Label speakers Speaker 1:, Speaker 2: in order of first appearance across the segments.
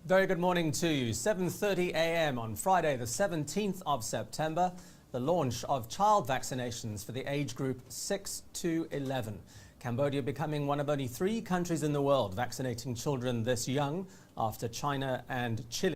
Speaker 1: Very good morning to you. 7:30 a.m. on Friday, the 17th of September, the launch of child vaccinations for the age group 6 to 11. Cambodia becoming one of only 3 countries in the world vaccinating children this young after China and Chile.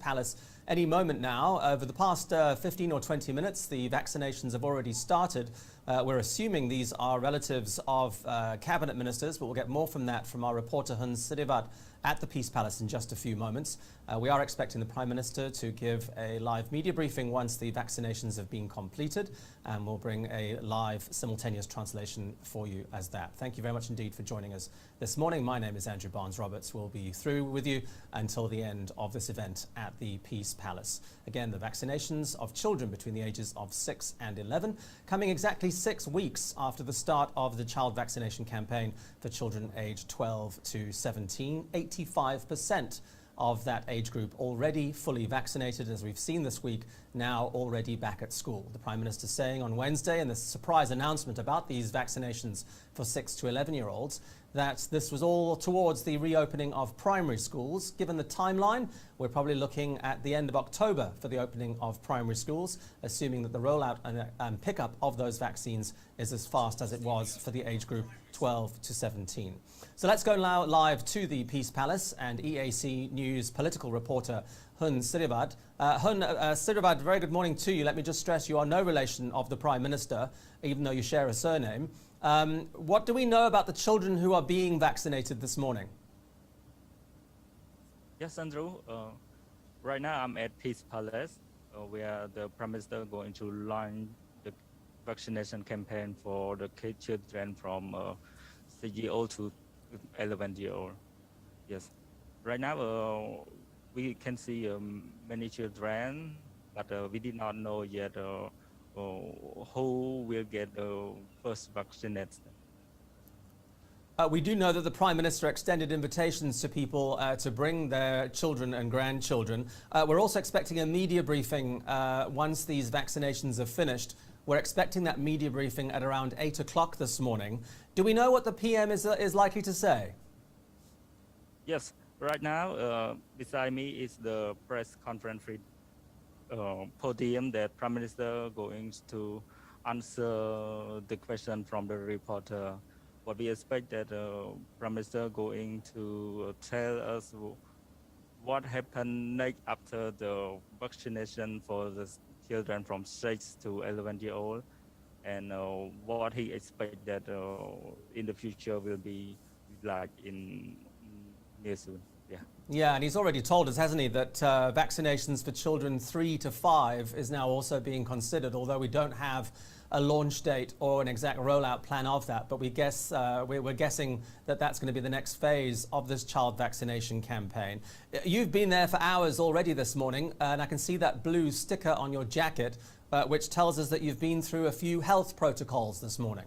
Speaker 1: Palace any moment now. Over the past 15 or 20 minutes, the vaccinations have already started. We're assuming these are relatives of cabinet ministers, but we'll get more from that from our reporter Hun Sirivat at the Peace Palace in just a few moments. We are expecting the Prime Minister to give a live media briefing once the vaccinations have been completed, and we'll bring a live simultaneous translation for you as that. Thank you very much indeed for joining us this morning. My name is Andrew Barnes-Roberts. We'll be through with you until the end of this event at the Peace Palace. Again, the vaccinations of children between the ages of 6 and 11 coming exactly 6 weeks after the start of the child vaccination campaign for children aged 12 to 17. 85% of that age group already fully vaccinated, as we've seen this week, now already back at school. The Prime Minister saying on Wednesday in the surprise announcement about these vaccinations for 6 to 11-year-olds that this was all towards the reopening of primary schools. Given the timeline, we're probably looking at the end of October for the opening of primary schools, assuming that the rollout and pickup of those vaccines is as fast as it was for the age group 12 to 17. So let's go now live to the Peace Palace and EAC News political reporter Hun Sirivat. Sirivat, very good morning to you. Let me just stress you are no relation of the Prime Minister, even though you share a surname. What do we know about the children who are being vaccinated this morning?
Speaker 2: Yes, Andrew. Right now I'm at Peace Palace, where the Prime Minister is going to launch the vaccination campaign for the children from 6-year-old to 11-year-old. Yes. Right now we can see many children, but we did not know yet who will get the first vaccinated.
Speaker 1: We do know that the Prime Minister extended invitations to people to bring their children and grandchildren. We're also expecting a media briefing once these vaccinations are finished. We're expecting that media briefing at around 8 o'clock this morning. Do we know what the PM is likely to say?
Speaker 2: Yes, right now beside me is the press conference podium that Prime Minister going to answer the question from the reporter. What we expect that Prime Minister going to tell us what happened next after the vaccination for the children from 6 to 11-year-old, and what he expects that in the future will be like in near soon.
Speaker 1: Yeah, and he's already told us, hasn't he, that vaccinations for children 3 to 5 is now also being considered, although we don't have a launch date or an exact rollout plan of that. But we guess we're guessing that that's going to be the next phase of this child vaccination campaign. You've been there for hours already this morning, and I can see that blue sticker on your jacket, which tells us that you've been through a few health protocols this morning.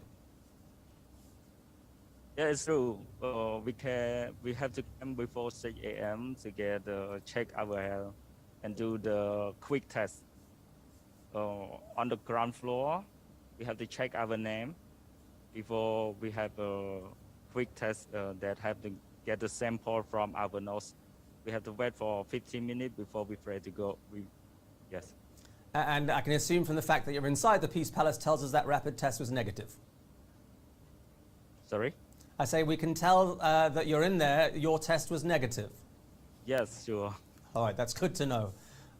Speaker 2: Yeah, it's true. We have to come before 6 a.m. to get check our health and do the quick test. On the ground floor, we have to check our name before we have a quick test that have to get the sample from our nose. We have to wait for 15 minutes before we're ready to go. Yes.
Speaker 1: And I can assume from the fact that you're inside the Peace Palace tells us that rapid test was negative.
Speaker 2: Sorry?
Speaker 1: I say we can tell that you're in there, your test was negative.
Speaker 2: Yes, sure.
Speaker 1: All right, that's good to know.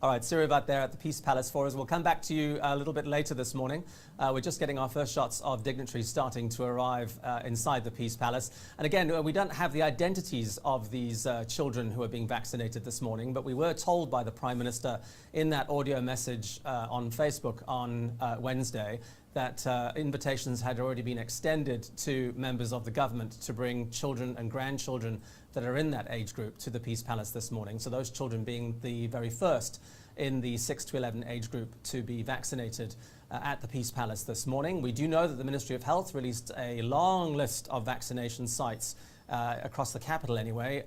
Speaker 1: All right, Sirivat there at the Peace Palace for us. We'll come back to you a little bit later this morning. We're just getting our first shots of dignitaries starting to arrive inside the Peace Palace. And again, we don't have the identities of these children who are being vaccinated this morning, but we were told by the Prime Minister in that audio message on Facebook on Wednesday that invitations had already been extended to members of the government to bring children and grandchildren that are in that age group to the Peace Palace this morning. So those children being the very first in the 6 to 11 age group to be vaccinated at the Peace Palace this morning. We do know that the Ministry of Health released a long list of vaccination sites across the capital anyway.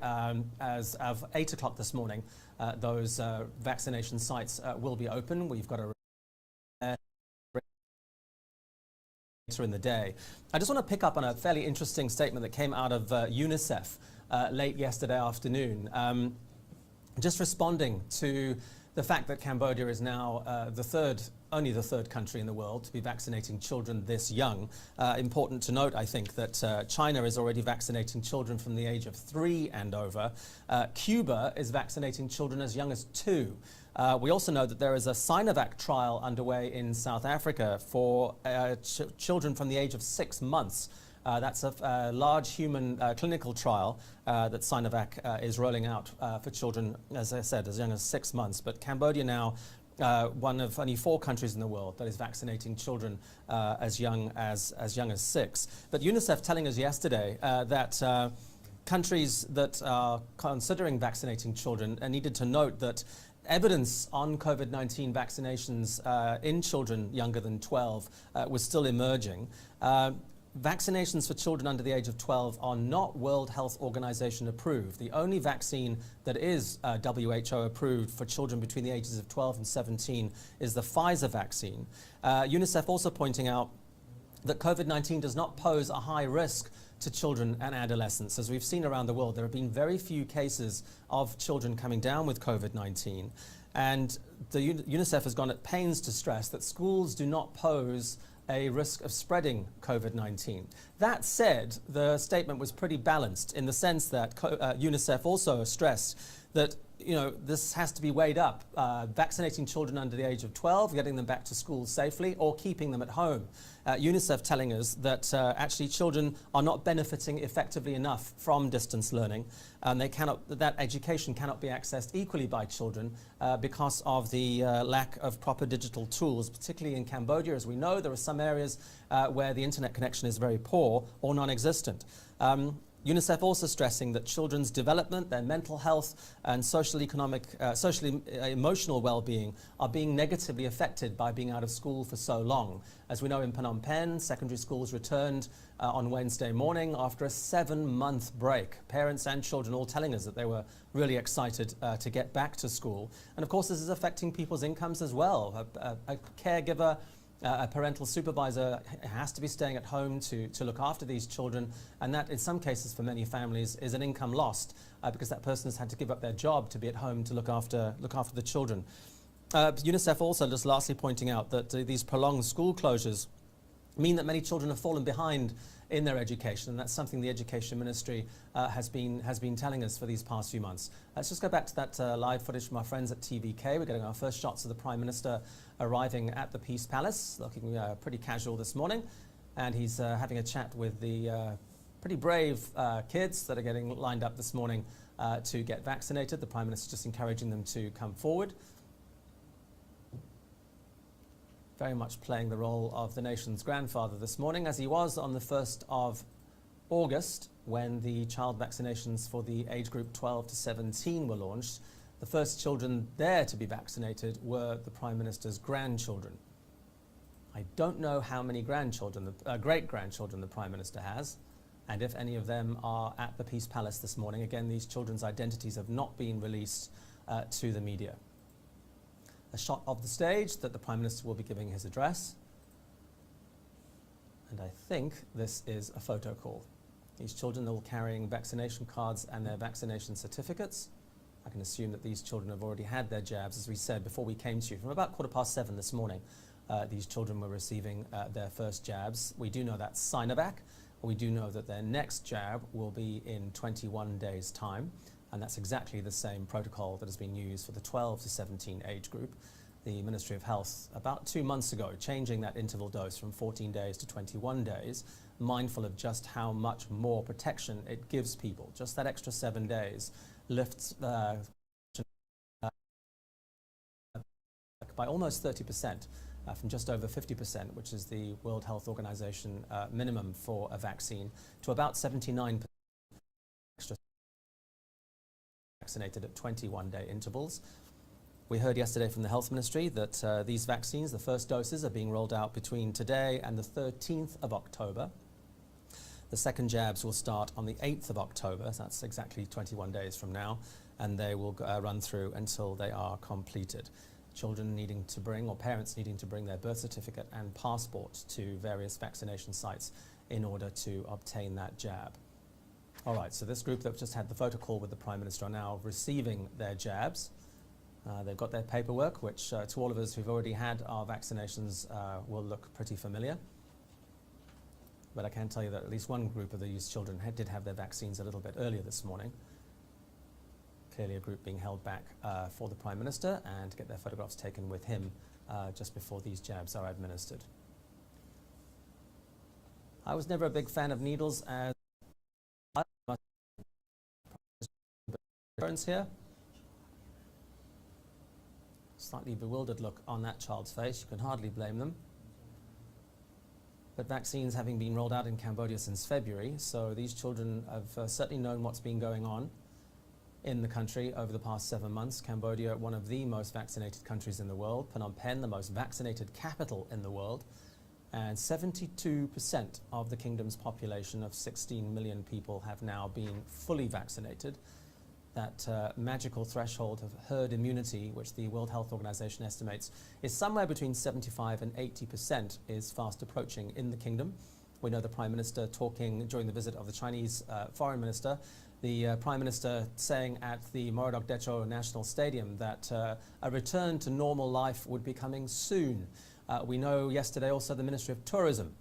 Speaker 1: As of 8 o'clock this morning, those vaccination sites will be open. We've got a later in the day. I just want to pick up on a fairly interesting statement that came out of UNICEF late yesterday afternoon, just responding to the fact that Cambodia is now only the third country in the world to be vaccinating children this young. Important to note, I think, that China is already vaccinating children from the age of 3 and over. Cuba is vaccinating children as young as 2. We also know that there is a Sinovac trial underway in South Africa for children from the age of 6 months. That's a large human clinical trial that Sinovac is rolling out for children, as I said, as young as 6 months. But Cambodia now, one of only 4 countries in the world that is vaccinating children as young as 6. But UNICEF telling us yesterday that countries that are considering vaccinating children needed to note that evidence on COVID-19 vaccinations in children younger than 12 was still emerging. Vaccinations for children under the age of 12 are not World Health Organization approved. The only vaccine that is WHO approved for children between the ages of 12 and 17 is the Pfizer vaccine. UNICEF also pointing out that COVID-19 does not pose a high risk to children and adolescents. As we've seen around the world, there have been very few cases of children coming down with COVID-19. And the UNICEF has gone at pains to stress that schools do not pose a risk of spreading COVID-19. That said, the statement was pretty balanced in the sense that UNICEF also stressed that this has to be weighed up. Vaccinating children under the age of 12, getting them back to school safely, or keeping them at home. UNICEF telling us that actually children are not benefiting effectively enough from distance learning, and that education cannot be accessed equally by children because of the lack of proper digital tools, particularly in Cambodia. As we know, there are some areas where the internet connection is very poor or non-existent. UNICEF also stressing that children's development, their mental health and social-emotional well-being are being negatively affected by being out of school for so long. As we know, in Phnom Penh, secondary schools returned on Wednesday morning after a 7-month break. Parents and children all telling us that they were really excited to get back to school. And of course, this is affecting people's incomes as well. A caregiver, a parental supervisor has to be staying at home to look after these children, and that in some cases for many families is an income lost because that person has had to give up their job to be at home to look after the children. UNICEF also just lastly pointing out that these prolonged school closures mean that many children have fallen behind in their education, and that's something the Education Ministry has been telling us for these past few months. Let's just go back to that live footage from our friends at TVK. We're getting our first shots of the Prime Minister arriving at the Peace Palace, looking pretty casual this morning, and he's having a chat with the pretty brave kids that are getting lined up this morning to get vaccinated. The Prime Minister just encouraging them to come forward. Very much playing the role of the nation's grandfather this morning, as he was on the 1st of August when the child vaccinations for the age group 12 to 17 were launched. The first children there to be vaccinated were the Prime Minister's grandchildren. I don't know how many grandchildren, great-grandchildren the Prime Minister has, and if any of them are at the Peace Palace this morning. Again, these children's identities have not been released to the media. A shot of the stage that the Prime Minister will be giving his address. And I think this is a photo call. These children are all carrying vaccination cards and their vaccination certificates. I can assume that these children have already had their jabs, as we said before we came to you. From about 7:15 this morning, these children were receiving their first jabs. We do know that's Sinovac. We do know that their next jab will be in 21 days' time. And that's exactly the same protocol that has been used for the 12 to 17 age group. The Ministry of Health, about 2 months ago, changing that interval dose from 14 days to 21 days, mindful of just how much more protection it gives people. Just that extra 7 days lifts by almost 30%, from just over 50%, which is the World Health Organization minimum for a vaccine, to about 79% extra vaccinated at 21-day intervals. We heard yesterday from the Health Ministry that these vaccines, the first doses, are being rolled out between today and the 13th of October. The second jabs will start on the 8th of October, so that's exactly 21 days from now, and they will run through until they are completed. children needing to bring, or parents needing to bring, their birth certificate and passport to various vaccination sites in order to obtain that jab. All right, so this group that just had the photo call with the Prime Minister are now receiving their jabs. They've got their paperwork, which to all of us who've already had our vaccinations will look pretty familiar. But I can tell you that at least one group of these children did have their vaccines a little bit earlier this morning. Clearly a group being held back for the Prime Minister and to get their photographs taken with him just before these jabs are administered. I was never a big fan of needles as here. Slightly bewildered look on that child's face. You can hardly blame them. But vaccines having been rolled out in Cambodia since February, so these children have certainly known what's been going on in the country over the past 7 months. Cambodia, one of the most vaccinated countries in the world. Phnom Penh, the most vaccinated capital in the world. And 72% of the kingdom's population of 16 million people have now been fully vaccinated. That magical threshold of herd immunity, which the World Health Organization estimates is somewhere between 75 and 80%, is fast approaching in the kingdom. We know the Prime Minister talking during the visit of the Chinese Foreign Minister, the Prime Minister saying at the Moradok Decho National Stadium that a return to normal life would be coming soon. We know yesterday also the Ministry of Tourism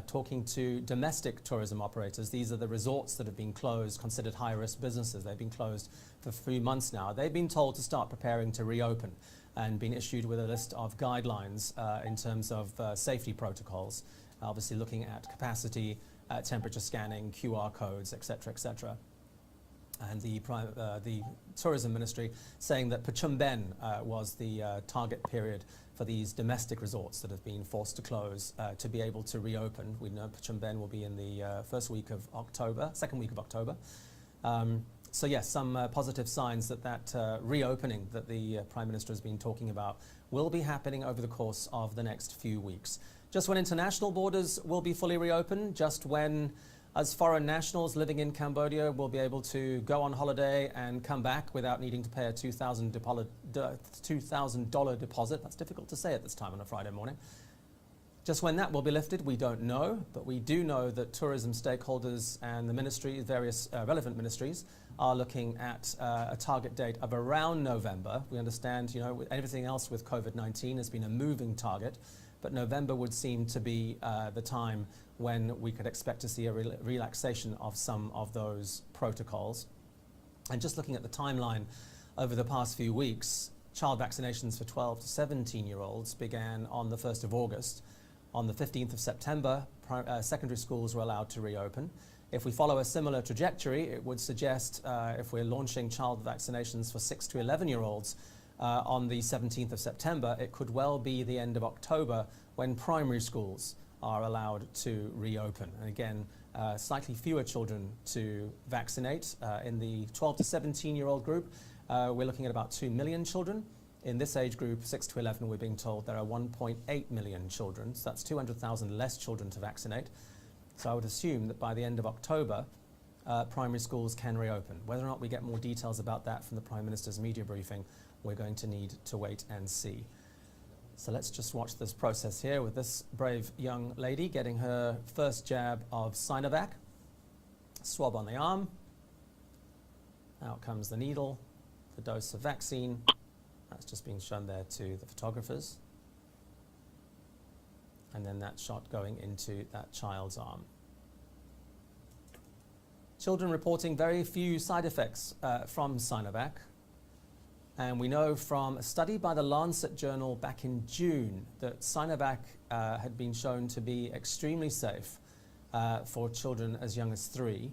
Speaker 1: talking to domestic tourism operators. These are the resorts that have been closed, considered high-risk businesses. They've been closed for a few months now. They've been told to start preparing to reopen and been issued with a list of guidelines in terms of safety protocols, obviously looking at capacity, temperature scanning, QR codes, etc., etc. And the Tourism Ministry saying that Pachumben was the target period for these domestic resorts that have been forced to close to be able to reopen. We know Pachumben will be in the second week of October. So yes, some positive signs that reopening that the Prime Minister has been talking about will be happening over the course of the next few weeks. Just when international borders will be fully reopened, just when as foreign nationals living in Cambodia will be able to go on holiday and come back without needing to pay a $2,000 deposit. That's difficult to say at this time on a Friday morning. Just when that will be lifted, we don't know, but we do know that tourism stakeholders and the ministry, various relevant ministries, are looking at a target date of around November. We understand, everything else with COVID-19 has been a moving target, but November would seem to be the time when we could expect to see a relaxation of some of those protocols. And just looking at the timeline over the past few weeks, child vaccinations for 12 to 17-year-olds began on the 1st of August. On the 15th of September, secondary schools were allowed to reopen. If we follow a similar trajectory, it would suggest if we're launching child vaccinations for 6 to 11-year-olds on the 17th of September, it could well be the end of October when primary schools are allowed to reopen. And again, slightly fewer children to vaccinate. In the 12 to 17-year-old group, we're looking at about 2 million children. In this age group, 6 to 11, we're being told there are 1.8 million children. So that's 200,000 less children to vaccinate. So I would assume that by the end of October, primary schools can reopen. Whether or not we get more details about that from the Prime Minister's media briefing, we're going to need to wait and see. So let's just watch this process here with this brave young lady getting her first jab of Sinovac. Swab on the arm. Out comes the needle, the dose of vaccine. That's just being shown there to the photographers. And then that shot going into that child's arm. Children reporting very few side effects from Sinovac. And we know from a study by the Lancet journal back in June that Sinovac had been shown to be extremely safe for children as young as 3.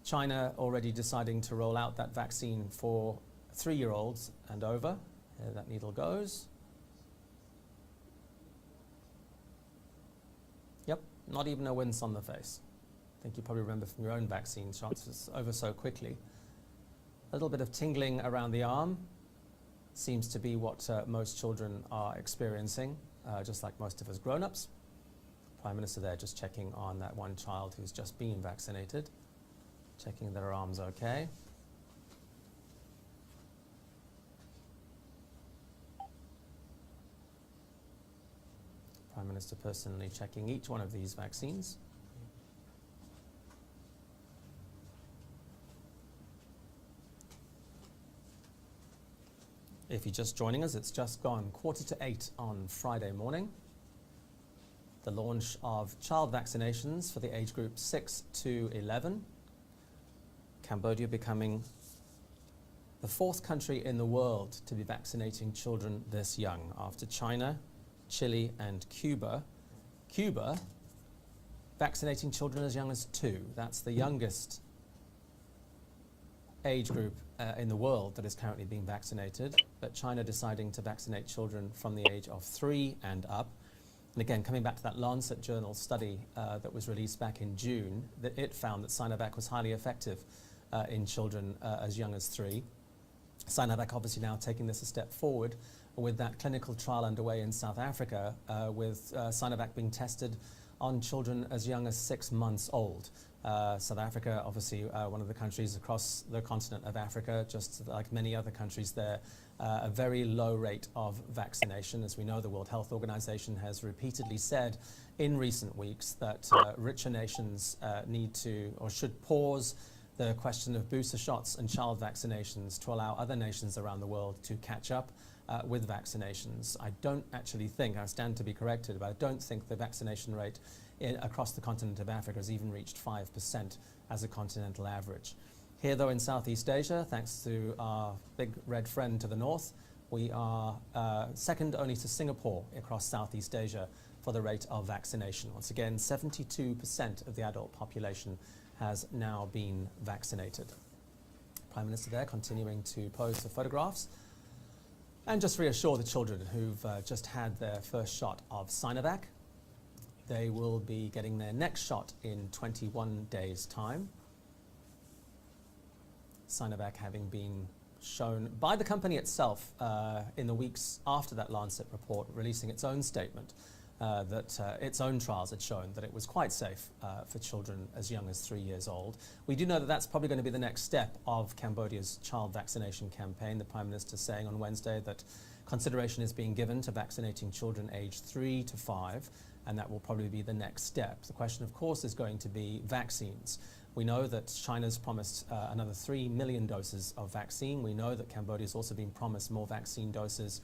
Speaker 1: China already deciding to roll out that vaccine for 3-year-olds and over. There that needle goes. Yep, not even a wince on the face. I think you probably remember from your own vaccine shots, it's over so quickly. A little bit of tingling around the arm seems to be what most children are experiencing, just like most of us grown-ups. Prime Minister there just checking on that one child who's just been vaccinated, checking that her arm's okay. Prime Minister personally checking each one of these vaccines. If you're just joining us, it's just gone 7:45 on Friday morning. The launch of child vaccinations for the age group 6 to 11. Cambodia becoming the 4th country in the world to be vaccinating children this young, after China, Chile and Cuba. Cuba vaccinating children as young as 2. That's the youngest age group in the world that is currently being vaccinated, but China deciding to vaccinate children from the age of 3 and up. And again, coming back to that Lancet Journal study that was released back in June, that it found that Sinovac was highly effective in children as young as 3. Sinovac obviously now taking this a step forward with that clinical trial underway in South Africa, with Sinovac being tested on children as young as 6 months old. South Africa, obviously one of the countries across the continent of Africa, just like many other countries there, a very low rate of vaccination. As we know, the World Health Organization has repeatedly said in recent weeks that richer nations need to or should pause the question of booster shots and child vaccinations to allow other nations around the world to catch up with vaccinations. I don't actually think, I stand to be corrected, but I don't think the vaccination rate across the continent of Africa has even reached 5% as a continental average. Here, though, in Southeast Asia, thanks to our big red friend to the north, we are second only to Singapore across Southeast Asia for the rate of vaccination. Once again, 72% of the adult population has now been vaccinated. Prime Minister there continuing to pose for photographs and just reassure the children who've just had their first shot of Sinovac. They will be getting their next shot in 21 days' time. Sinovac having been shown by the company itself in the weeks after that Lancet report, releasing its own statement that its own trials had shown that it was quite safe for children as young as 3 years old. We do know that that's probably going to be the next step of Cambodia's child vaccination campaign. The Prime Minister saying on Wednesday that consideration is being given to vaccinating children aged 3 to 5, and that will probably be the next step. The question, of course, is going to be vaccines. We know that China's promised another 3 million doses of vaccine. We know that Cambodia's also been promised more vaccine doses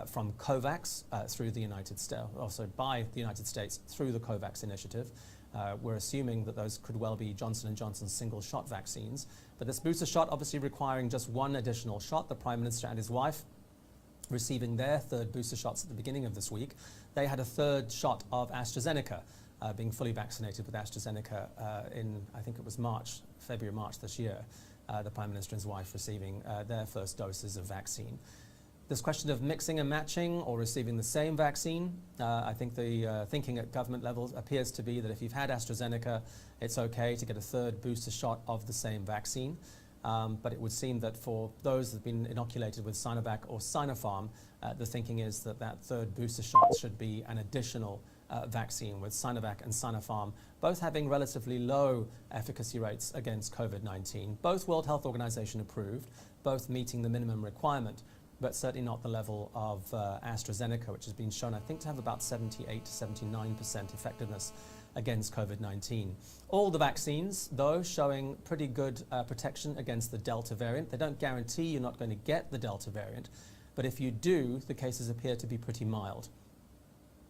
Speaker 1: from COVAX through the United States, also by the United States through the COVAX initiative. We're assuming that those could well be Johnson & Johnson's single-shot vaccines. But this booster shot obviously requiring just one additional shot. The Prime Minister and his wife receiving their third booster shots at the beginning of this week. They had a third shot of AstraZeneca, being fully vaccinated with AstraZeneca in, I think it was February, March this year. The Prime Minister and his wife receiving their first doses of vaccine. This question of mixing and matching or receiving the same vaccine, I think the thinking at government levels appears to be that if you've had AstraZeneca, it's okay to get a third booster shot of the same vaccine. But it would seem that for those that have been inoculated with Sinovac or Sinopharm, the thinking is that that third booster shot should be an additional vaccine, with Sinovac and Sinopharm both having relatively low efficacy rates against COVID-19. Both World Health Organization approved, both meeting the minimum requirement, but certainly not the level of AstraZeneca, which has been shown, I think, to have about 78 to 79% effectiveness against COVID-19. All the vaccines, though, showing pretty good protection against the Delta variant. They don't guarantee you're not going to get the Delta variant, but if you do, the cases appear to be pretty mild.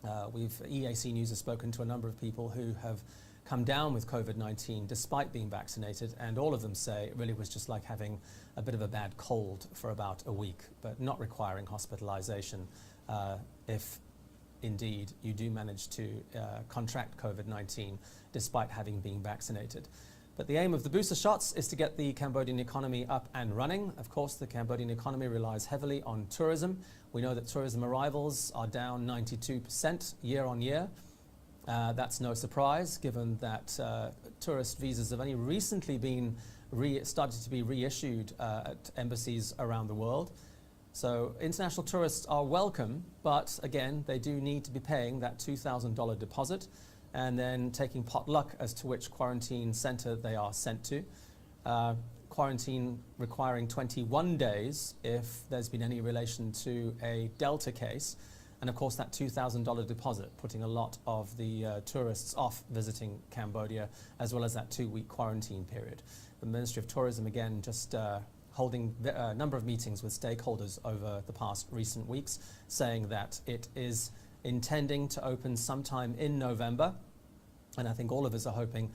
Speaker 1: EAC News has spoken to a number of people who have come down with COVID-19 despite being vaccinated, and all of them say it really was just like having a bit of a bad cold for about a week, but not requiring hospitalization if indeed you do manage to contract COVID-19 despite having been vaccinated. But the aim of the booster shots is to get the Cambodian economy up and running. Of course, the Cambodian economy relies heavily on tourism. We know that tourism arrivals are down 92% year on year. That's no surprise, given that tourist visas have only recently been started to be reissued at embassies around the world. So international tourists are welcome, but again, they do need to be paying that $2,000 deposit and then taking pot luck as to which quarantine center they are sent to. Quarantine requiring 21 days if there's been any relation to a Delta case. And of course that $2,000 deposit, putting a lot of the tourists off visiting Cambodia, as well as that 2-week quarantine period. The Ministry of Tourism again just holding a number of meetings with stakeholders over the past recent weeks, saying that it is intending to open sometime in November. And I think all of us are hoping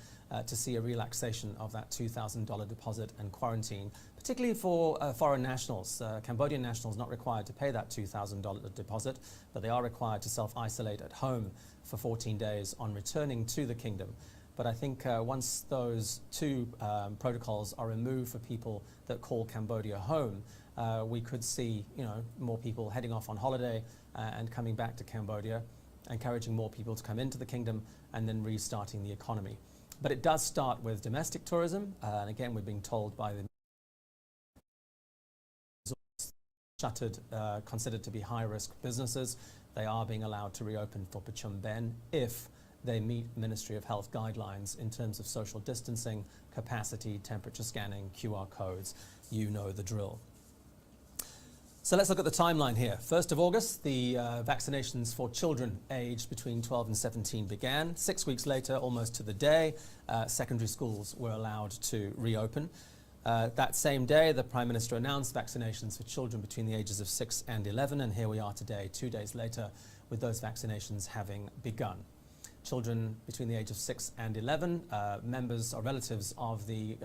Speaker 1: to see a relaxation of that $2,000 deposit and quarantine, particularly for foreign nationals. Cambodian nationals not required to pay that $2,000 deposit, but they are required to self-isolate at home for 14 days on returning to the kingdom. But I think once those two protocols are removed for people that call Cambodia home, we could see, more people heading off on holiday and coming back to Cambodia, encouraging more people to come into the kingdom and then restarting the economy. But it does start with domestic tourism, and again we're being told by the shuttered, considered to be high-risk businesses, they are being allowed to reopen for Pachum Ben if they meet Ministry of Health guidelines in terms of social distancing, capacity, temperature scanning, QR codes. You know the drill. So let's look at the timeline here. 1st of August, the vaccinations for children aged between 12 and 17 began. 6 weeks later, almost to the day, secondary schools were allowed to reopen. That same day, the Prime Minister announced vaccinations for children between the ages of 6 and 11, and here we are today, 2 days later, with those vaccinations having begun. Children between the age of 6 and 11, members or relatives of the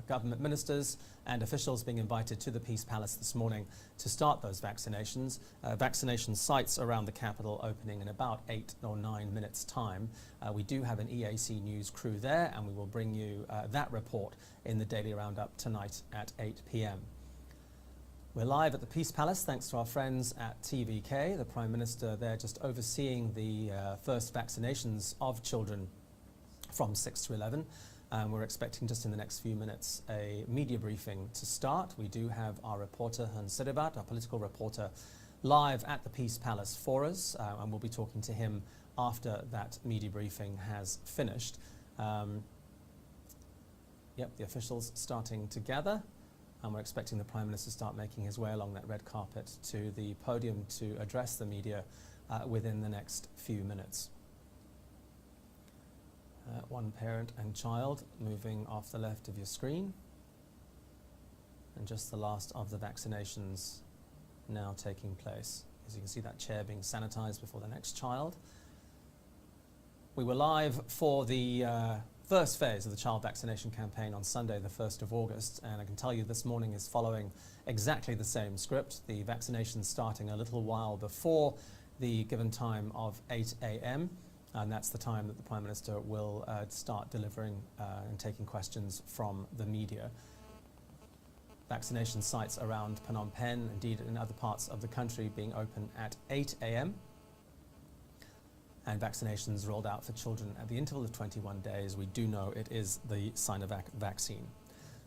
Speaker 1: government ministers and officials being invited to the Peace Palace this morning to start those vaccinations. Vaccination sites around the capital opening in about 8 or 9 minutes' time. We do have an EAC News crew there, and we will bring you that report in the Daily Roundup tonight at 8 p.m. We're live at the Peace Palace thanks to our friends at TVK, the Prime Minister there just overseeing the first vaccinations of children from 6 to 11. We're expecting just in the next few minutes a media briefing to start. We do have our reporter, Hun Sidibat, our political reporter, live at the Peace Palace for us, and we'll be talking to him after that media briefing has finished. The officials starting to gather. And we're expecting the Prime Minister to start making his way along that red carpet to the podium to address the media within the next few minutes. One parent and child moving off the left of your screen. And just the last of the vaccinations now taking place. As you can see, that chair being sanitized before the next child. We were live for the first phase of the child vaccination campaign on Sunday, the 1st of August, and I can tell you this morning is following exactly the same script. The vaccination starting a little while before the given time of 8 a.m. and that's the time that the Prime Minister will start delivering and taking questions from the media. Vaccination sites around Phnom Penh, indeed in other parts of the country, being open at 8 a.m. and vaccinations rolled out for children at the interval of 21 days. We do know it is the Sinovac vaccine.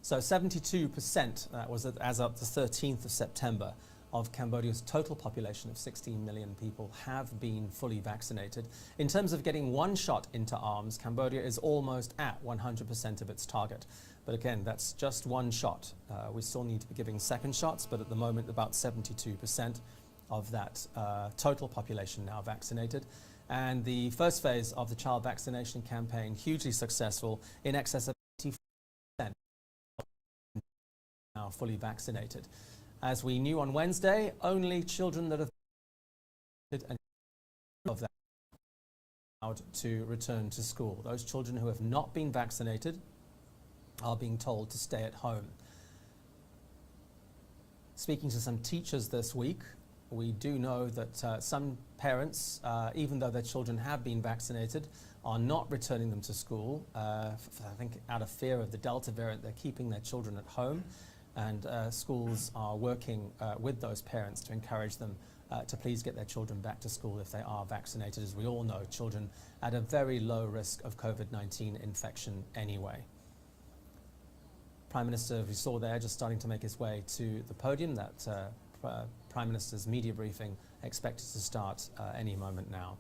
Speaker 1: So 72%, that was as of the 13th of September, of Cambodia's total population of 16 million people have been fully vaccinated. In terms of getting one shot into arms, Cambodia is almost at 100% of its target. But again, that's just one shot. We still need to be giving second shots, but at the moment about 72% of that total population now vaccinated. And the first phase of the child vaccination campaign, hugely successful, in excess of 80% now fully vaccinated. As we knew on Wednesday, only children that have and of that allowed to return to school. Those children who have not been vaccinated are being told to stay at home. Speaking to some teachers this week, we do know that some parents, even though their children have been vaccinated, are not returning them to school. I think out of fear of the Delta variant, they're keeping their children at home. And schools are working with those parents to encourage them to please get their children back to school if they are vaccinated. As we all know, children at a very low risk of COVID-19 infection anyway. Prime Minister, we saw there, just starting to make his way to the podium. That Prime Minister's media briefing expected to start any moment now.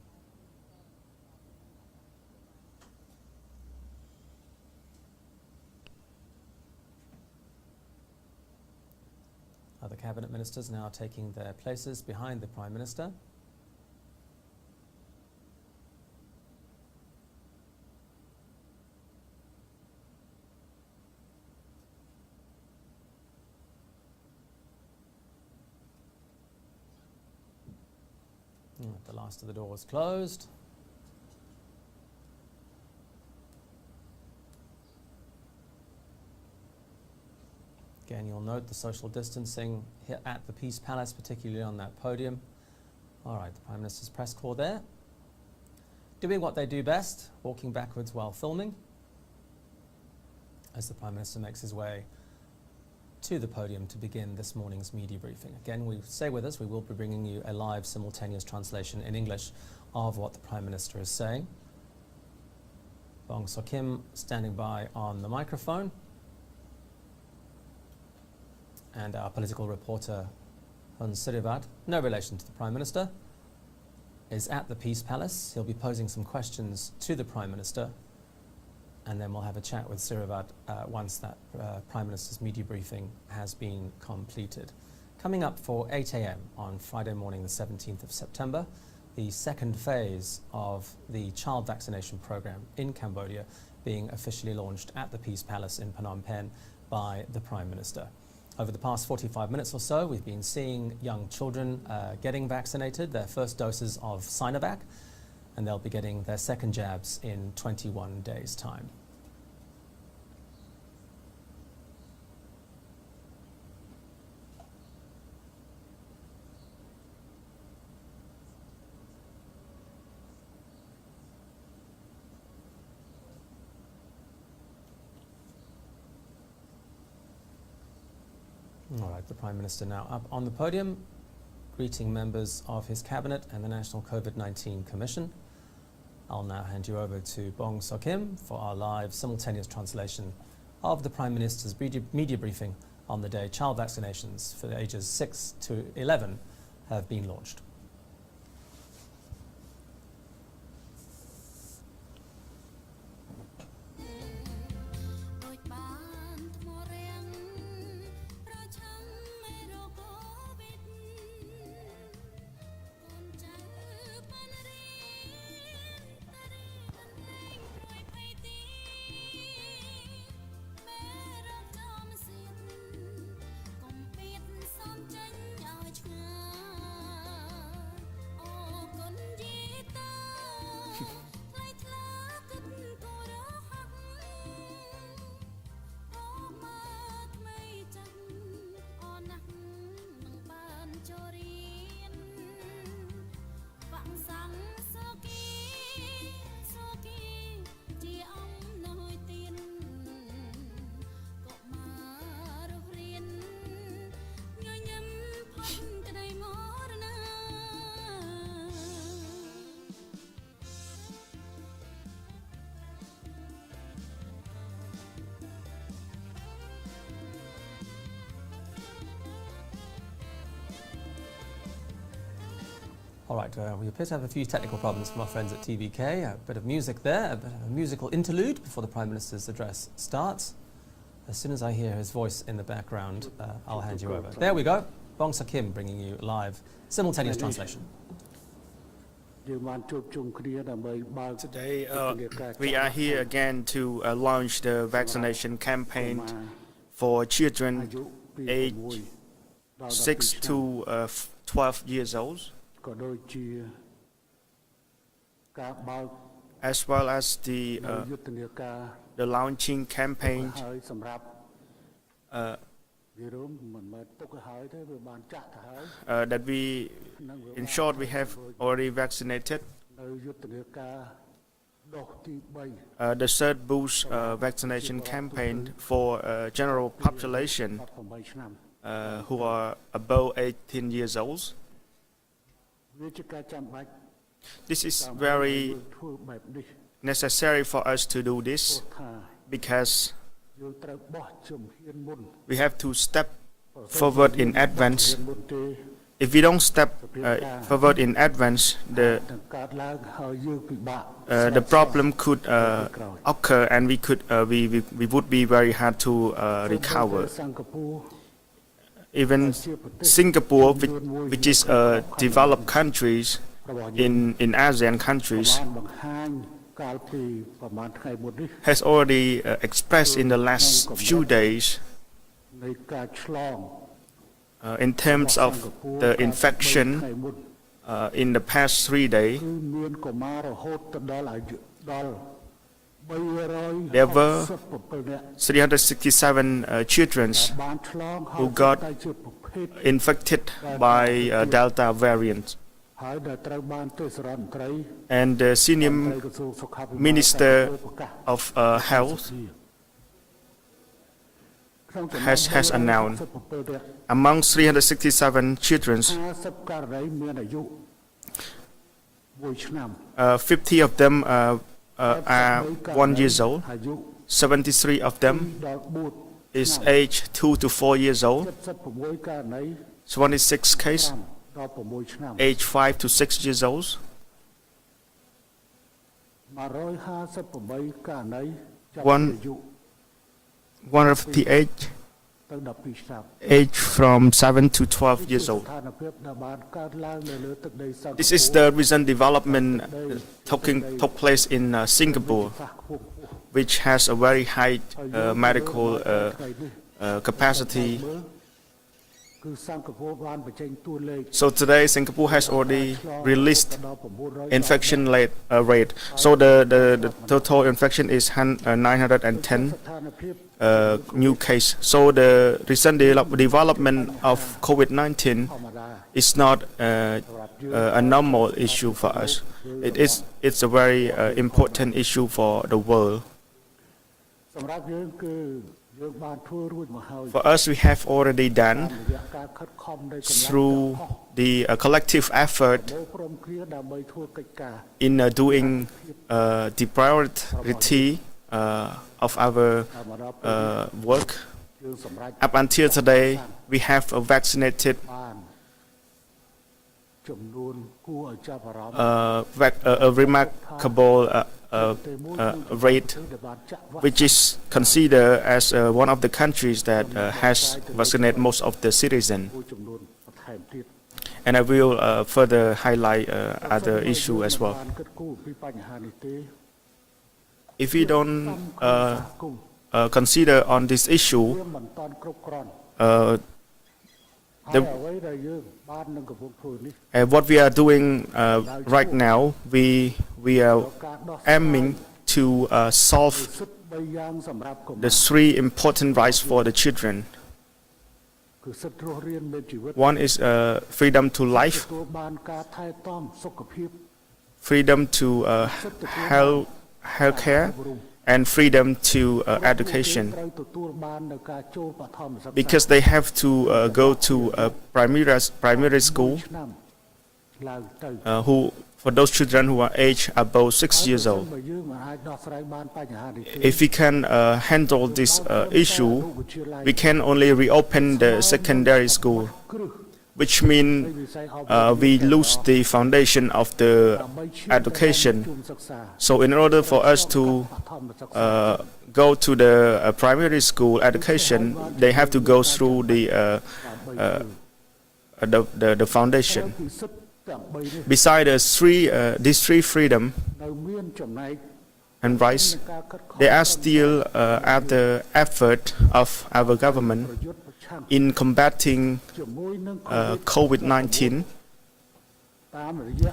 Speaker 1: Other cabinet ministers now taking their places behind the Prime Minister. Right, the last of the doors closed. Again, you'll note the social distancing here at the Peace Palace, particularly on that podium. All right, the Prime Minister's press corps there, doing what they do best, walking backwards while filming, as the Prime Minister makes his way to the podium to begin this morning's media briefing. Again, stay with us. We will be bringing you a live simultaneous translation in English of what the Prime Minister is saying. Bong So-kim standing by on the microphone. And our political reporter, Hun Sirivat, no relation to the Prime Minister, is at the Peace Palace. He'll be posing some questions to the Prime Minister, and then we'll have a chat with Sirivat once that Prime Minister's media briefing has been completed. Coming up for 8 a.m. on Friday morning, the 17th of September, the second phase of the child vaccination program in Cambodia being officially launched at the Peace Palace in Phnom Penh by the Prime Minister. Over the past 45 minutes or so, we've been seeing young children getting vaccinated, their first doses of Sinovac, and they'll be getting their second jabs in 21 days' time. All right, the Prime Minister now up on the podium, greeting members of his cabinet and the National COVID-19 Commission. I'll now hand you over to Bong So-kim for our live simultaneous translation of the Prime Minister's media briefing on the day child vaccinations for the ages 6 to 11 have been launched. All right, we appear to have a few technical problems from our friends at TVK. A bit of music there, a bit of a musical interlude before the Prime Minister's address starts. As soon as I hear his voice in the background, I'll hand you over. There we go. Bong So-kim bringing you live simultaneous translation.
Speaker 3: Today, we are here again to launch the vaccination campaign for children aged 6 to 12 years old, as well as the launching campaign that we, in short, we have already vaccinated. The third boost vaccination campaign for general population who are above 18 years old. This is very necessary for us to do this because we have to step forward in advance. If we don't step forward in advance, the problem could occur, and we would be very hard to recover. Even Singapore, which is a developed country in ASEAN countries, has already expressed in the last few days in terms of the infection in the past 3 days,
Speaker 4: គឺមានកុមាររហូតទៅដល់អាយុដល់367
Speaker 3: there were
Speaker 4: នាក់
Speaker 3: 367 children
Speaker 4: បានឆ្លង
Speaker 3: who
Speaker 4: ហើយ
Speaker 3: got
Speaker 4: តែជាប្រភេទ
Speaker 3: infected by Delta variant.
Speaker 4: ហើយដែលត្រូវបានទេសរដ្ឋមន្ត្រី
Speaker 3: And the senior
Speaker 4: ក្រសួងសុខាភិបាល
Speaker 3: Minister
Speaker 4: ប្រកាស
Speaker 3: of Health
Speaker 4: ក្នុងចំណោម
Speaker 3: has announced
Speaker 4: 367នាក់
Speaker 3: among 367 children,
Speaker 4: 50ករណីមានអាยุ1ឆ្នាំ
Speaker 3: 50 of them are 1 year old,
Speaker 4: អាយុ
Speaker 3: 73 of them
Speaker 4: ដល់4
Speaker 3: is age 2 to 4 years old,
Speaker 4: 76ករណី
Speaker 3: 26 case
Speaker 4: 5ដល់6ឆ្នាំ
Speaker 3: age 5 to 6 years old,
Speaker 4: 158ករណីចាប់
Speaker 3: One
Speaker 4: ពីអាយុ
Speaker 3: 158
Speaker 4: ទៅ12ឆ្នាំ
Speaker 3: age from 7 to 12 years
Speaker 4: ស្
Speaker 3: old.
Speaker 4: ថានភាពដែលបានកើតឡើងនៅលើទឹកដីសិង្ហបុរី
Speaker 3: This is the recent development took place in Singapore, which has a very high medical capacity.
Speaker 4: គឺសិង្ហបុរីបានបញ្ចេញតួលេខ
Speaker 3: So today Singapore has already released
Speaker 4: ដល់900
Speaker 3: infection rate. So the total infection is 910
Speaker 4: ស្ថានភាព
Speaker 3: new case. So the recent development of COVID-19
Speaker 4: ធម្មតា
Speaker 3: is not a normal issue for us. It's a very important issue for the world.
Speaker 4: សម្រាប់យើងគឺយើងបានធ្វើរួចមកហើយ
Speaker 3: For us, we have already done
Speaker 4: តាមរយៈការខិតខំនៃកម្លាំង
Speaker 3: through the collective effort
Speaker 4: បូរព្រមគ្រាដើម្បីធ្វើកិច្ចការ
Speaker 3: in doing the priority of our work.
Speaker 4: យើងសម្រាប់
Speaker 3: Up until today, we have vaccinated
Speaker 4: បានចំនួនគួរឲ្យចាប់អារម្មណ៍
Speaker 3: a remarkable rate,
Speaker 4: ដែលបានចាក់វ៉ាក់
Speaker 3: which is considered as one of the countries that has vaccinated most of the citizens.
Speaker 4: មួយចំនួនបន្ថែមទៀត
Speaker 3: And I will further highlight other issue as well.
Speaker 4: បានគិតគូរពីបញ្ហានេះទេ
Speaker 3: If we don't
Speaker 4: គមន៍
Speaker 3: consider on this issue,
Speaker 4: វាមិនតាន់គ្រប់គ្រាន់
Speaker 3: uh,
Speaker 4: ហើយអ្វីដែលយើងបាននឹងកំពុងធ្វើនេះ
Speaker 3: what we are doing right now, we are
Speaker 4: ការដោះស្រាយ
Speaker 3: aiming to solve
Speaker 4: សិទ្ធិ3យ៉ាងសម្រាប់កុមារ
Speaker 3: the 3 important rights for the children.
Speaker 4: គឺសិទ្ធិរស់រានមានជីវិត
Speaker 3: One is freedom to life,
Speaker 4: ទទួលបានការថែទាំសុខភាព
Speaker 3: freedom to health care, and freedom to education,
Speaker 4: ត្រូវទទួលបាននៅការចូលបឋមសិក្សា
Speaker 3: because they have to go to primary school,
Speaker 4: ឆ្នាំឡើងទៅ
Speaker 3: for those children who are aged above 6 years old.
Speaker 4: បើយើងមិនអាចដោះស្រាយបានបញ្ហានេះទេ
Speaker 3: If we can handle this issue, we can only reopen the secondary school,
Speaker 4: គ្រឹះ
Speaker 3: which means
Speaker 4: នៃវិស័យអប់រំ
Speaker 3: we lose the foundation of the
Speaker 4: ដើម្បីឈានទៅដល់
Speaker 3: education.
Speaker 4: មធ្យមសិក្សា
Speaker 3: So in order for us to
Speaker 4: បឋមសិក្សា
Speaker 3: go to the primary school education, they have to go through the foundation.
Speaker 4: ពីសិទ្ធិទាំង3នេះ
Speaker 3: Besides these three freedom
Speaker 4: នៅមានចំណែក
Speaker 3: and rights,
Speaker 4: ក្នុងការខិតខំ
Speaker 3: there are still other effort of our government
Speaker 4: ប្រយុទ្ធប្រឆាំង
Speaker 3: in combating
Speaker 4: ជាមួយនឹង
Speaker 3: COVID-19
Speaker 4: តាមរយៈ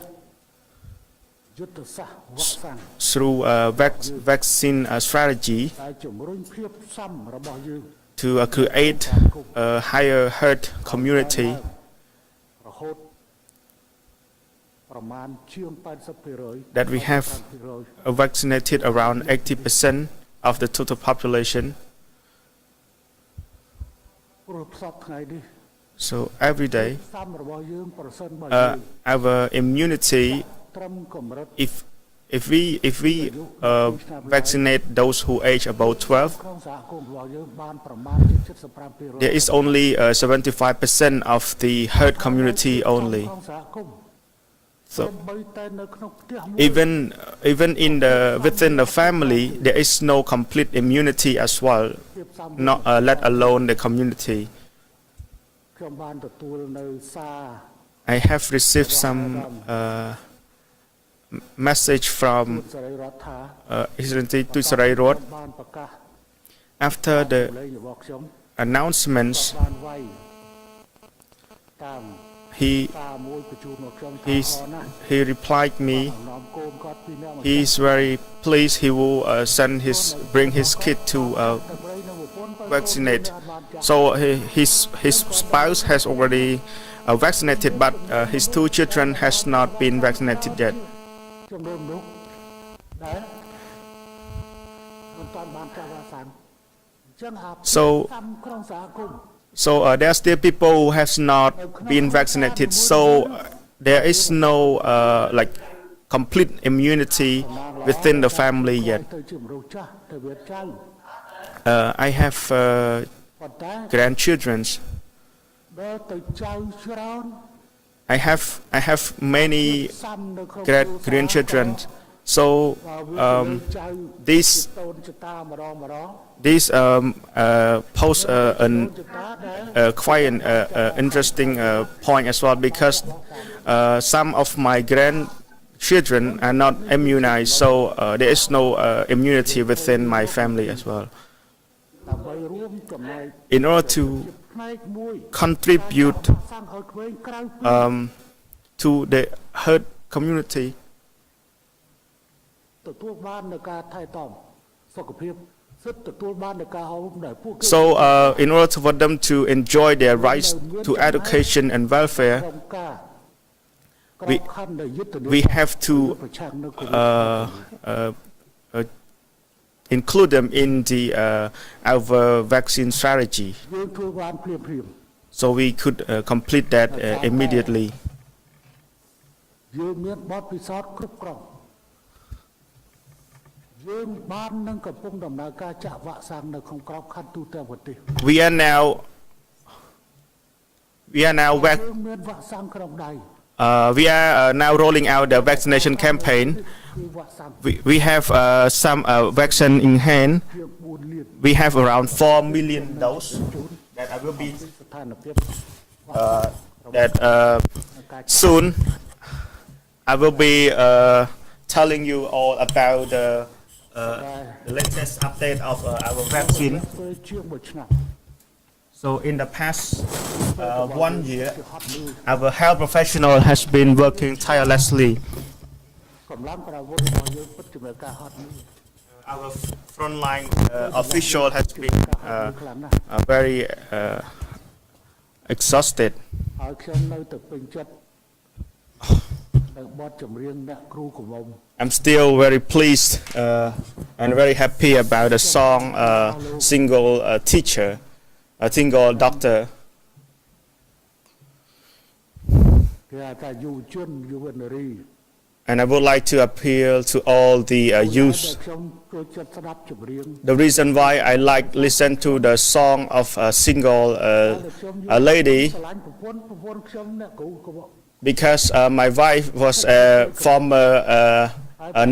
Speaker 4: យុទ្ធសាស្ត្រវ៉ាក់សាំង
Speaker 3: through vaccine strategy
Speaker 4: ដែលជំរុញភាពស៊ាំរបស់យើង
Speaker 3: to create a higher herd community.
Speaker 4: រហូតប្រមាណជាង 80%
Speaker 3: That we have vaccinated around 80% of the total population.
Speaker 4: ព្រោះផ្សព្វថ្ងៃនេះ
Speaker 3: So every day,
Speaker 4: ស៊ាំរបស់យើងប្រសិនបើយើង
Speaker 3: our immunity,
Speaker 4: ត្រឹមកម្រិត
Speaker 3: if we vaccinate those who age above 12,
Speaker 4: ក្នុងសហគមន៍របស់យើងបានប្រមាណជា 75%
Speaker 3: there is only 75% of the herd community only.
Speaker 4: ក្នុងសហគមន៍
Speaker 3: So
Speaker 4: បីតែនៅក្នុងផ្ទះមួយ
Speaker 3: even within the family, there is no complete immunity as well,
Speaker 4: ភាពស៊ាំ
Speaker 3: not let alone the community.
Speaker 4: ខ្ញុំបានទទួលនៅសារ
Speaker 3: I have received some message from
Speaker 4: សេរីរដ្ឋា
Speaker 3: His Excellency Tun Sarai-Rod
Speaker 4: បានប្រកាស
Speaker 3: after the
Speaker 4: លេងរបស់ខ្ញុំ
Speaker 3: announcements.
Speaker 4: បានវាយតាម
Speaker 3: he
Speaker 4: តាមួយបញ្ជូនមកខ្ញុំថា
Speaker 3: he's
Speaker 4: អរណាស់
Speaker 3: he replied me
Speaker 4: នាំកូនគាត់ពីរនាក់មក
Speaker 3: he's very pleased he will bring his kid to
Speaker 4: ទៅព្រៃនៅប្រពន្ធទៅ
Speaker 3: vaccinate. So his spouse has already vaccinated, but his two children has not been vaccinated yet.
Speaker 4: ចំនួនមនុស្សដែលមិនតាន់បានចាក់វ៉ាក់សាំងអញ្ចឹងអា
Speaker 3: So
Speaker 4: តាមក្នុងសហគមន៍
Speaker 3: So there are still people who has not been vaccinated. So there is no like complete immunity within the family yet.
Speaker 4: ទៅជាមនុស្សចាស់ទៅវាចៅ
Speaker 3: I have
Speaker 4: ប៉ុន្តែ
Speaker 3: grandchildren.
Speaker 4: បើទៅចៅច្រើន
Speaker 3: I have many
Speaker 4: សាំនៅក្នុង
Speaker 3: grandchildren. So
Speaker 4: ចៅ
Speaker 3: these
Speaker 4: តូនចតាម្ដង
Speaker 3: these pose an
Speaker 4: ចតាដែល
Speaker 3: quite an interesting point as well, because some of my grandchildren are not immunized, so there is no immunity within my family as well.
Speaker 4: ដើម្បីរួមចំណែក
Speaker 3: In order to
Speaker 4: ផ្នែកមួយ
Speaker 3: contribute
Speaker 4: សាំងឲ្យក្មេងក្រៅពី
Speaker 3: to the herd community,
Speaker 4: ទទួលបាននូវការថែទាំសុខភាពសិទ្ធិទទួលបាននូវការអប់រំដែលពួកគេ
Speaker 3: so in order for them to enjoy their rights to education and welfare,
Speaker 4: ក្នុងការក្របខ័ណ្ឌនៃយុទ្ធនា
Speaker 3: we have to
Speaker 4: ប្រឆាំងនឹងកូវីដ
Speaker 3: include them in our vaccine strategy.
Speaker 4: យើងធ្វើបានភ្លាម
Speaker 3: So we could complete that immediately.
Speaker 4: យើងមានបទពិសោធន៍គ្រប់គ្រាន់យើងបាននឹងកំពុងដំណើរការចាក់វ៉ាក់សាំងនៅក្នុងក្របខ័ណ្ឌទូទាំងប្រទេស
Speaker 3: We are now
Speaker 4: យើងមានវ៉ាក់សាំងក្នុងដៃ
Speaker 3: we are now rolling out the vaccination campaign.
Speaker 4: គឺវ៉ាក់សាំង
Speaker 3: We have some vaccine in hand.
Speaker 4: ជាង4លាន
Speaker 3: We have around 4 million doses that I will be
Speaker 4: ស្ថានភាព
Speaker 3: that soon I will be telling you all about the latest update of our vaccine.
Speaker 4: ធ្វើជាង1ឆ្នាំ
Speaker 3: So in the past 1 year, our health professional has been working tirelessly.
Speaker 4: កម្លាំងប្រវត្តិរបស់យើងពិតជាមានការហត់នឿយ
Speaker 3: Our frontline official has been very exhausted.
Speaker 4: ហើយខ្ញុំនៅតែពេញចិត្តនៅបទចម្រៀងអ្នកគ្រូកំមុំ
Speaker 3: I'm still very pleased and very happy about the song Single Teacher, a Single Doctor.
Speaker 4: គេហៅថាយុវជនយុវនារី
Speaker 3: And I would like to appeal to all the
Speaker 4: តែ
Speaker 3: youth.
Speaker 4: ខ្ញុំចូលចិត្តស្ដាប់ចម្រៀង
Speaker 3: The reason why I like listen to the song of a single a lady,
Speaker 4: ឆ្លាញ់ប្រពន្ធខ្ញុំអ្នកគ្រូកំមុំ
Speaker 3: because my wife was a former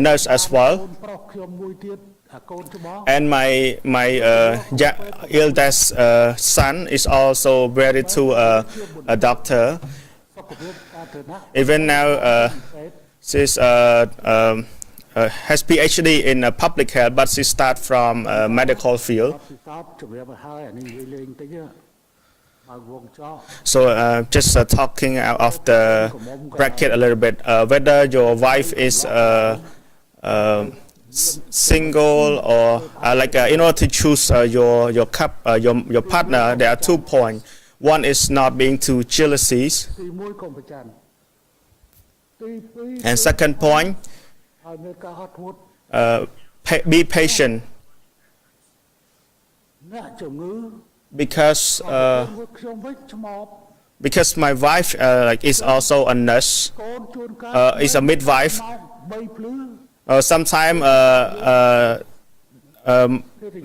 Speaker 3: nurse as well,
Speaker 4: កូនប្រុសខ្ញុំមួយទៀតអាកូនច្បង
Speaker 3: and my eldest son is also married to a doctor.
Speaker 4: សុខភាពសាធារណៈ
Speaker 3: Even now, she's has PhD in public health, but she start from medical field.
Speaker 4: ពិសោធន៍ជំរាបឲ្យហើយអានេះលេងតិចបើវងចោ
Speaker 3: So just talking out of the bracket a little bit, whether your wife is single or like in order to choose your partner, there are 2 points. One is not being too jealousies,
Speaker 4: ទី1កុំប្រច័ណ្ឌទី2
Speaker 3: and second point,
Speaker 4: ឲ្យមានការហត់ធ្មត់
Speaker 3: be patient,
Speaker 4: អ្នកជំងឺ
Speaker 3: because
Speaker 4: ខ្ញុំវិញឆ្មប
Speaker 3: because my wife like is also a nurse,
Speaker 4: កូនជួនកាល
Speaker 3: is a midwife.
Speaker 4: 3ភ្លឺ
Speaker 3: Sometimes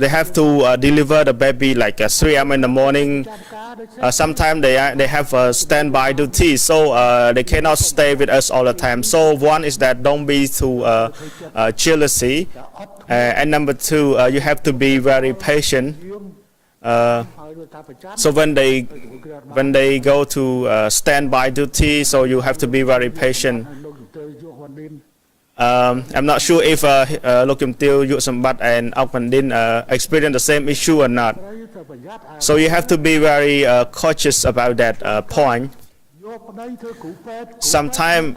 Speaker 3: they have to deliver the baby like 3 a.m. in the morning.
Speaker 4: ចាំការដូច
Speaker 3: Sometimes they have a standby duty, so they cannot stay with us all the time. So one is that don't be too jealousy, and number 2, you have to be very patient.
Speaker 4: ហើយថាប្រច័ណ្ឌ
Speaker 3: So when they go to standby duty, so you have to be very patient.
Speaker 4: លោកទៅយកវ៉ាន់ឌិន
Speaker 3: I'm not sure if Lokim Teo, Yu Sambat and Alpandin experience the same issue or not.
Speaker 4: ត្រូវទៅប្រយ័ត្ន
Speaker 3: So you have to be very cautious about that point.
Speaker 4: យក
Speaker 3: Sometimes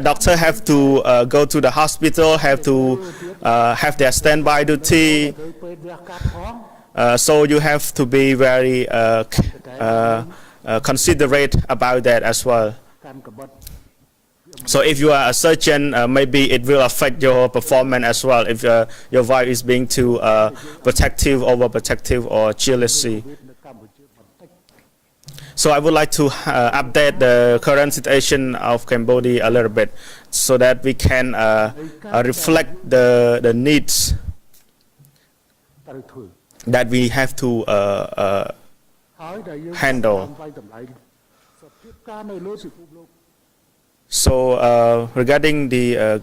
Speaker 3: doctor have to go to the hospital, have to have their standby duty. So you have to be very considerate about that as well. So if you are a surgeon, maybe it will affect your performance as well if your wife is being too protective, overprotective, or jealousy. So I would like to update the current situation of Cambodia a little bit so that we can reflect the needs that we have to handle. So regarding the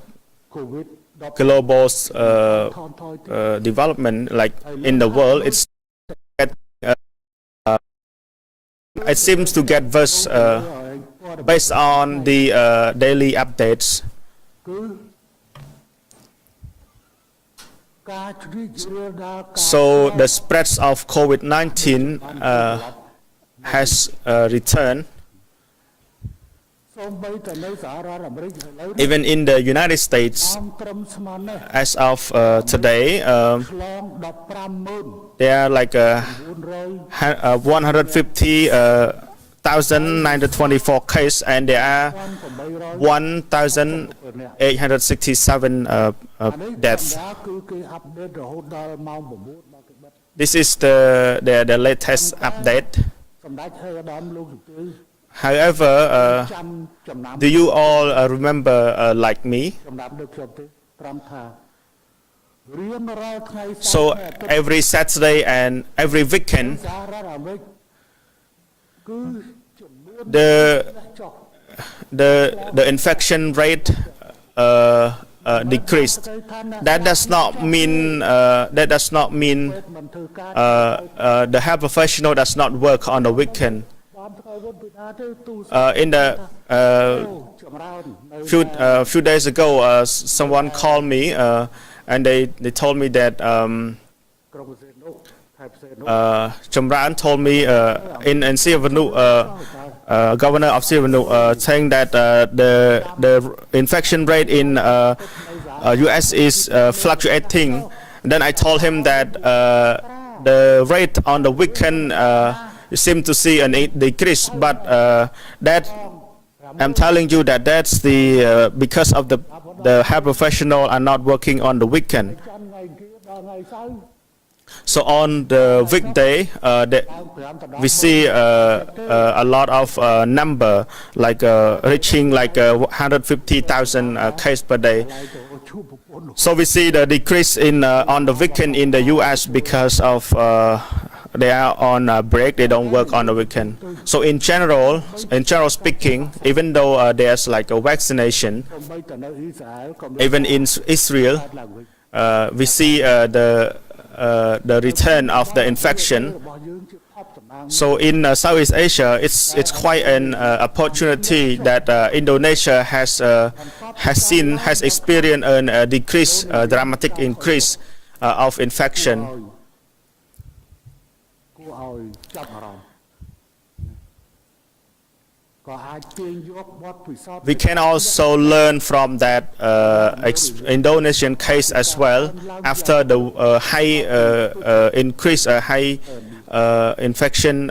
Speaker 3: global development, like in the world, it seems to get worse based on the daily updates. So the spread of COVID-19 has returned. Even in the United States, as of today, there are like 150,924 cases, and there are 1,867 deaths. This is the latest update. However, do you all remember like me? So every Saturday and every weekend, the infection rate decreased. That does not mean the health professional does not work on the weekend. In the few days ago, someone called me and they told me that Chamran told me in Sivanu, governor of Sivanu, saying that the infection rate in US is fluctuating. Then I told him that the rate on the weekend seem to see a decrease, but that I'm telling you that that's the because of the health professional are not working on the weekend. So on the weekday, we see a lot of number, like reaching like 150,000 cases per day. So we see the decrease in on the weekend in the U.S. because of they are on a break, they don't work on the weekend. So in general speaking, even though there's like a vaccination, even in Israel, we see the return of the infection. So in Southeast Asia, it's quite an opportunity that Indonesia has experienced a decrease, dramatic increase of infection. We can also learn from that Indonesian case as well. After the high increase, high infection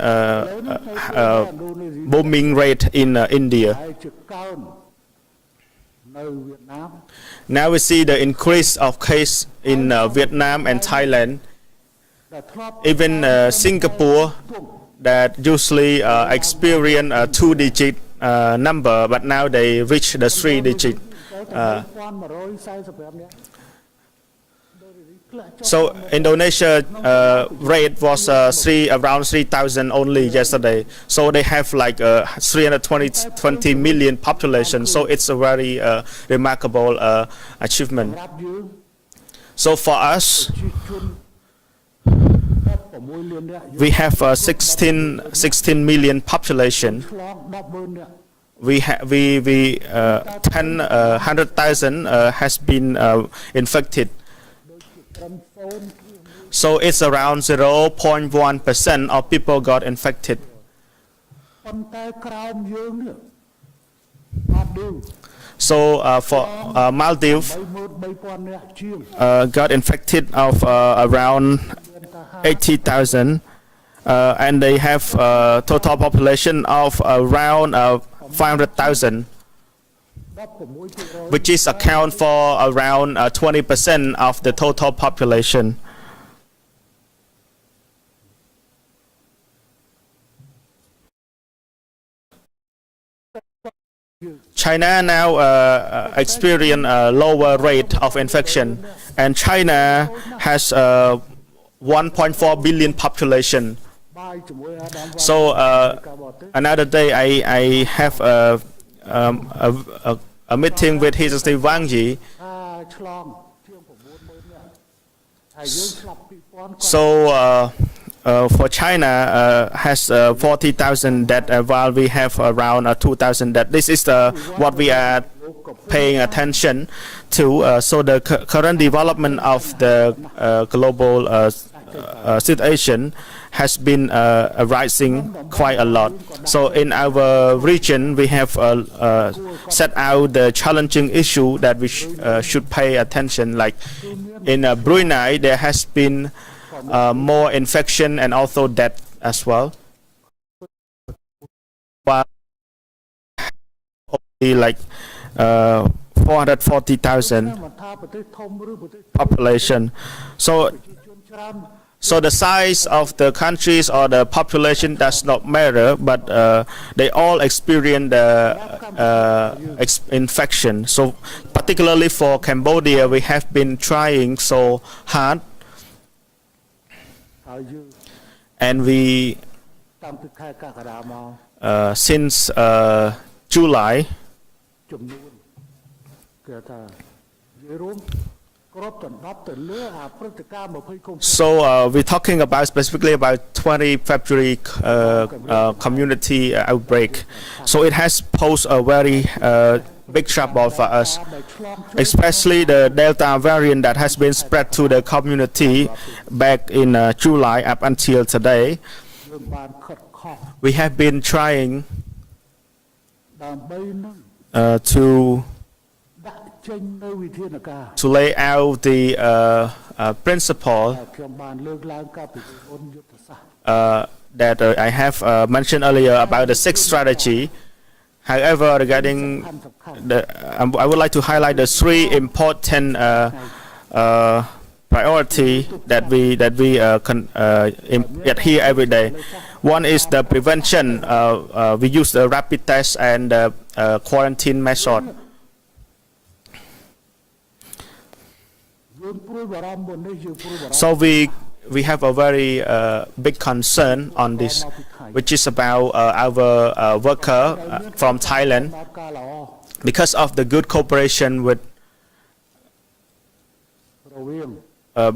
Speaker 3: booming rate in India. Now we see the increase of case in Vietnam and Thailand. Even Singapore, that usually experience a 2-digit number, but now they reach the 3-digit. So Indonesia rate was around 3,000 only yesterday. So they have like 320 million population. So it's a very remarkable achievement. So for us, we have 16 million population. We 100,000 has been infected. So it's around 0.1% of people got infected.
Speaker 4: ប៉ុន្តែក្រោមយើងនេះអត់ឌឺ
Speaker 3: So for Maldives
Speaker 4: 33000 នាក់ជាង
Speaker 3: got infected of around 80,000 and they have total population of around 500,000, which is account for around 20% of the total population. China now experience a lower rate of infection, and China has 1.4 billion population.
Speaker 4: បាយជាមួយអាដាម
Speaker 3: So another day I have a meeting with His Excellency Wang Yi.
Speaker 4: ថាឆ្លងជាង 90000 នាក់ហើយយើងស្លាប់ 2000
Speaker 3: So for China has 40,000 dead, while we have around 2,000 dead. This is what we are paying attention to. So the current development of the global situation has been rising quite a lot. So in our region, we have set out the challenging issue that we should pay attention. Like in Brunei, there has been more infection and also death as well. But only like 440,000
Speaker 4: មិនថាប្រទេសធំឬប្រទេស
Speaker 3: population. So
Speaker 4: ជនច្រើន
Speaker 3: So the size of the countries or the population does not matter, but they all experience the infection. So particularly for Cambodia, we have been trying so hard,
Speaker 4: ហើយយើង
Speaker 3: and we
Speaker 4: តាំងពីខែកក្កដាមក
Speaker 3: since July,
Speaker 4: ចំនួនគេថានិយាយរួមគ្រប់ដណ្ដប់ទៅលើអាព្រឹត្តិការណ៍20 កុម្ភៈ
Speaker 3: so we're talking about specifically about 20 February community outbreak. So it has posed a very big trouble for us,
Speaker 4: ដែលឆ្លង
Speaker 3: especially the Delta variant that has been spread to the community back in July up until today.
Speaker 4: យើងបានខិតខំ
Speaker 3: We have been trying
Speaker 4: ដើម្បីនឹង
Speaker 3: to
Speaker 4: ដាក់ចេញនៅវិធានការ
Speaker 3: lay out the principle
Speaker 4: ដែលខ្ញុំបានលើកឡើងកាលពីមុនយុទ្ធសាស្ត្រ
Speaker 3: that I have mentioned earlier about the sixth strategy. However, regarding the, I would like to highlight the three important priority that we adhere every day. One is the prevention. We use the rapid test and quarantine method.
Speaker 4: យើងព្រួយបារម្ភមុននេះយើងព្រួយបារម្ភ
Speaker 3: So we have a very big concern on this, which is about our worker from Thailand,
Speaker 4: បានការល្អ
Speaker 3: because of the good cooperation with
Speaker 4: រវាង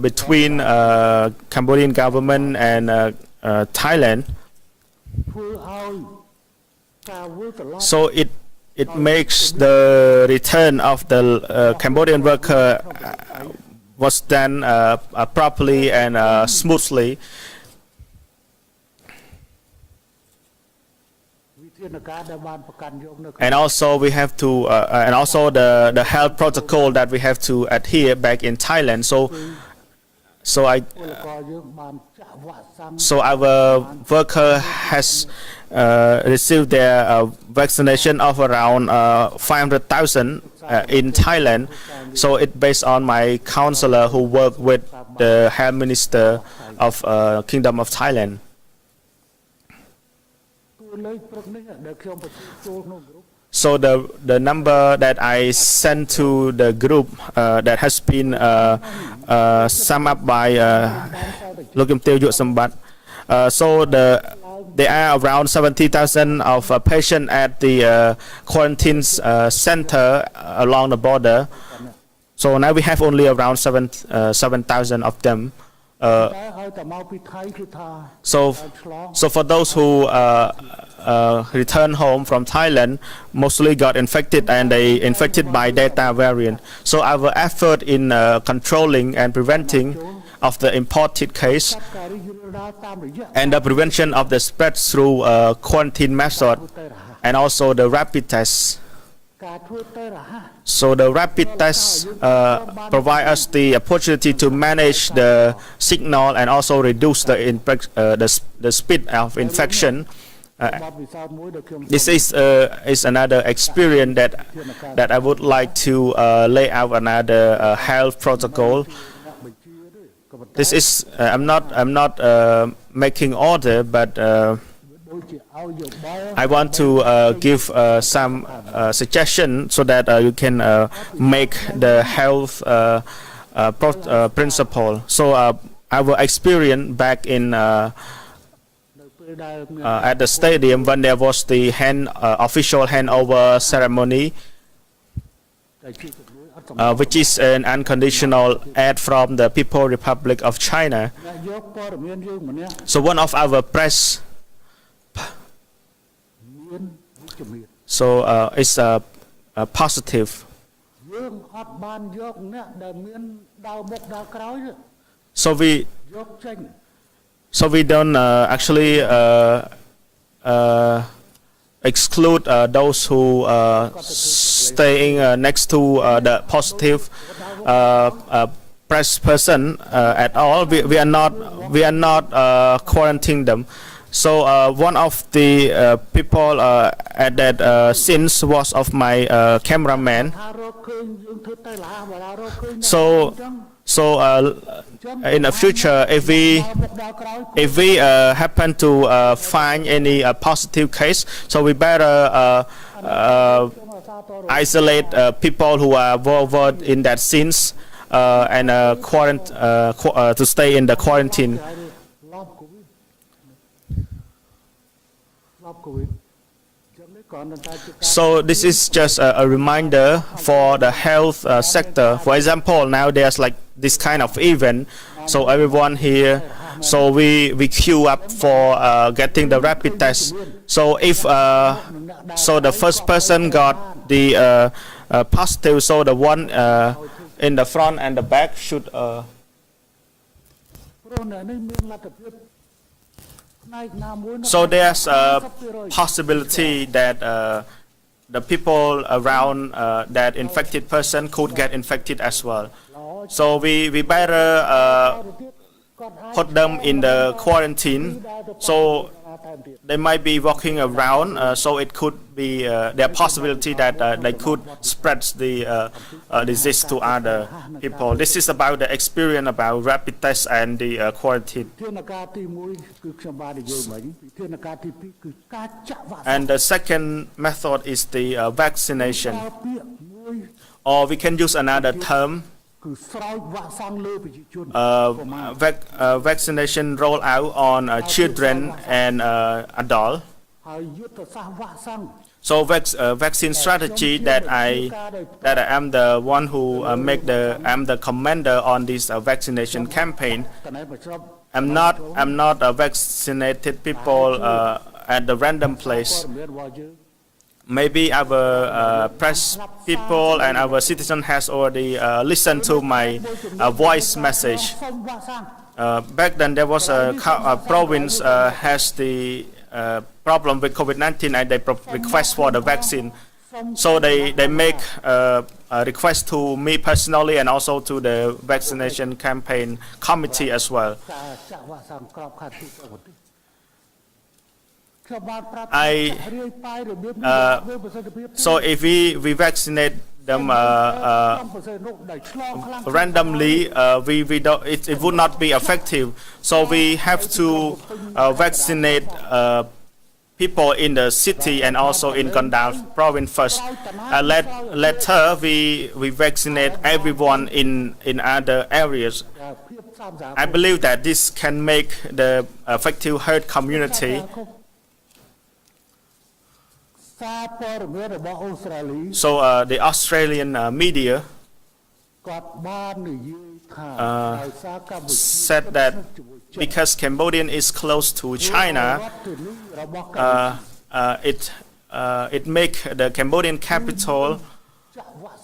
Speaker 3: between Cambodian government and Thailand.
Speaker 4: ធ្វើឲ្យការវិលត្រឡប់
Speaker 3: So it makes the return of the Cambodian worker was done properly and smoothly.
Speaker 4: វិធានការដែលបានប្រកាន់យកនៅ
Speaker 3: And also we have to and also the health protocol that we have to adhere back in Thailand. So I
Speaker 4: ពលករយើងបានចាក់វ៉ាក់សាំង
Speaker 3: so our worker has received their vaccination of around 500,000 in Thailand. So it based on my counselor who worked with the health minister of Kingdom of Thailand.
Speaker 4: តួលេខព្រឹកនេះដែលខ្ញុំបញ្ជាចូលក្នុងក្រុម
Speaker 3: So the number that I sent to the group that has been summed up by Lokim Teo Yuk Sambat. So there are around 70,000 of patients at the quarantine center along the border. So now we have only around 7,000 of them.
Speaker 4: តែឲ្យតែមកពីថៃគឺថា
Speaker 3: So for those who return home from Thailand, mostly got infected and they infected by Delta variant. So our effort in controlling and preventing of the imported case and the prevention of the spread through quarantine method and also the rapid tests. So the rapid tests provide us the opportunity to manage the signal and also reduce the speed of infection. This is another experience that I would like to lay out another health protocol. This is I'm not making order, but I want to give some suggestion so that you can make the health principle. So our experience back in at the stadium when there was the official handover ceremony, which is an unconditional aid from the People's Republic of China. So one of our press it's positive. So we don't actually exclude those who staying next to the positive press person at all. We are not quarantining them. So one of the people at that scene was of my cameraman. So in the future, if we happen to find any positive case, so we better isolate people who are involved in that scenes and to stay in the quarantine. So this is just a reminder for the health sector. For example, now there's like this kind of event, so everyone here, so we queue up for getting the rapid test. So if so the first person got the positive, so the one in the front and the back should so there's a possibility that the people around that infected person could get infected as well. So we better put them in the quarantine, so they might be walking around, so it could be there possibility that they could spread the disease to other people. This is about the experience about rapid test and the quarantine. And the second method is the vaccination, or we can use another term, vaccination rollout on children and adults. So vaccine strategy that I am the one who I'm the commander on this vaccination campaign. I'm not vaccinated people at the random place. Maybe our press people and our citizen has already listened to my voice message. Back then there was a province has the problem with COVID-19 and they request for the vaccine. So they make a request to me personally and also to the vaccination campaign committee as well. So if we vaccinate them randomly, it would not be effective. So we have to vaccinate people in the city and also in Gondal province first. Later we vaccinate everyone in other areas. I believe that this can make the effective herd community. So the Australian media said that because Cambodia is close to China, it make the Cambodian capital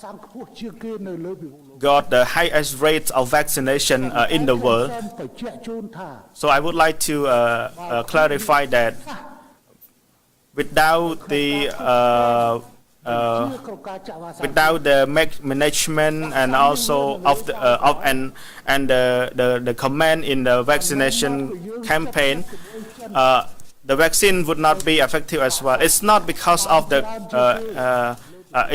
Speaker 4: សាំងខ្ពស់ជាងគេនៅលើពិភពលោក
Speaker 3: got the highest rate of vaccination in the world.
Speaker 4: សូមបញ្ជាក់ជូនថា
Speaker 3: So I would like to clarify that without the
Speaker 4: ក្នុងការចាក់វ៉ាក់សាំង
Speaker 3: without the management and also of the of and the command in the vaccination campaign, the vaccine would not be effective as well. It's not because of the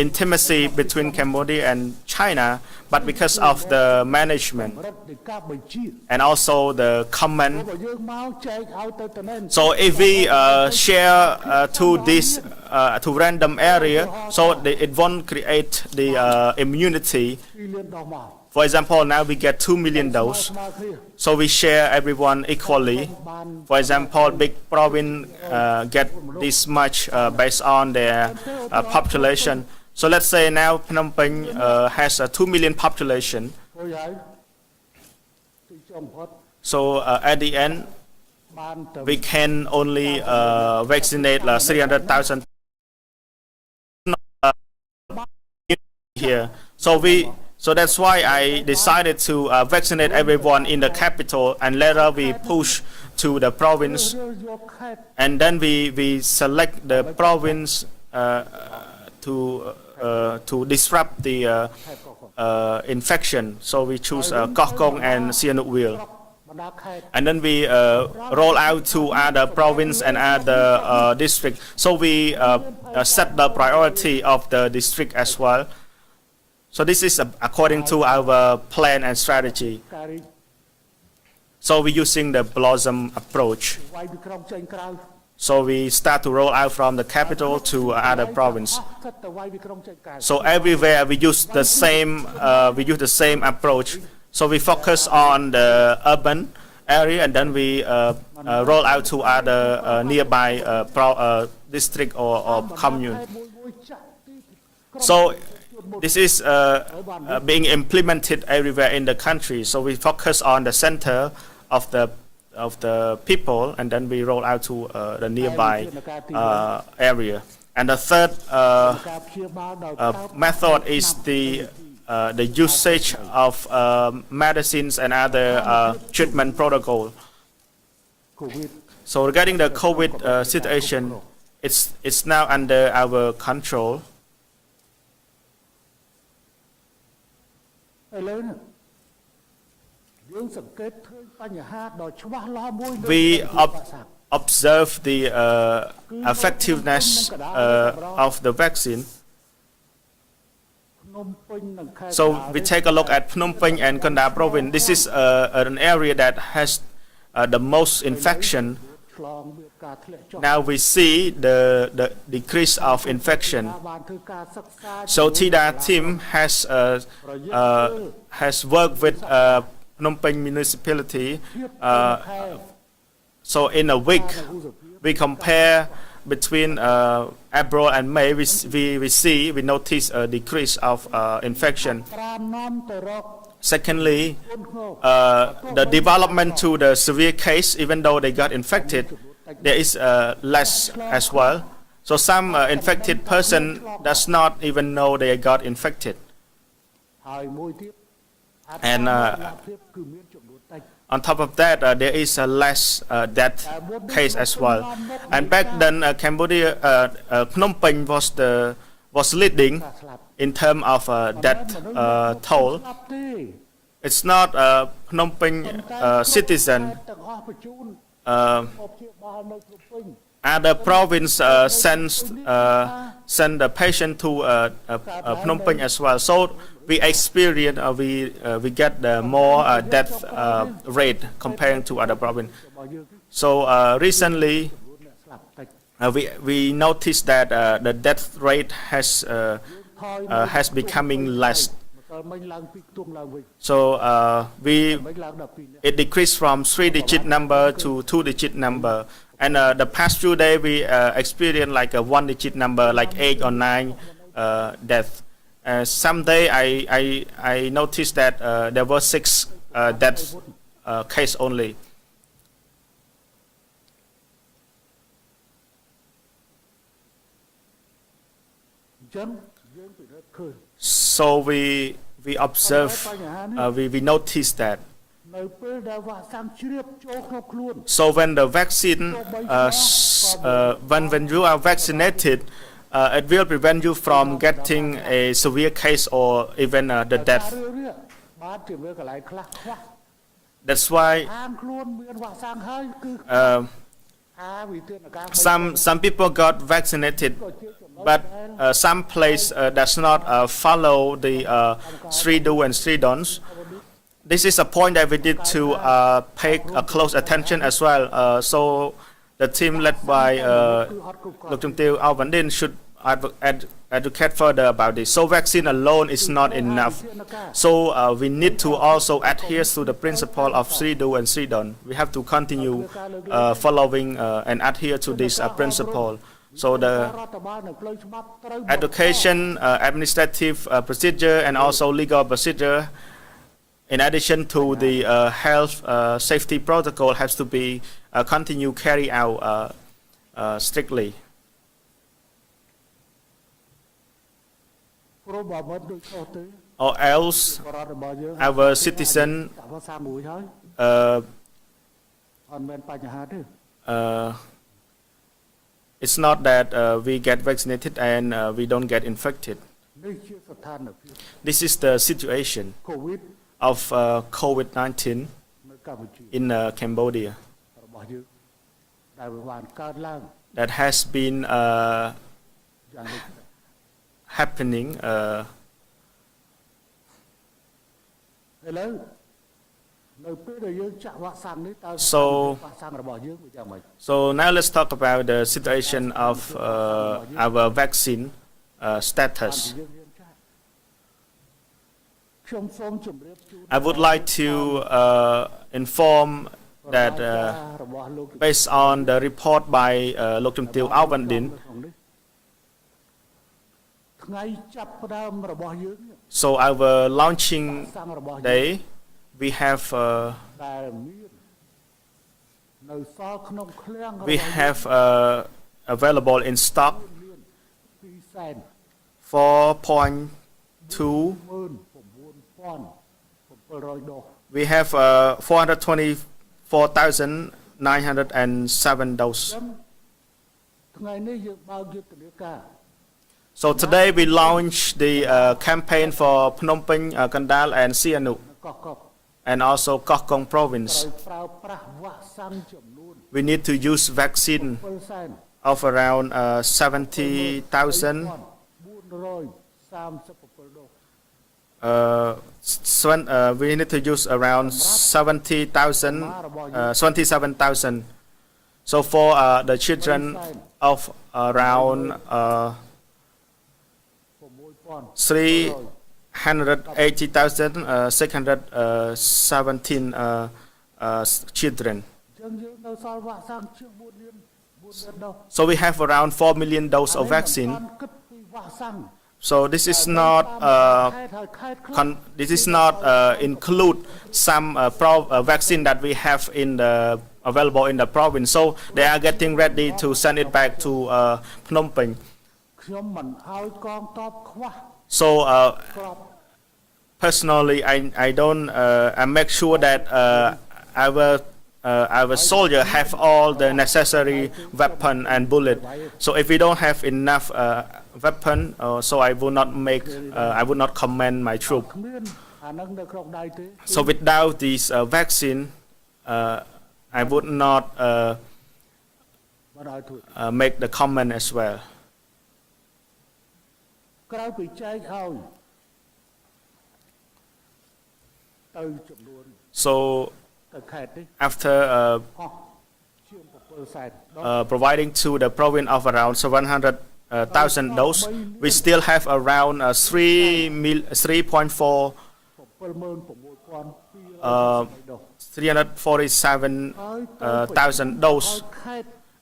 Speaker 3: intimacy between Cambodia and China, but because of the management
Speaker 4: រដ្ឋនៃការបញ្ជា
Speaker 3: and also the command.
Speaker 4: បើយើងមកចែកឲ្យទៅតំណែង
Speaker 3: So if we share to this to random area, so it won't create the immunity.
Speaker 4: 2លានដុសមក
Speaker 3: For example, now we get 2 million
Speaker 4: ស្មើ
Speaker 3: doses,
Speaker 4: គ្នា
Speaker 3: so we share everyone equally. For example, big province get this much based on their population. So let's say now Phnom Penh has a 2 million population.
Speaker 4: ព្រោះហើយទីចំផុត
Speaker 3: So at the end,
Speaker 4: បានទៅ
Speaker 3: we can only vaccinate 300,000 here. So that's why I decided to vaccinate everyone in the capital, and later we push to the province,
Speaker 4: យកខេត្ត
Speaker 3: and then we select the province to disrupt the infection. So we choose Koh Kong and Sihanoukville.
Speaker 4: បណ្ដាខេត្ត
Speaker 3: And then we roll out to other province and other district. So we set the priority of the district as well. So this is according to our plan and strategy.
Speaker 4: ការី
Speaker 3: So we're using the blossom approach.
Speaker 4: វាយពីក្រុងចេញក្រៅ
Speaker 3: So we start to roll out from the capital to other province.
Speaker 4: សិតទៅវាយពីក្រុងចេញក្រៅ
Speaker 3: So everywhere we use the same approach. So we focus on the urban area, and then we roll out to other nearby district or commune.
Speaker 4: មួយចាក់ទី
Speaker 3: So this is being implemented everywhere in the country. So we focus on the center of the people, and then we roll out to the nearby area. And the third
Speaker 4: ការព្យាបាលដោយ
Speaker 3: method is the usage of medicines and other treatment protocol.
Speaker 4: កូវីដ
Speaker 3: So regarding the COVID situation, it's now under our control.
Speaker 4: ឥឡូវនេះយើងសង្កេតឃើញបញ្ហាដ៏ច្បាស់លាស់មួយនៅ
Speaker 3: We
Speaker 4: ក្នុងវ៉ាក់សាំង
Speaker 3: observe the effectiveness of the vaccine.
Speaker 4: ភ្នំពេញនិងខេត្ត
Speaker 3: So we take a look at Phnom Penh and Kanda province. This is an area that has the most infection.
Speaker 4: ឆ្លងមានការធ្លាក់ចុះ
Speaker 3: Now we see the decrease of infection.
Speaker 4: បានធ្វើការសិក្សា
Speaker 3: So TIDA team has worked with Phnom Penh municipality. So in a week, we compare between April and May. We notice a decrease of infection.
Speaker 4: ត្រាំនាំទៅរក
Speaker 3: Secondly,
Speaker 4: ធ្ងន់ធ្ងរ
Speaker 3: the development to the severe case, even though they got infected, there is less as well. So some infected person does not even know they got infected.
Speaker 4: ហើយមួយទៀត
Speaker 3: And
Speaker 4: ភាពគឺមានចំនួនតិច
Speaker 3: on top of that, there is a less death case as well. And back then, Cambodia, Phnom Penh was leading
Speaker 4: ការស្លាប់
Speaker 3: in terms of death toll.
Speaker 4: ស្លាប់ទេ
Speaker 3: It's not Phnom Penh citizen.
Speaker 4: ទាំងអស់បញ្ជូន
Speaker 3: Uh,
Speaker 4: មកព្យាបាលនៅភ្នំពេញ
Speaker 3: Other province send the patient to Phnom Penh as well. So we experience we get the more death rate comparing to other province.
Speaker 4: របស់យើងគឺ
Speaker 3: So recently
Speaker 4: អ្នកស្លាប់តិច
Speaker 3: we noticed that the death rate has becoming less.
Speaker 4: ម្សិលមិញឡើងពីខ្ទង់ឡើងវិញ
Speaker 3: So
Speaker 4: មិញឡើងដល់2នាក់
Speaker 3: it decreased from 3-digit number to 2-digit number. And the past few days we experienced like a 1-digit number, like 8 or 9 death. Someday I noticed that there were 6 death case only.
Speaker 4: អញ្ចឹង យើងពិនិត្យឃើញ
Speaker 3: So we observe, we notice that.
Speaker 4: នៅពេលដែលវ៉ាក់សាំងជ្រាបចូលក្នុងខ្លួន
Speaker 3: So when the vaccine, when you are vaccinated, it will prevent you from getting a severe case or even the
Speaker 4: តែ
Speaker 3: death.
Speaker 4: រឿយៗបានជាវាកន្លែងខ្លះខ្វះ
Speaker 3: That's why
Speaker 4: អានខ្លួនមានវ៉ាក់សាំងហើយគឺ វិធានការ
Speaker 3: some people got vaccinated, but some place does not follow the 3 do and 3 don'ts. This is a point that we need to pay close attention as well. So the team led by Dr. Tiêu Alvandin should educate further about this. So vaccine alone is not enough. So we need to also adhere to the principle of 3 do and 3 don't. We have to continue following and adhere to this principle. So the
Speaker 4: រដ្ឋបាលនៅផ្លូវច្បាប់ត្រូវ
Speaker 3: education, administrative procedure, and also legal procedure, in addition to the health safety protocol, has to be continue carry out strictly.
Speaker 4: ព្រោះបើមិនដូចនោះទេ
Speaker 3: Or else
Speaker 4: រដ្ឋរបស់យើង
Speaker 3: our citizen
Speaker 4: ចាក់វ៉ាក់សាំងមួយហើយ អត់មានបញ្ហាទេ
Speaker 3: it's not that we get vaccinated and we don't get infected.
Speaker 4: នេះជាស្ថានភាព
Speaker 3: This is the situation
Speaker 4: COVID
Speaker 3: of COVID-19
Speaker 4: នៅកម្ពុជា
Speaker 3: in Cambodia
Speaker 4: របស់យើងដែលវាបានកើតឡើង
Speaker 3: that has been
Speaker 4: យ៉ាងនេះ
Speaker 3: happening.
Speaker 4: ឥឡូវនៅពេលដែលយើងចាក់វ៉ាក់សាំងនេះតើ
Speaker 3: So
Speaker 4: វ៉ាក់សាំងរបស់យើងវាយ៉ាងម៉េច
Speaker 3: So now let's talk about the situation of our vaccine status.
Speaker 4: យើងរៀនចាក់ខ្ញុំសូមជម្រាបជូន
Speaker 3: I would like to inform that
Speaker 4: របស់លោក
Speaker 3: based on the report by Dr. Tiêu Alvandin,
Speaker 4: ថ្ងៃចាប់ផ្ដើមរបស់យើង
Speaker 3: so our launching
Speaker 4: សាំងរបស់យើង
Speaker 3: day, we have
Speaker 4: ដែលមាននៅសល់ក្នុងឃ្លាំង
Speaker 3: we have available in stock 4.2.
Speaker 4: 2,9,700 ដុស
Speaker 3: We have 424,907 doses.
Speaker 4: ថ្ងៃនេះយើងបើកយុទ្ធនាការ
Speaker 3: So today we launch the campaign for Phnom Penh, Kandal, and Sihanouk,
Speaker 4: កោះកុក
Speaker 3: and also Koh Kong
Speaker 4: ត្រូវ
Speaker 3: province.
Speaker 4: ប្រើប្រាស់វ៉ាក់សាំងចំនួន
Speaker 3: We need to use vaccine
Speaker 4: 7,437
Speaker 3: of around 70,000. We need to use around 70,000, 27,000. So for the children of around 380,617 children.
Speaker 4: អញ្ចឹងយើងនៅសល់វ៉ាក់សាំងជាង4លានដុស
Speaker 3: So we have around 4 million doses of vaccine.
Speaker 4: បានគិតពីវ៉ាក់សាំង
Speaker 3: So this is not include some vaccine that we have in the available in the province. So they are getting ready to send it back to Phnom Penh.
Speaker 4: ខ្ញុំមិនឲ្យកងទ័ពខ្វះ
Speaker 3: So
Speaker 4: ក្រប
Speaker 3: personally, I don't I make sure that our soldier have all the necessary weapon and bullet. So if we don't have enough weapon, so I will not make I would not command my troop.
Speaker 4: គ្មានអានឹងនៅក្នុងដៃទេ
Speaker 3: So without this vaccine, I would not
Speaker 4: មិនឲ្យធ្វើ
Speaker 3: make the command as well.
Speaker 4: ក្រៅពីចែកឲ្យទៅចំនួន
Speaker 3: So
Speaker 4: ទៅខេត្តនេះ
Speaker 3: after
Speaker 4: អស់ជាង700,000
Speaker 3: providing to the province of around 700,000 doses, we still have around 3.4 347,000 doses,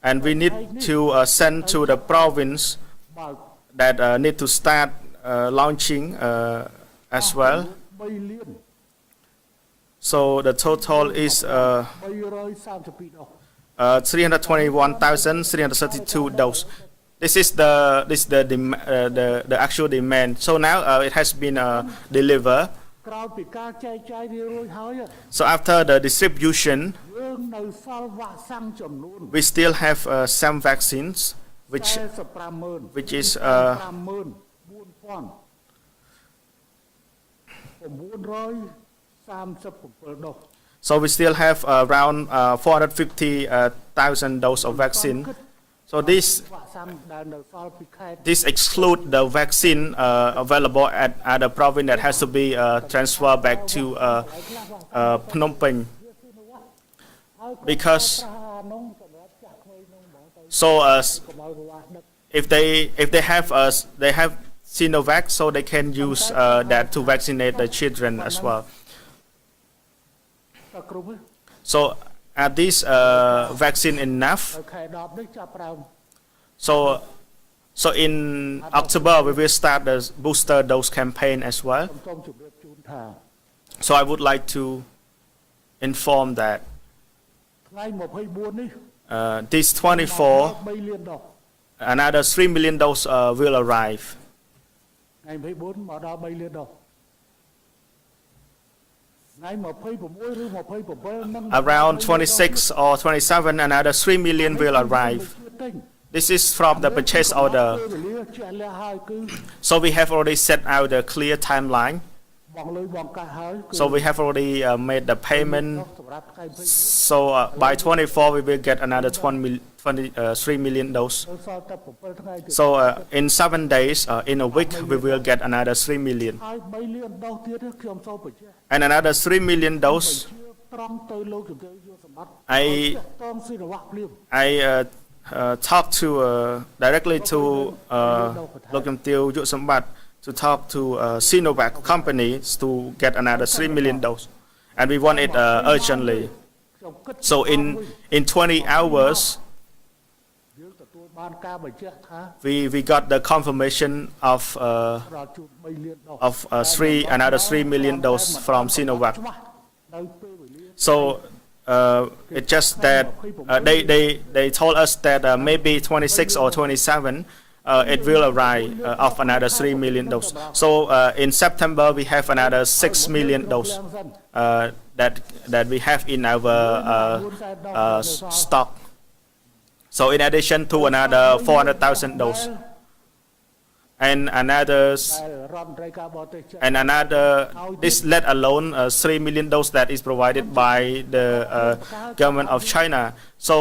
Speaker 3: and we need to send to the province
Speaker 4: បើក
Speaker 3: that need to start launching as well.
Speaker 4: 3លាន
Speaker 3: So the total is
Speaker 4: 332 ដុស
Speaker 3: 321,332 doses. This is the actual demand. So now it has been delivered.
Speaker 4: ក្រោយពីការចែកចាយវារួចហើយ
Speaker 3: So after the distribution,
Speaker 4: យើងនៅសល់វ៉ាក់សាំងចំនួន
Speaker 3: we still have some vaccines, which
Speaker 4: 45,000
Speaker 3: which is
Speaker 4: 937 ដុស
Speaker 3: so we still have around 450,000 doses of vaccine. So
Speaker 4: វ៉ាក់សាំងដែលនៅសល់ពីខេត្ត
Speaker 3: this exclude the vaccine available at the province that has to be transferred back to Phnom Penh. Because so if they have Sinovac, so they can use that to vaccinate the children as well.
Speaker 4: តែគ្រប់
Speaker 3: So are these vaccine enough?
Speaker 4: ហើយខែ10នេះចាប់ប្រើ
Speaker 3: So in October we will start the booster dose campaign as well.
Speaker 4: សូមជម្រាបជូនថា
Speaker 3: So I would like to inform that
Speaker 4: ថ្ងៃ24នេះ
Speaker 3: this 24
Speaker 4: 3លានដុស
Speaker 3: another 3 million doses will arrive.
Speaker 4: ថ្ងៃ24មកដល់3លានដុសថ្ងៃ26ឬ27នឹង
Speaker 3: Around 26 or 27, another 3 million will arrive. This is from the purchase order.
Speaker 4: ពេលវេលាជាក់លាក់ហើយគឺ
Speaker 3: So we have already set out a clear timeline.
Speaker 4: បងលុយបងកាសហើយគឺ
Speaker 3: So we have already made the payment.
Speaker 4: សម្រាប់ថ្ងៃពេញ
Speaker 3: So by 24 we will get another 3 million doses.
Speaker 4: ទៅសល់តែ7ថ្ងៃទៀត
Speaker 3: So in 7 days, in a week, we will get another 3 million.
Speaker 4: ហើយ3លានដុសទៀតខ្ញុំសូមបញ្ជាក់
Speaker 3: And another 3 million doses,
Speaker 4: ត្រង់ទៅលោកជំទាវយុវសម្បត្តិ តងស៊ីនវ៉ាក់ភ្លាម
Speaker 3: I talked to directly to Lokim Teo Yut Sambat to talk to Sinovac companies to get another 3 million doses. And we want it urgently.
Speaker 4: ខ្ញុំគិត
Speaker 3: So in 20 hours,
Speaker 4: យើងទទួលបានការបញ្ជាក់ថា
Speaker 3: we got the confirmation of
Speaker 4: ដល់ជូន3លានដុស
Speaker 3: another 3 million doses from Sinovac.
Speaker 4: ច្បាស់នៅពេលវេលា
Speaker 3: So it's just that they told us that maybe 26 or 27 it will arrive of another 3 million doses. So in September we have another 6 million doses that we have in our stock. So in addition to another 400,000 doses. And another,
Speaker 4: ដែលរដ្ឋមន្ត្រីការបរទេសចាត់
Speaker 3: and another, this let alone 3 million doses that is provided by the government of China. So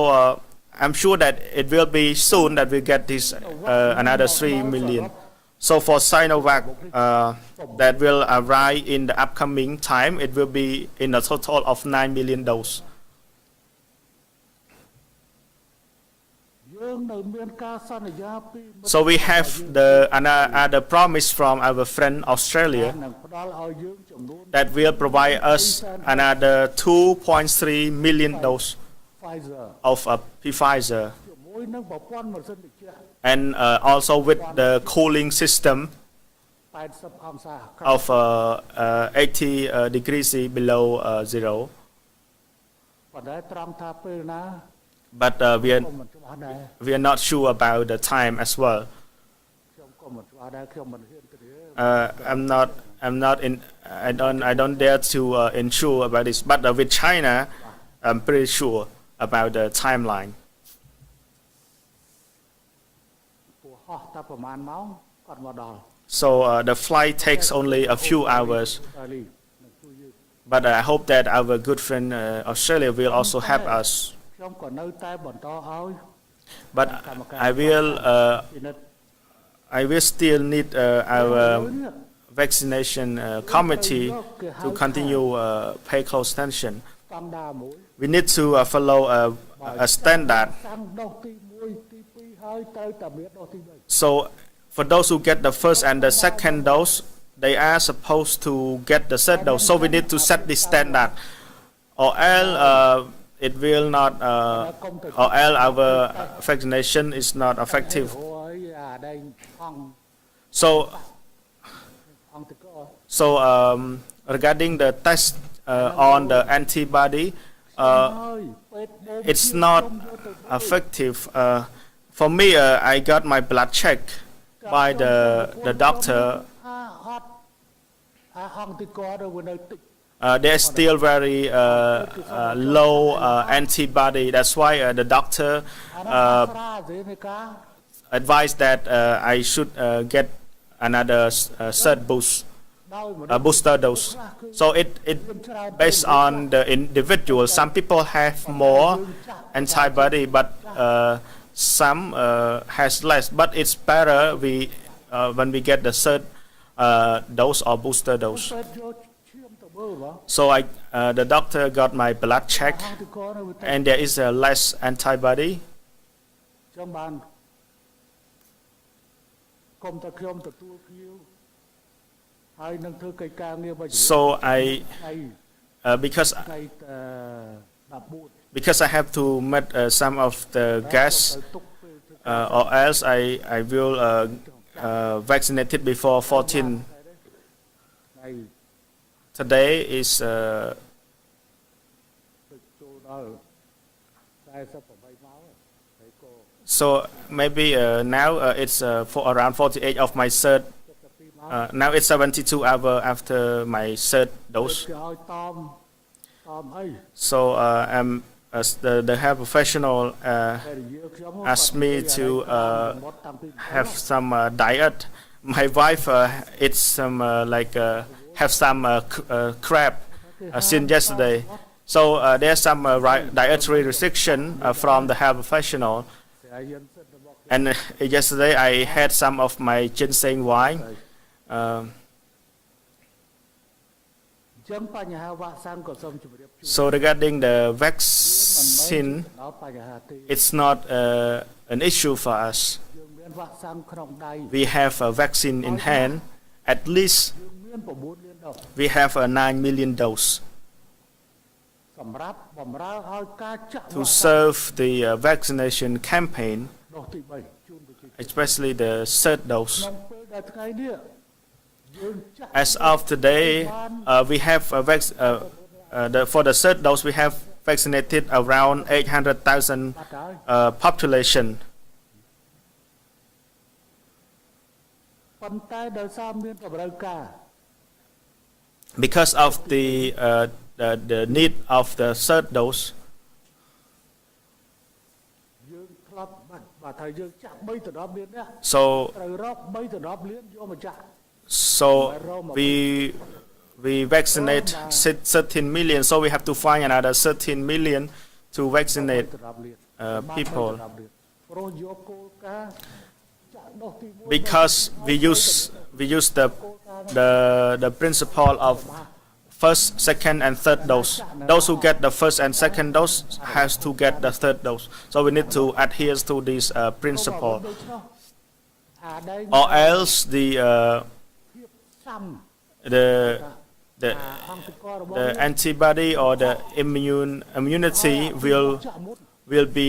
Speaker 3: I'm sure that it will be soon that we get this another 3 million. So for Sinovac, that will arrive in the upcoming time, it will be in a total of 9 million doses.
Speaker 4: យើងនៅមានការសន្យាពី
Speaker 3: So we have the another promise from our friend Australia
Speaker 4: នឹងផ្ដល់ឲ្យយើងចំនួន
Speaker 3: that will provide us another 2.3 million doses
Speaker 4: Pfizer
Speaker 3: of Pfizer,
Speaker 4: ជាមួយនឹងប្រព័ន្ធម៉ាស៊ីនត្រជាក់
Speaker 3: and also with the cooling system
Speaker 4: 80អង្សា
Speaker 3: of 80 degrees below zero.
Speaker 4: ប៉ុន្តែត្រង់ថាពេលណា
Speaker 3: But
Speaker 4: ក៏មិនច្បាស់ដែរ
Speaker 3: we are not sure about the time as well.
Speaker 4: ខ្ញុំក៏មិនច្បាស់ដែរខ្ញុំមិនហ៊ានទៅនិយាយ
Speaker 3: I'm not in. I don't dare to ensure about this. But with China, I'm pretty sure about the timeline.
Speaker 4: ព្រោះហោះតែប្រហែលម៉ោងគាត់មកដល់
Speaker 3: So the flight takes only a few hours.
Speaker 4: តាលីនឹងជួយយើង
Speaker 3: But I hope that our good friend Australia will also help us.
Speaker 4: ខ្ញុំក៏នៅតែបន្តឲ្យ
Speaker 3: But I will still need our vaccination committee to continue pay close attention.
Speaker 4: ស្តង់ដារមួយ
Speaker 3: We need to follow a standard.
Speaker 4: តាំងដុសទី1ទី2ហើយត្រូវតែមានដុសទី3
Speaker 3: So for those who get the first and the second dose, they are supposed to get the third dose. So we need to set the standard, or else it will not, or else our vaccination is not effective.
Speaker 4: ព្រោះឲ្យអាដែលអង្គ
Speaker 3: So
Speaker 4: អង្គតក
Speaker 3: so regarding the test on the antibody,
Speaker 4: ហើយពេទ្យ
Speaker 3: it's not effective For me, I got my blood checked by the doctor.
Speaker 4: អត់អង្គទីកទៅនៅតិច
Speaker 3: There's still very low antibody. That's why the doctor
Speaker 4: អានោះស្រាទេនៃការ
Speaker 3: advised that I should get another third boost.
Speaker 4: ដោយមនុស្ស
Speaker 3: Booster dose. So it based on the individual. Some people have more antibody, but some has less. But it's better when we get the third dose or booster dose.
Speaker 4: ពេទ្យយកឈាមទៅមើលបង
Speaker 3: So the doctor got my blood check,
Speaker 4: អង្គទីកនៅវា
Speaker 3: and there is a less antibody.
Speaker 4: ចឹងបានកុំតែខ្ញុំទទួលភ្ញៀវហើយនឹងធ្វើកិច្ចការងារបាច់
Speaker 3: So
Speaker 4: ថ្ងៃ
Speaker 3: because
Speaker 4: ថ្ងៃ14
Speaker 3: because I have to meet some of the guests,
Speaker 4: ទៅទុកពេលធ្វើ
Speaker 3: or else I will vaccinated before 14.
Speaker 4: ថ្ងៃ
Speaker 3: Today is
Speaker 4: ទៅចូលដល់48ម៉ោងហើយក៏
Speaker 3: so maybe now it's for around 48 of my third.
Speaker 4: 72ម៉ោង
Speaker 3: Now it's 72 hours after my third
Speaker 4: គេ
Speaker 3: dose.
Speaker 4: ឲ្យតមអី
Speaker 3: So as the health professional
Speaker 4: តែនិយាយខ្ញុំ
Speaker 3: asked me to
Speaker 4: មកតាំងពី
Speaker 3: have some diet. My wife eats some have some crab since yesterday. So there's some dietary restriction from the health professional.
Speaker 4: តែយើងសិតរបស់
Speaker 3: And yesterday I had some of my ginseng wine.
Speaker 4: ចឹងបញ្ហាវាក់សាំងក៏សូមជម្រាបជូន
Speaker 3: So regarding the
Speaker 4: មិនមែន
Speaker 3: vaccine,
Speaker 4: ដល់បញ្ហាទេ
Speaker 3: it's not an issue for us.
Speaker 4: យើងមានវាក់សាំងក្នុងដៃ
Speaker 3: We have a vaccine in hand. At least
Speaker 4: យើងមាន9លានដុល្លារ
Speaker 3: we have a 9 million dose
Speaker 4: សម្រាប់បម្រើឲ្យការចាក់
Speaker 3: to serve the vaccination campaign,
Speaker 4: ដុសទី3ជូនប្រជាជន
Speaker 3: especially the third dose.
Speaker 4: ក្នុងពេលដែលថ្ងៃនេះយើងចាក់
Speaker 3: As of today, we have for the third dose we have vaccinated around 800,000 population.
Speaker 4: ប៉ុន្តែដោយសារមានតម្រូវការ
Speaker 3: Because of the need of the third dose,
Speaker 4: យើងធ្លាប់បាទថាយើងចាក់3ទៅ10លាននេះ
Speaker 3: so
Speaker 4: ត្រូវរក3ទៅ10លានយកមកចាក់
Speaker 3: so we vaccinate 13 million. So we have to find another 13 million to vaccinate
Speaker 4: ទៅ10លាន
Speaker 3: people.
Speaker 4: ព្រោះយកគោលការណ៍ចាក់ដុសទី1
Speaker 3: Because we use the principle of first, second, and third dose. Those who get the first and second dose has to get the third dose. So we need to adhere to this principle,
Speaker 4: ដូច្នោះអាដែង
Speaker 3: or else the
Speaker 4: សាំ
Speaker 3: the
Speaker 4: អង្គករបស់
Speaker 3: the antibody or the immunity
Speaker 4: ចាក់មុន
Speaker 3: will be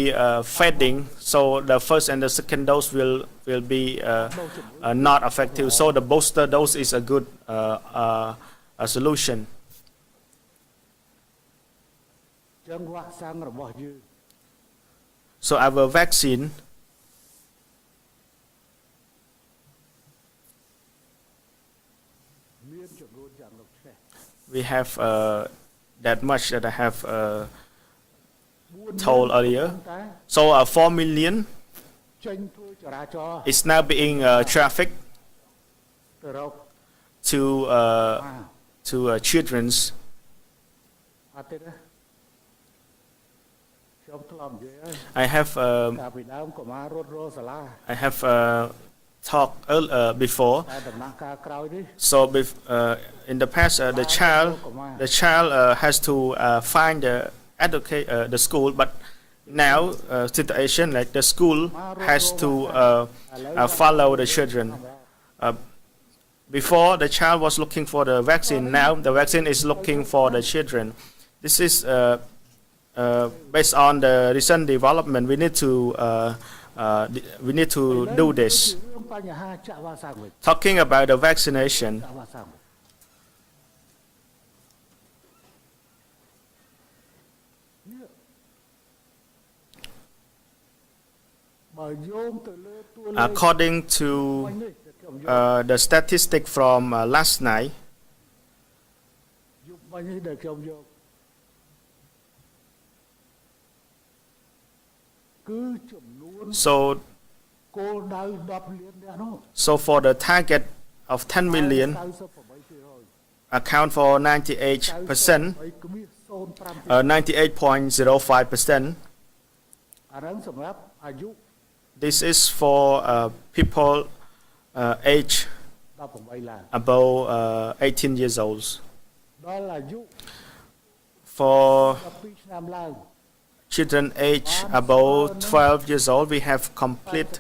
Speaker 3: fading. So the first and the second dose will be not effective. So the booster dose is a good solution.
Speaker 4: ចឹងវាក់សាំងរបស់យើង
Speaker 3: So our vaccine
Speaker 4: មានចំនួនយ៉ាងលោកចេះ
Speaker 3: we have that much that I have told earlier.
Speaker 4: តែ
Speaker 3: So 4 million
Speaker 4: ចេញធ្វើចរាចរណ៍
Speaker 3: is now being trafficked
Speaker 4: ទៅរក
Speaker 3: to children's.
Speaker 4: អត់ទេណាខ្ញុំធ្លាប់និយាយហើយ
Speaker 3: I have
Speaker 4: កាលពីដើមកុមាររត់រសាលា
Speaker 3: I have talked before.
Speaker 4: តែដំណាក់កាលក្រោយនេះ
Speaker 3: So in the past, the child has to find the school, but now situation like the school has to follow the children. Before the child was looking for the vaccine, now the vaccine is looking for the children. This is based on the recent development. We need to do this.
Speaker 4: រឿងបញ្ហាចាក់វ៉ាក់សាំងវិញ
Speaker 3: Talking about the vaccination,
Speaker 4: ចាក់វ៉ាក់សាំងនេះ mà vô từ lứa tua lê
Speaker 3: According to
Speaker 4: quanh đi để kiểu vô
Speaker 3: the statistic from last night,
Speaker 4: giúp quanh đi để kiểu vô cứ chùm luôn
Speaker 3: so
Speaker 4: cô đau đập liền đấy nó
Speaker 3: so for the target of 10 million, account for 98%, 98.05%. This is for people age above 18 years old. For children age above 12 years old, we have complete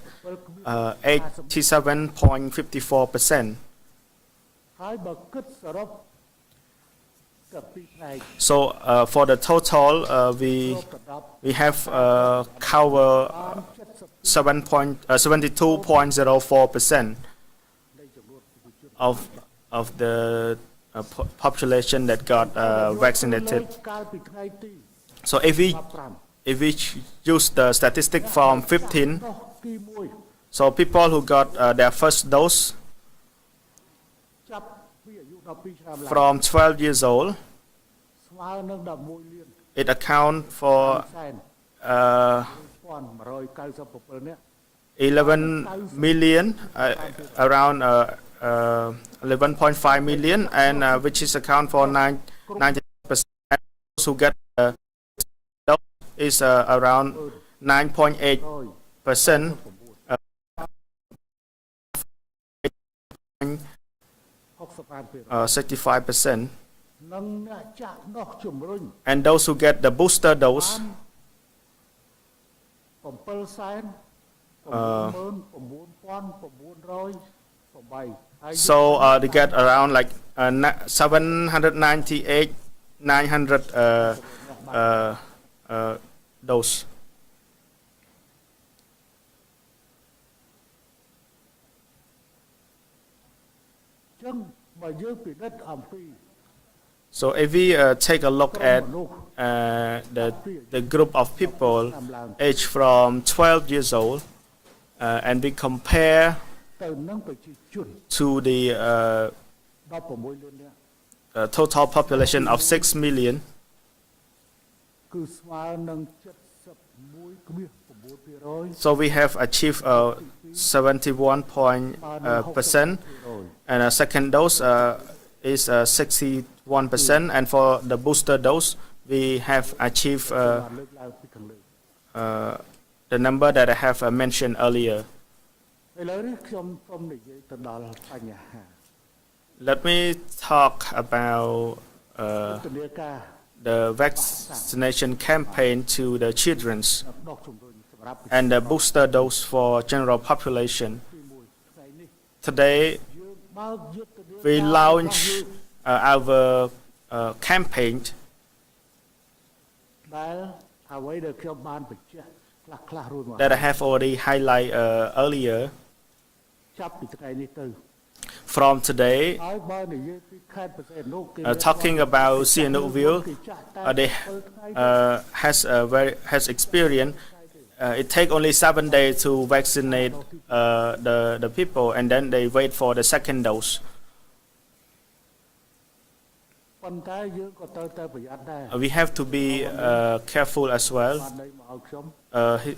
Speaker 3: 87.54%. So for the total, we have cover 72.04% of the population that got vaccinated. So if we use the statistic from 15, so people who got their first dose from 12 years old, it accounts for 11 million, around 11.5 million, and which is account for 90%. Those who get dose is around 9.8%. 65%. And those who get the booster dose, so they get around like 798, 900 dose. So if we take a look at the group of people aged from 12 years old, and we compare to the total population of 6 million, so we have achieved 71% and a second dose is 61%, and for the booster dose we have achieved the number that I have mentioned earlier. Let me talk about the vaccination campaign to the children and the booster dose for general population. Today we launch our campaign that I have already highlighted earlier. From today, talking about Sihanoukville, they has experience. It takes only 7 days to vaccinate the people, and then they wait for the second dose. We have to be careful as well. The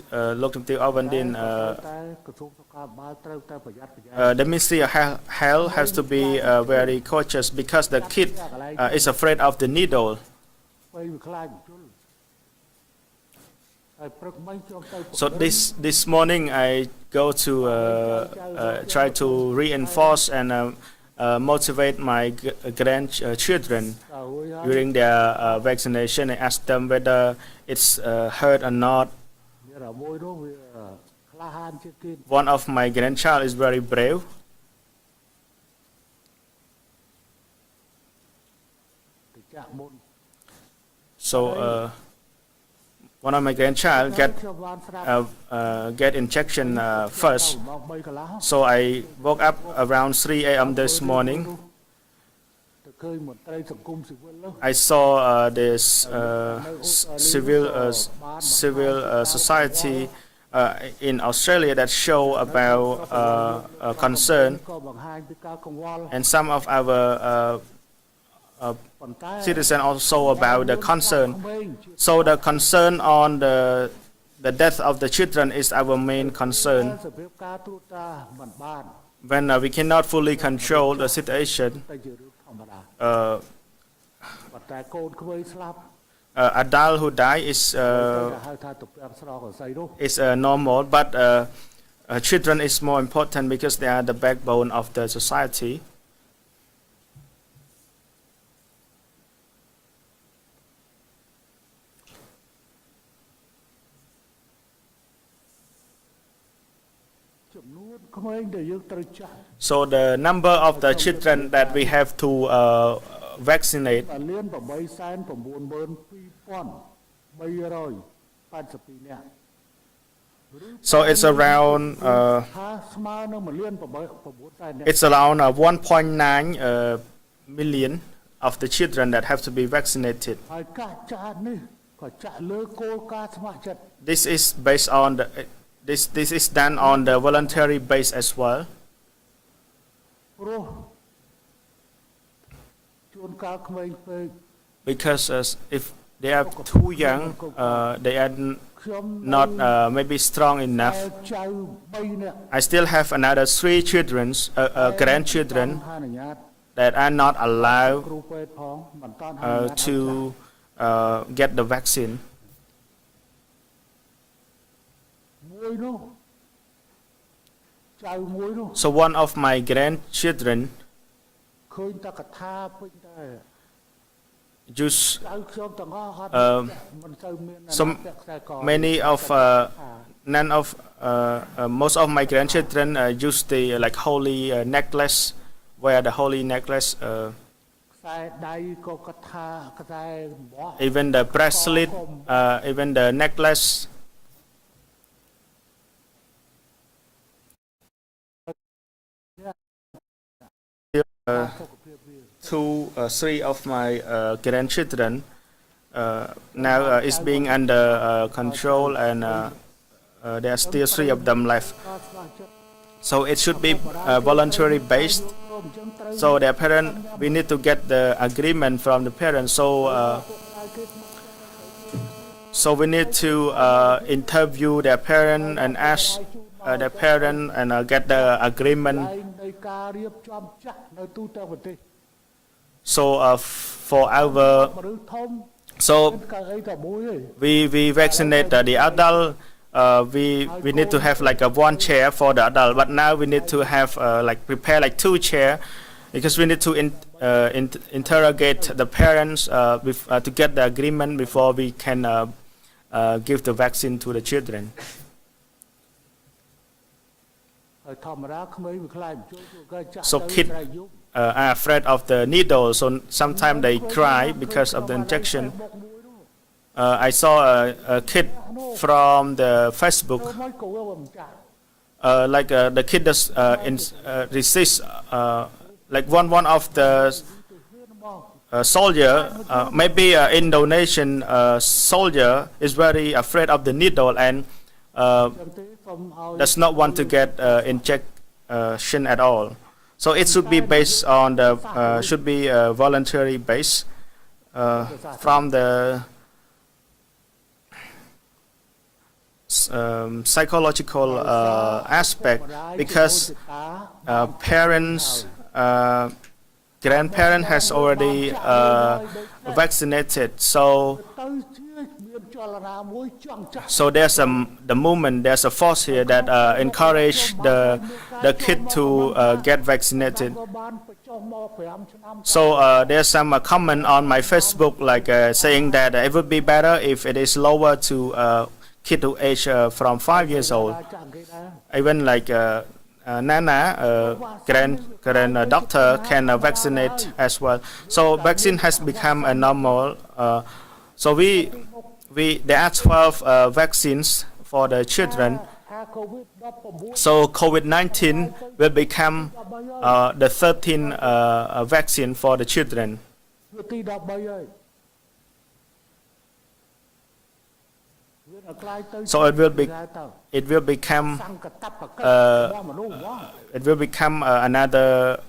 Speaker 3: Ministry of Health has to be very cautious because the kid is afraid of the needle. So this morning I go to try to reinforce and motivate my grandchildren during their vaccination. I ask them whether it's hurt or not. One of my grandchild is very brave. So one of my grandchild get injection first. So I woke up around 3 a.m. this morning. I saw this civil society in Australia that show about concern,
Speaker 4: ក៏បង្ហាញពីការកង្វល់
Speaker 3: and some of our
Speaker 4: ប៉ុន្តែ
Speaker 3: citizens also about the concern. So the concern on the death of the children is our main
Speaker 4: តែ
Speaker 3: concern.
Speaker 4: សភាពការត្រួតត្រាមិនបាន
Speaker 3: When we cannot fully control the situation,
Speaker 4: តែជារឿងធម្មតា
Speaker 3: uh,
Speaker 4: ប៉ុន្តែកូនក្មេងស្លាប់
Speaker 3: adult who die
Speaker 4: គេហៅថាទំពាំងស្រកសីនោះ
Speaker 3: is normal, but children is more important because they are the backbone of the society. So the number of the children that we have to vaccinate,
Speaker 4: 1,892,382 នាក់
Speaker 3: so it's around
Speaker 4: ថាស្មើនឹង 1,900,000 នាក់
Speaker 3: it's around 1.9 million of the children that have to be vaccinated.
Speaker 4: ហើយការចាត់នេះក៏ចាក់លើគោលការណ៍ស្ម័គ្រចិត្ត
Speaker 3: This is based on this is done on the voluntary base as well.
Speaker 4: ព្រោះជួនកាលក្មេងពេក
Speaker 3: Because if they are too young, they are
Speaker 4: ខ្ញុំ
Speaker 3: not maybe strong
Speaker 4: តែ
Speaker 3: enough.
Speaker 4: ចៅ3នាក់
Speaker 3: I still have another 3 children, grandchildren
Speaker 4: អនុញ្ញាត
Speaker 3: that are not allowed
Speaker 4: គ្រូពេទ្យផងមិនតាន់អនុញ្ញាត
Speaker 3: to get the vaccine.
Speaker 4: មួយនោះចៅមួយនោះ
Speaker 3: So one of my grandchildren
Speaker 4: ឃើញតែកថាពេញតែ
Speaker 3: just
Speaker 4: ចៅខ្ញុំទាំងអស់ហត់មិនសូវមាន
Speaker 3: some
Speaker 4: ពាក់ខ្សែក
Speaker 3: many of none of most of my grandchildren use the like holy necklace, wear the holy necklace,
Speaker 4: ខ្សែដៃក៏កថាខ្សែបោះ
Speaker 3: even the bracelet, even the necklace. Two, 3 of my grandchildren now is being under control, and there are still 3 of them left. So it should be voluntary based. So their parent, we need to get the agreement from the parents. So we need to interview their parent and ask their parent and get the agreement.
Speaker 4: នៃការរៀបចំចាស់នៅទូទាំងប្រទេស
Speaker 3: So for our
Speaker 4: មនុស្សធំ
Speaker 3: so
Speaker 4: កៅអីតែមួយទេ
Speaker 3: we vaccinate the adult. We need to have like a 1 chair for the adult, but now we need to have like prepare like 2 chair, because we need to interrogate the parents to get the agreement before we can give the vaccine to the children.
Speaker 4: ហើយធម្មតាក្មេងវាខ្លាចមិនជួយពួកគេចាស់
Speaker 3: So
Speaker 4: ទៅ
Speaker 3: kid
Speaker 4: ស្រែកយប់
Speaker 3: are afraid of the needle, so sometimes they cry because of the injection. I saw a kid from the Facebook,
Speaker 4: ទៅមកគោមិនចាស់
Speaker 3: like the kid does resist, like one of the soldier, maybe Indonesian soldier is very afraid of the needle and
Speaker 4: ចឹងទេសូមឲ្យ
Speaker 3: does not want to get injection at all. So it should be based on the should be voluntary base from the psychological aspect, because parents, grandparent has already vaccinated, so
Speaker 4: ទៅជាមានចលនាមួយចង់ចាស់
Speaker 3: so there's a force here that encourage the kid to get vaccinated.
Speaker 4: ក៏បានបញ្ចុះមក5ឆ្នាំ
Speaker 3: So there's some comment on my Facebook like saying that it would be better if it is lower to kid to age from 5 years old.
Speaker 4: ចាស់គេដែរ
Speaker 3: Even like Nana, grand doctor can vaccinate as well. So vaccine has become a normal. So there are 12 vaccines for the children.
Speaker 4: ថា COVID-19
Speaker 3: So COVID-19 will become the 13th vaccine for the children.
Speaker 4: វាទី13ហើយវា
Speaker 3: So it will become another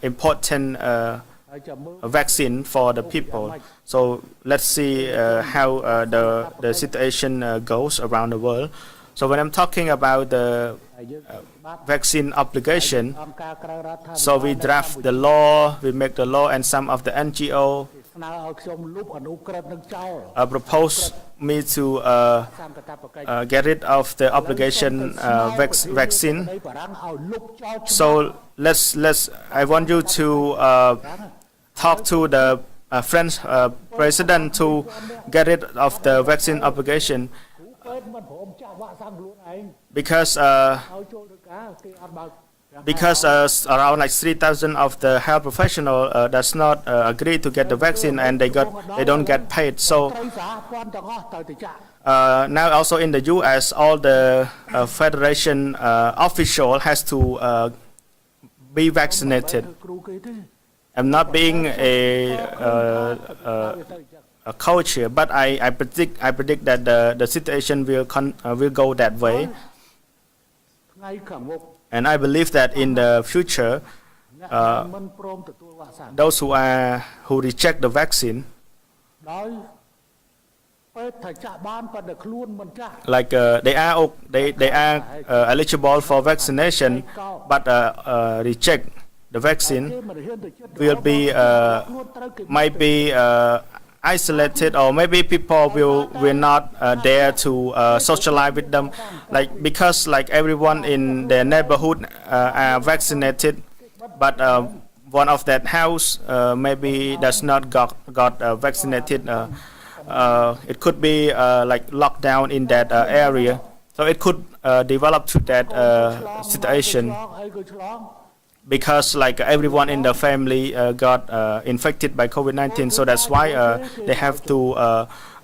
Speaker 3: important vaccine for the people. So let's see how the situation goes around the world. So when I'm talking about the vaccine obligation, so we draft the law, we make the law, and some of the NGO propose me to get rid of the obligation vaccine. So I want you to talk to the French president to get rid of the vaccine obligation, because around like 3,000 of the health professional does not agree to get the vaccine, and they don't get paid. So now also in the US, all the federation official has to be vaccinated. I'm not being a coach here, but I predict that the situation will go that way, and I believe that in the future, those who reject the vaccine, like they are eligible for vaccination, but reject the vaccine, will be might be isolated, or maybe people will not dare to socialize with them, like because like everyone in their neighborhood are vaccinated, but one of that house maybe does not got vaccinated. It could be like locked down in that area, so it could develop to that situation, because like everyone in the family got infected by COVID-19, so that's why they have to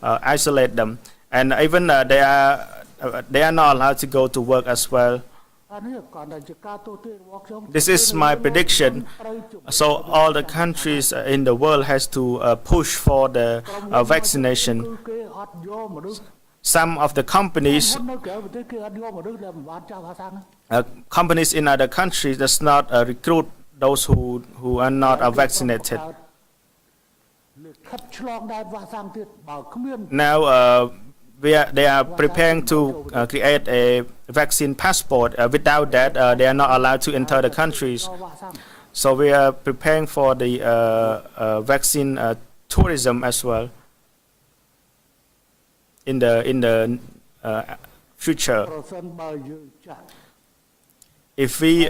Speaker 3: isolate them, and even they are not allowed to go to work as well. This is my prediction. So all the countries in the world has to push for the vaccination. Some of the companies in other countries does not recruit those who are not vaccinated. Now they are preparing to create a vaccine passport. Without that, they are not allowed to enter the countries. So we are preparing for the vaccine tourism as well in the future. If we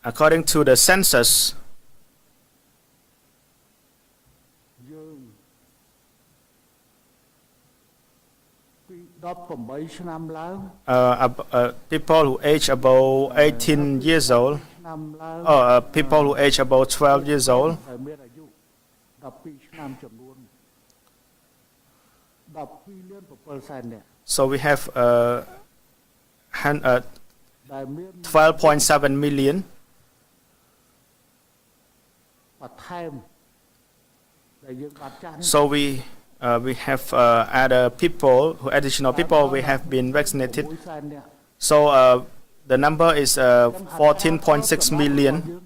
Speaker 3: according to the census, people who age above 18 years old, or people who age above 12 years old, so we have 12.7 million. So we have additional people we have been vaccinated. So the number is 14.6 million.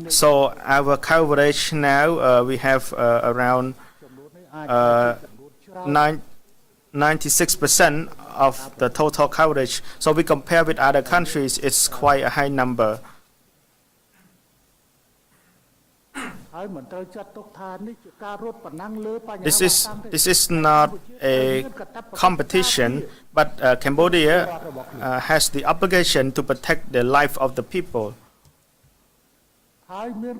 Speaker 3: So our coverage now, we have around 96% of the total coverage. So we compare with other countries, it's quite a high number. This is not a competition, but Cambodia has the obligation to protect the life of the people. And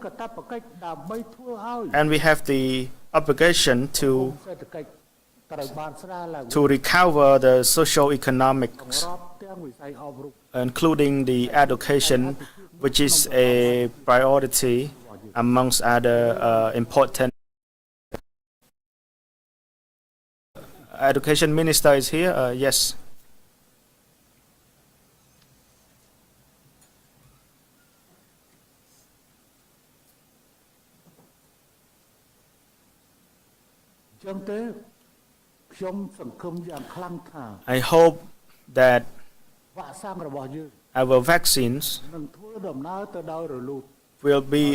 Speaker 3: we have the obligation to recover the social economics, including the education, which is a priority amongst other important. Education Minister is here. Yes.
Speaker 4: ទេខ្ញុំសង្ឃឹមយ៉ាងខ្លាំងថា
Speaker 3: I hope that
Speaker 4: វ៉ាក់សាំងរបស់យើង
Speaker 3: our vaccines
Speaker 4: នឹងធ្វើដំណើរទៅដោយរលូន
Speaker 3: will be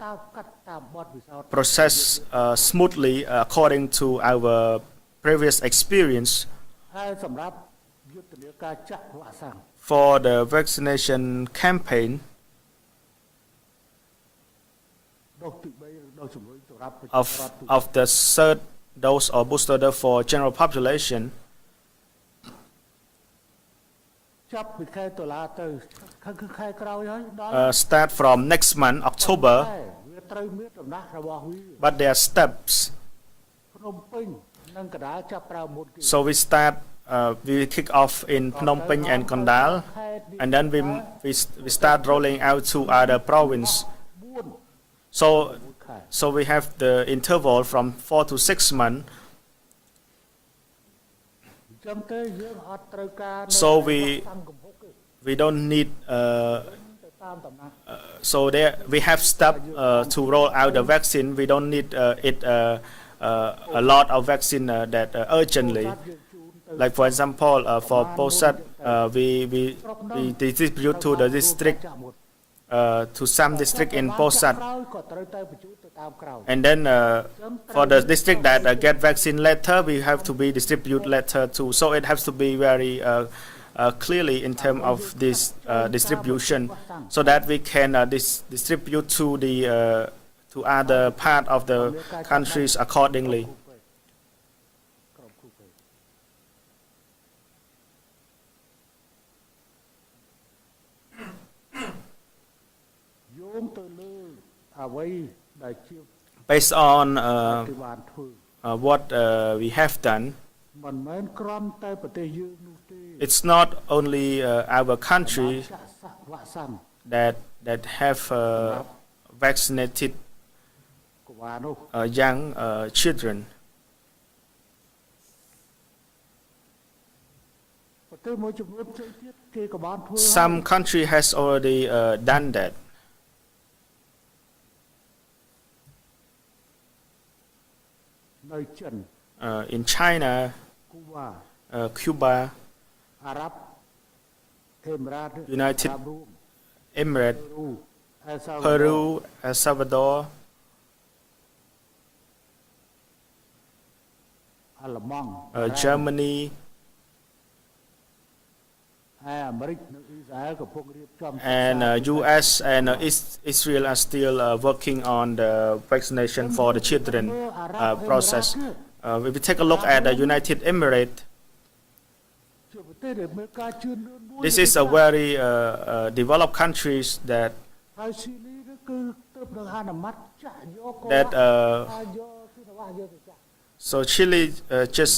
Speaker 4: តាមកាត់តាមបទពិសោធន៍
Speaker 3: processed smoothly according to our previous experience
Speaker 4: ហើយសម្រាប់យុទ្ធនាការចាក់វ៉ាក់សាំង
Speaker 3: for the vaccination campaign
Speaker 4: ដូសទី3ឬដូសជំនួយសម្រាប់ប្រជាពលរដ្ឋ
Speaker 3: of the third dose or booster dose for general population
Speaker 4: ចាប់ពីខែតុលាទៅខែក្រោយហើយដល់
Speaker 3: start from next month October
Speaker 4: វាត្រូវមានដំណាក់របស់វា
Speaker 3: but there are steps
Speaker 4: ភ្នំពេញនិងកណ្ដាលចាប់ប្រើមុនគេ
Speaker 3: so we kick off in Phnom Penh and Kondal and then we start rolling out to other province
Speaker 4: 4
Speaker 3: so we have the interval from 4 to 6 months
Speaker 4: អញ្ចឹងទេយើងអត់ត្រូវការ
Speaker 3: So we
Speaker 4: តាមកំហុកទេ
Speaker 3: we don't need
Speaker 4: ទៅតាមតំណាក់
Speaker 3: so there we have step to roll out the vaccine we don't need a lot of vaccine that urgently like for example for Posat we distribute to the district to some district in Posat
Speaker 4: ក្រោយក៏ត្រូវទៅបញ្ជូនទៅតាមក្រោយ
Speaker 3: and then for the district that get vaccine later we have to be distribute later too so it has to be very clearly in terms of this distribution so that we can distribute to the to other part of the countries accordingly
Speaker 4: ក្រុមគ្រូពេទ្យយោងទៅលើអ្វីដែលជា
Speaker 3: based on
Speaker 4: ទីបានធ្វើ
Speaker 3: what we have done
Speaker 4: មិនមែនគ្រាន់តែប្រទេសយើងនោះទេ
Speaker 3: it's not only our country
Speaker 4: ចាក់វ៉ាក់សាំង
Speaker 3: that have vaccinated
Speaker 4: កវ៉ានោះ
Speaker 3: young children
Speaker 4: ប្រទេសមួយចំនួនផ្សេងទៀតគេក៏បានធ្វើ
Speaker 3: some country has already done that
Speaker 4: នៅចិន
Speaker 3: in China
Speaker 4: គូវ៉ា
Speaker 3: Cuba
Speaker 4: អារ៉ាប់អេមីរ៉ាត
Speaker 3: United
Speaker 4: អារ៉ាប់រួម
Speaker 3: Emirates
Speaker 4: រូអេលសាវ៉ាដូ
Speaker 3: Peru El Salvador
Speaker 4: អាល្លឺម៉ង់
Speaker 3: Germany
Speaker 4: ហើយអាមេរិកនិងអ៊ីស្រាអែលកំពុងរៀបចំ
Speaker 3: and US and Israel are still working on the vaccination for the children process. If we take a look at the United Emirates,
Speaker 4: ជាប្រទេសដែលមានការជឿនលឿនមួយ
Speaker 3: this is a very developed countries that
Speaker 4: ហើយស៊ីលីនេះគឺទៅនឹងអនុម័តចាក់យកក៏
Speaker 3: that
Speaker 4: យកគឺថាយកទៅចាក់
Speaker 3: so Chile just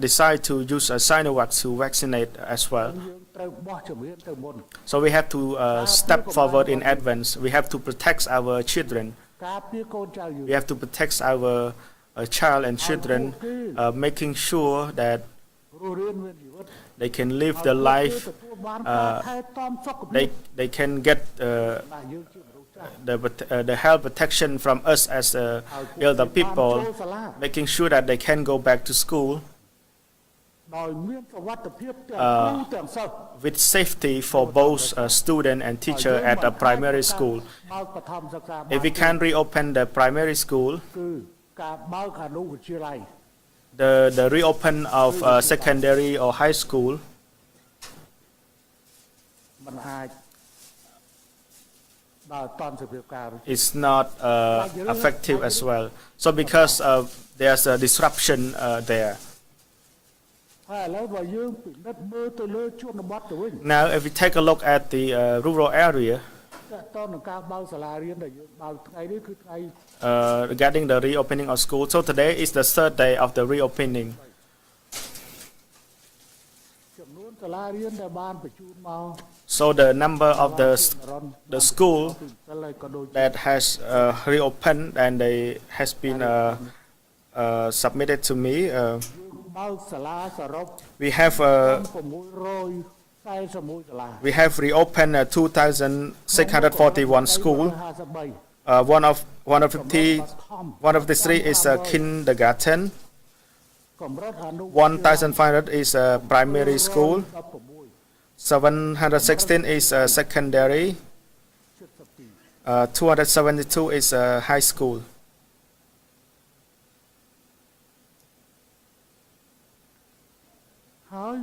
Speaker 3: decide to use a Sinovac to vaccinate as well.
Speaker 4: យើងត្រូវបោះជំហានទៅមុន
Speaker 3: So we have to step forward in advance. We have to protect our children.
Speaker 4: ការពារកូនចៅយើង
Speaker 3: We have to protect our child and children, making sure that
Speaker 4: រស់រានមានជីវិត
Speaker 3: they can live the life.
Speaker 4: ទទួលបានការថែទាំសុខភាព
Speaker 3: They can get
Speaker 4: បាទយើងជាមនុស្សចាស់
Speaker 3: the health protection from us as elder people, making sure that they can go back to school
Speaker 4: ដោយមានសុវត្ថិភាពទាំងគ្រូទាំងសិស្ស
Speaker 3: with safety for both student and teacher at a primary school.
Speaker 4: បើកបឋមសិក្សា
Speaker 3: If we can reopen the primary school,
Speaker 4: គឺការបើកអនុវិទ្យាល័យ
Speaker 3: the reopen of secondary or high school
Speaker 4: มันអាចបើតនសភាពការ
Speaker 3: is not effective as well. So because there's a disruption there.
Speaker 4: ហើយឥឡូវបើយើងពិនិត្យមើលទៅលើជនបទទៅវិញ
Speaker 3: Now, if we take a look at the rural area,
Speaker 4: តើតើនឹងការបើកសាលារៀនដែលយើងបើកថ្ងៃនេះគឺថ្ងៃ
Speaker 3: regarding the reopening of school, so today is the third day of the reopening.
Speaker 4: ចំនួនសាលារៀនដែលបានបញ្ជូនមក
Speaker 3: So the number of the school
Speaker 4: ហើយក៏ដូច
Speaker 3: that has reopened and they has been submitted to me.
Speaker 4: បើកសាលាសរុប
Speaker 3: We have
Speaker 4: 641សាលា
Speaker 3: we have reopened 2,641 school.
Speaker 4: 53
Speaker 3: One of the three is a kindergarten.
Speaker 4: កម្រិតអនុ
Speaker 3: 1,500 is a primary school, 716 is a secondary, 272 is a high school.
Speaker 4: ហើយ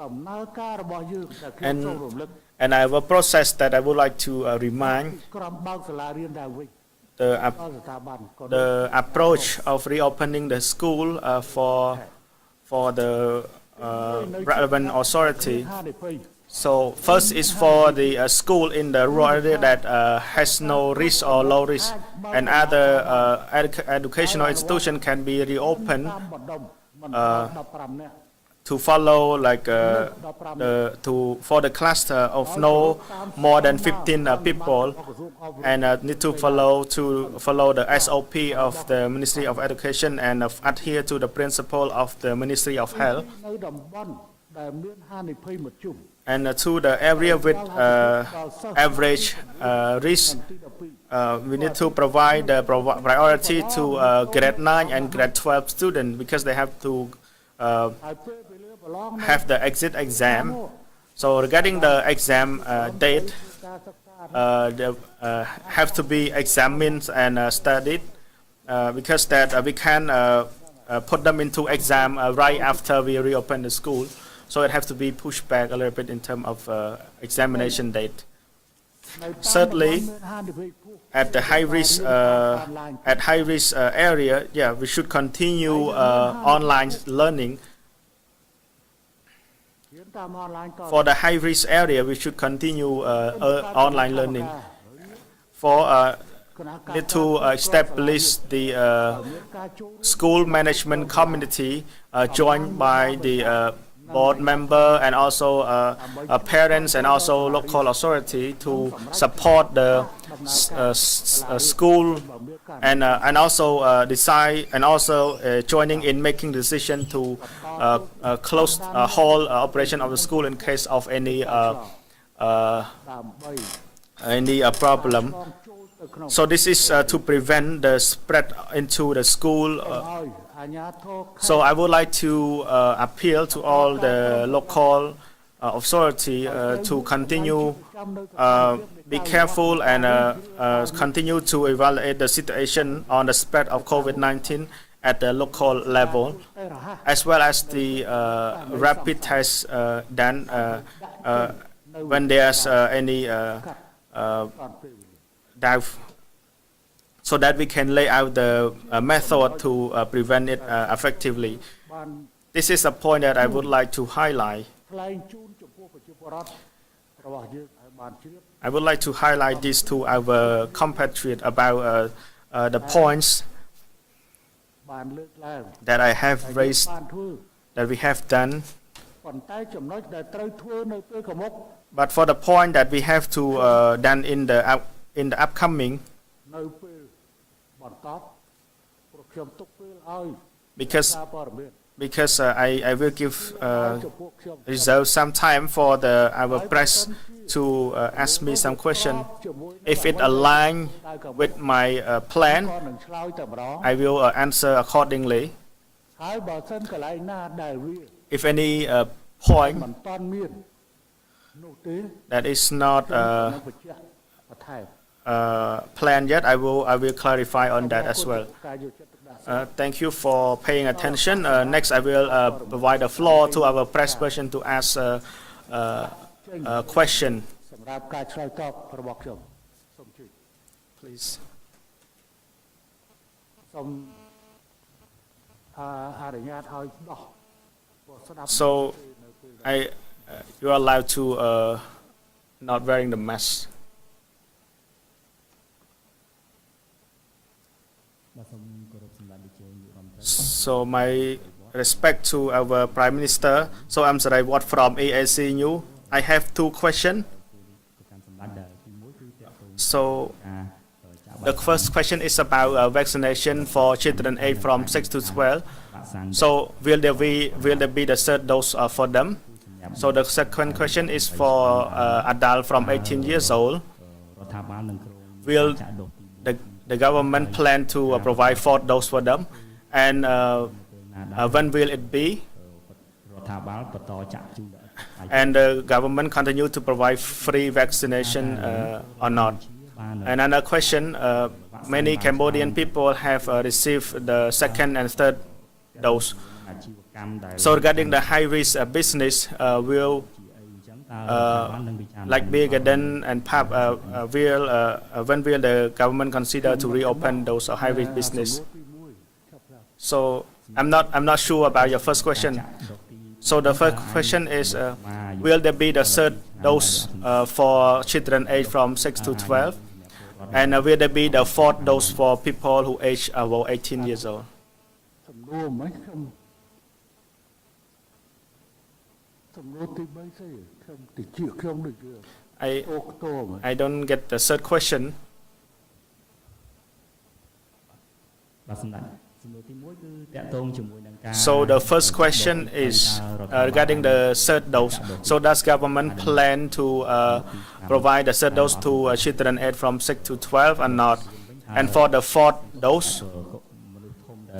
Speaker 4: ដំណើរការរបស់យើងដែលខ្ញុំ
Speaker 3: And
Speaker 4: សូមរំលឹក
Speaker 3: and I have a process that I would like to remind
Speaker 4: ក្រុមបើកសាលារៀនដែរវិញ
Speaker 3: the
Speaker 4: ដល់ស្ថាប័នក៏ដូច
Speaker 3: the approach of reopening the school for the relevant authority.
Speaker 4: ហានិភ័យ
Speaker 3: So first is for the school in the rural area that has no risk or low risk, and other educational institution can be reopened
Speaker 4: តាមបណ្ដុំមិនដល់15នាក់
Speaker 3: to follow like for the cluster of no more than 15 people, and need to follow the SOP of the Ministry of Education and adhere to the principle of the Ministry of Health.
Speaker 4: នៅតំបន់ដែលមានហានិភ័យមធ្យម
Speaker 3: And to the area with average risk,
Speaker 4: ទី12
Speaker 3: we need to provide the priority to grade 9 and grade 12 students, because they have to
Speaker 4: ហើយពេលវេលាប្រឡង
Speaker 3: have the exit exam. So regarding the exam date,
Speaker 4: ការសិក្សា
Speaker 3: they have to be examined and studied, because that we can put them into exam right after we reopen the school. So it has to be pushed back a little bit in terms of examination date.
Speaker 4: នៅតាម
Speaker 3: Certainly,
Speaker 4: តំបន់មានហានិភ័យខ្ពស់
Speaker 3: at the high risk area, yeah, we should continue online learning.
Speaker 4: រៀនតាមអនឡាញត
Speaker 3: For the high risk area, we should continue online learning. For
Speaker 4: គណៈកម្ម
Speaker 3: need to establish the
Speaker 4: មានការចូលរួម
Speaker 3: school management community joined by the board member and also parents and also local authority to support the school, and also decide and also joining in making decision to close whole operation of the school in case of any
Speaker 4: ដើម្បី
Speaker 3: problem.
Speaker 4: ចូលទៅក្នុង
Speaker 3: So this is to prevent the spread into the school.
Speaker 4: ហើយអាជ្ញាធរ
Speaker 3: So I would like to appeal to all the local authority to continue be careful and continue to evaluate the situation on the spread of COVID-19 at the local level,
Speaker 4: តែរហ័ស
Speaker 3: as well as the rapid test done when there's any
Speaker 4: អត់ពេលវេលា
Speaker 3: doubt, so that we can lay out the method to prevent it effectively.
Speaker 4: បាន
Speaker 3: This is a point that I would like to highlight.
Speaker 4: ថ្លែងជូនចំពោះប្រជាពលរដ្ឋរបស់យើងឲ្យបានជ្រាប
Speaker 3: I would like to highlight this to our compatriot about the points
Speaker 4: បានលើកឡើង
Speaker 3: that I have
Speaker 4: តែយើង
Speaker 3: raised,
Speaker 4: បានធ្វើ
Speaker 3: that we have done.
Speaker 4: ប៉ុន្តែចំណុចដែលត្រូវធ្វើនៅពេលខាងមុខ
Speaker 3: But for the point that we have to done in the upcoming,
Speaker 4: នៅពេលបន្តព្រោះខ្ញុំទុកពេលឲ្យ
Speaker 3: because
Speaker 4: សារព័ត៌មាន
Speaker 3: I will give
Speaker 4: ចំពោះខ្ញុំ
Speaker 3: reserve some time for our press to ask me some question.
Speaker 4: ជាមួយ
Speaker 3: If it align with my plan,
Speaker 4: ក៏នឹងឆ្លើយតែម្ដង
Speaker 3: I will answer accordingly.
Speaker 4: ហើយបើសិនកន្លែងណាដែលវា
Speaker 3: If any point
Speaker 4: មិនតាន់មាននោះទេ
Speaker 3: that is not
Speaker 4: នឹងបញ្ជាក់បន្ថែម
Speaker 3: planned yet, I will clarify on that as well.
Speaker 4: ការយកចិត្តទុកដាក់
Speaker 3: Thank you for paying attention. Next, I will provide the floor to our press person to ask a question.
Speaker 4: សម្រាប់ការឆ្លើយតបរបស់ខ្ញុំសូមជួយ
Speaker 3: Please.
Speaker 4: សូមអនុញ្ញាតឲ្យដោះព្រោះស្ដាប់
Speaker 3: So, you are allowed to not wearing the mask. So my respect to our Prime Minister. So I'm Sarawat from AAC News. I have two questions. So the first question is about vaccination for children aged from 6 to 12. So will there be the third dose for them? So the second question is for adult from 18 years old. Will the government plan to provide fourth dose for them? And when will it be? And the government continue to provide free vaccination or not? Another question, many Cambodian people have received the second and third dose. So regarding the high-risk business, will like beer garden and pub, when will the government consider to reopen those high-risk business? So I'm not sure about your first question. So the first question is, will there be the third dose for children aged from 6 to 12? And will there be the fourth dose for people who age above 18 years old?
Speaker 4: สำรวมไหมสำรวมติดไม่ใช่ติดเชื้อเครื่องหนึ่ง
Speaker 3: I don't get the third question. So the first question is regarding the third dose. So does government plan to provide the third dose to children aged from 6 to 12 or not? And for the fourth dose,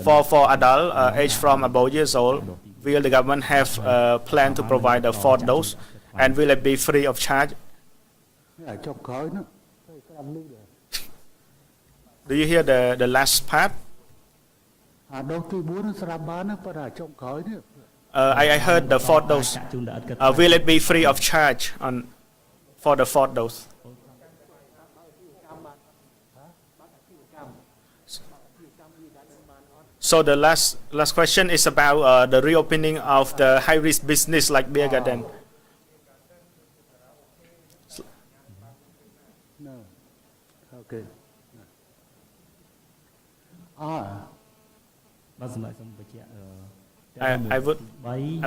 Speaker 3: for adult aged from above years old, will the government have a plan to provide the fourth dose? And will it be free of charge? Do you hear the last part? I heard the fourth dose. Will it be free of charge for the fourth dose? So the last question is about the reopening of the high-risk business like beer garden.
Speaker 4: No. Okay.
Speaker 3: I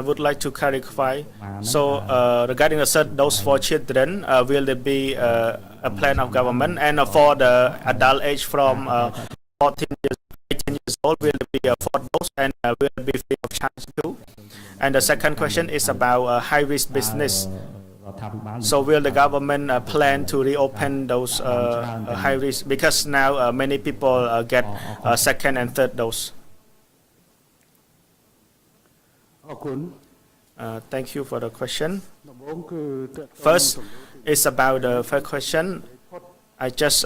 Speaker 3: would like to clarify. So regarding the third dose for children, will there be a plan of government? And for the adult age from 18 years old, will there be a fourth dose? And will it be free of charge too? And the second question is about high-risk business. So will the government plan to reopen those high risk? Because now many people get second and third dose. Thank you for the question. First is about the first question. I just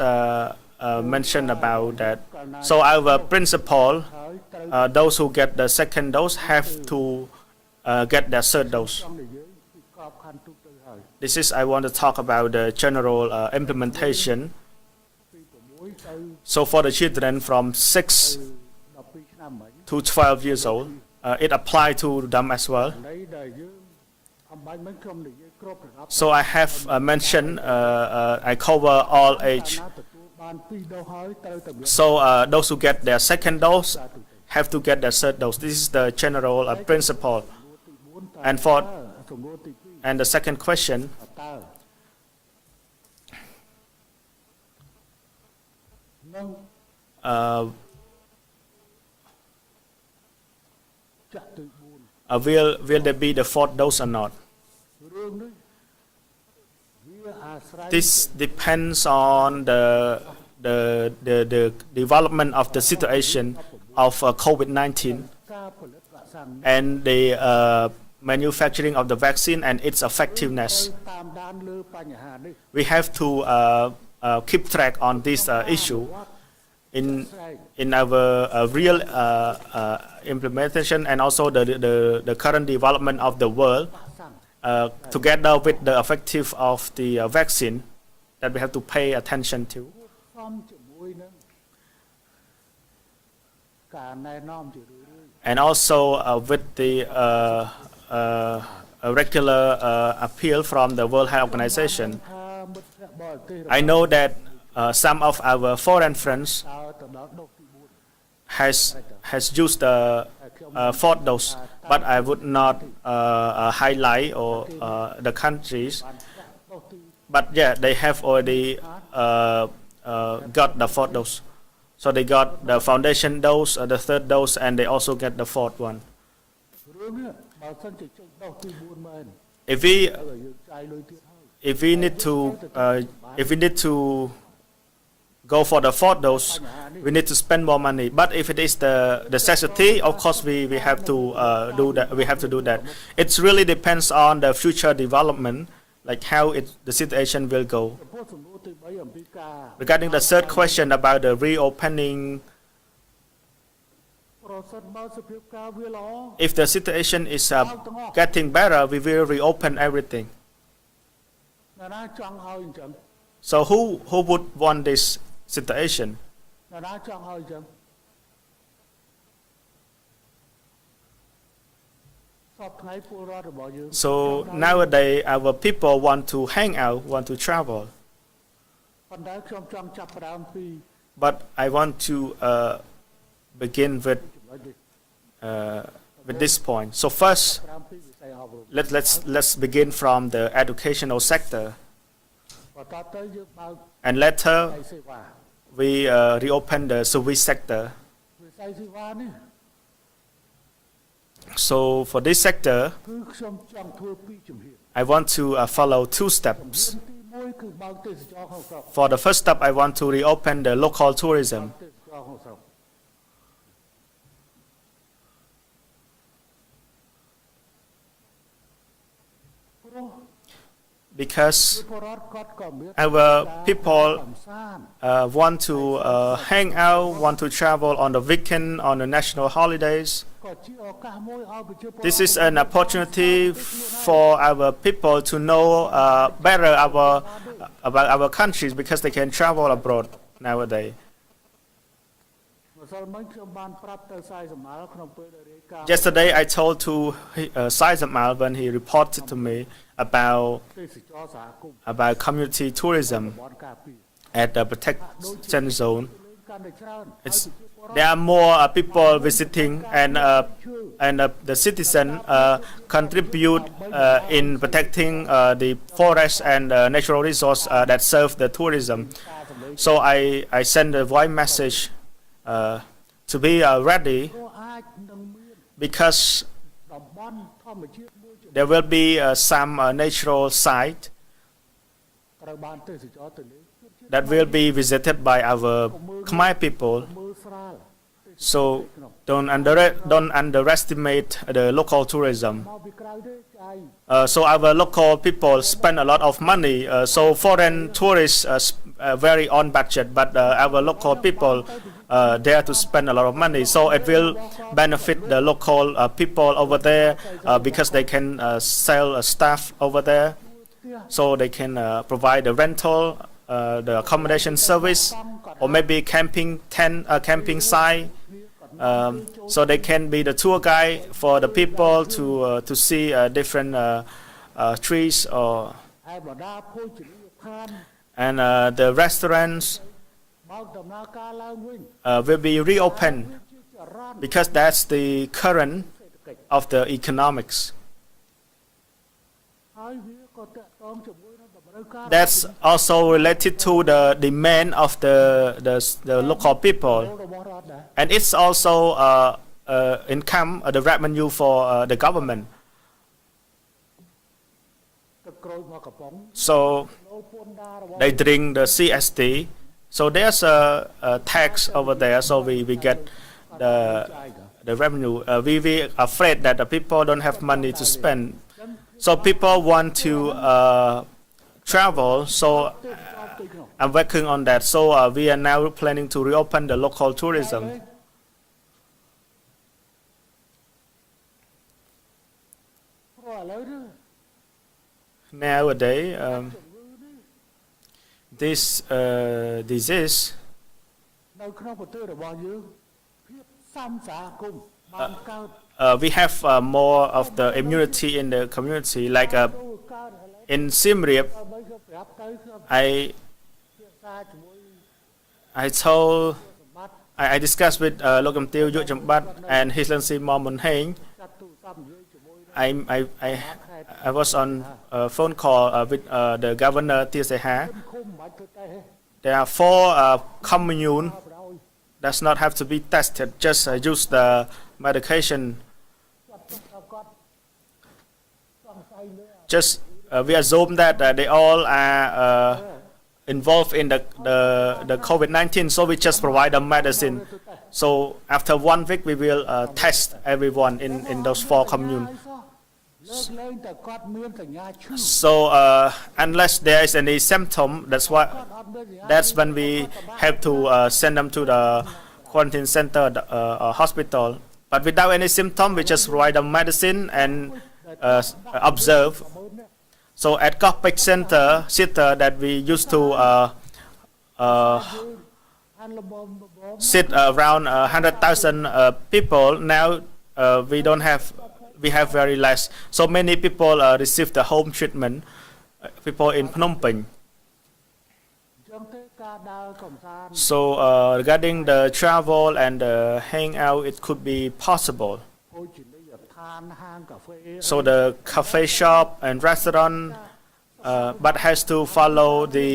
Speaker 3: mentioned about that. So our principle, those who get the second dose have to get their third dose. This is, I want to talk about the general implementation. So for the children from 6 to 12 years old, it applies to them as well. So I have mentioned, I cover all age. So those who get their second dose have to get their third dose. This is the general principle. And the second question, will there be the fourth dose or not? This depends on the development of the situation of COVID-19 and the manufacturing of the vaccine and its effectiveness. We have to keep track on this issue in our real implementation and also the current development of the world, together with the effective of the vaccine that we have to pay attention to. And also with the a regular appeal from the World Health Organization. I know that some of our foreign friends has used the fourth dose, but I would not highlight or the countries. But yeah, they have already got the fourth dose. So they got the foundation dose, the third dose, and they also get the fourth one. If we need to go for the fourth dose, we need to spend more money. But if it is the necessity, of course we have to do that. We have to do that. It really depends on the future development, like how the situation will go.
Speaker 4: ចំពោះសំណួរទី3អំពីការ
Speaker 3: Regarding the third question about the reopening,
Speaker 4: ប្រសិនបើសភាពការវាល្អ
Speaker 3: if the situation is getting better, we will reopen everything.
Speaker 4: អ្នកណាចង់ឲ្យអញ្ចឹង
Speaker 3: So who would want this situation?
Speaker 4: អ្នកណាចង់ឲ្យអញ្ចឹងសពថ្ងៃពលរដ្ឋរបស់យើង
Speaker 3: So nowadays our people want to hang out, want to travel.
Speaker 4: ប៉ុន្តែខ្ញុំចង់ចាប់ផ្ដើមពី
Speaker 3: But I want to begin with
Speaker 4: ចំណុចនេះ
Speaker 3: with this point. So first,
Speaker 4: ផ្ដើមពីវិស័យអប់រំ
Speaker 3: let's begin from the educational sector,
Speaker 4: បន្តទៅយើងបើក
Speaker 3: and later
Speaker 4: វិស័យសេវា
Speaker 3: we reopen the service sector.
Speaker 4: វិស័យសេវានេះ
Speaker 3: So for this sector,
Speaker 4: គឺខ្ញុំចង់ធ្វើពីរជំហាន
Speaker 3: I want to follow two steps.
Speaker 4: ទី1គឺបើកទេសចរក្នុងស្រុក
Speaker 3: For the first step, I want to reopen the local tourism.
Speaker 4: ទេសចរក្នុងស្រុក ព្រោះ
Speaker 3: Because
Speaker 4: ពលរដ្ឋគាត់ក៏មាន
Speaker 3: our people
Speaker 4: កំសាន្ត
Speaker 3: want to hang out, want to travel on the weekend, on the national holidays.
Speaker 4: ក៏ជាឱកាសមួយឲ្យប្រជាពលរដ្ឋ
Speaker 3: This is an opportunity for our people to know better about our countries because they can travel abroad nowadays.
Speaker 4: ម្សិលមិញខ្ញុំបានប្រាប់ទៅសាយសម្មាល់ក្នុងពេលដែលរាយការណ៍
Speaker 3: Yesterday, I told to Sai Zamal when he reported to me about
Speaker 4: ទេសចរសហគមន៍
Speaker 3: about community tourism
Speaker 4: បនការពារ
Speaker 3: at the protection zone.
Speaker 4: កាន់តែច្រើន
Speaker 3: It's, there are more people visiting, and the citizen contribute in protecting the forest and natural resource that serve the tourism. So I send a voice message to be ready
Speaker 4: ព្រោះអាចនឹងមាន
Speaker 3: because
Speaker 4: តំបន់ធម្មជាតិមួយចំនួន
Speaker 3: there will be some natural site
Speaker 4: ត្រូវបានទេសចរទៅលេង
Speaker 3: that will be visited by our Khmer people.
Speaker 4: មើលស្រាល
Speaker 3: So don't underestimate the local tourism.
Speaker 4: មកពីក្រៅទេចាយ
Speaker 3: So our local people spend a lot of money. So foreign tourists very on budget, but our local people dare to spend a lot of money. So it will benefit the local people over there because they can sell stuff over there. So they can provide the rental, the accommodation service, or maybe camping tent, camping site. So they can be the tour guide for the people to see different trees, or
Speaker 4: ហើយបណ្ដាភោជនីយដ្ឋាន
Speaker 3: and the restaurants
Speaker 4: បើកដំណើរការឡើងវិញ
Speaker 3: will be reopened
Speaker 4: ជាចរន្ត
Speaker 3: because that's the current
Speaker 4: សេដ្ឋកិច្ច
Speaker 3: of the economics.
Speaker 4: ហើយវាក៏តកតងជាមួយនឹងតម្រូវការ
Speaker 3: That's also related to the demand of the local people,
Speaker 4: របស់រដ្ឋដែរ
Speaker 3: and it's also income, the revenue for the government.
Speaker 4: ទឹកក្រូចមកកំប៉ុង
Speaker 3: So
Speaker 4: លោពន្ធដាររបស់
Speaker 3: they drink the CST. So there's a tax over there. So we get the revenue. We afraid that the people don't have money to spend. So people want to travel. So I'm working on that. So we are now planning to reopen the local tourism.
Speaker 4: ព្រោះឥឡូវនេះ
Speaker 3: Nowadays, this disease
Speaker 4: នៅក្នុងប្រទេសរបស់យើងភាពសាមសហគមន៍បានកើត
Speaker 3: we have more of the immunity in the community. Like
Speaker 4: ចូលកើតឥឡូវ
Speaker 3: in Siem Reap,
Speaker 4: បើខ្ញុំប្រាប់ទៅខ្ញុំ
Speaker 3: I
Speaker 4: ភាសាជាមួយ
Speaker 3: I told
Speaker 4: សម្បត្តិ
Speaker 3: I discussed with Lokam Tiêu Yu Jambat and His Excellency Mom Mun Heng.
Speaker 4: ចាត់ទូរស័ព្ទនិយាយជាមួយនឹង
Speaker 3: I was on a phone call with the governor Tia Seha.
Speaker 4: ឃុំមិនបាច់ធ្វើតែហេ
Speaker 3: There are 4 commune
Speaker 4: បដ ாய்
Speaker 3: does not have to be tested. Just use the medication.
Speaker 4: គាត់ថាគាត់សង្ស័យលើ
Speaker 3: Just we assume that they all are involved in the COVID-19, so we just provide the medicine. So after 1 week, we will test everyone in those 4 communes.
Speaker 4: លើកលែងតែគាត់មានសញ្ញាឈឺ
Speaker 3: So unless there is any symptom, that's when we have to send them to the quarantine center or hospital. But without any symptom, we just provide them medicine and observe. So at Kopek Center that we used to sit around 100,000 people, now we have very less. So many people receive the home treatment, people in Phnom Penh.
Speaker 4: ចឹងទេការដើរកំសាន្ត
Speaker 3: So regarding the travel and the hangout, it could be possible.
Speaker 4: ភោជនីយដ្ឋានហាងកាហ្វេ
Speaker 3: So the cafe shop and restaurant, but has to follow the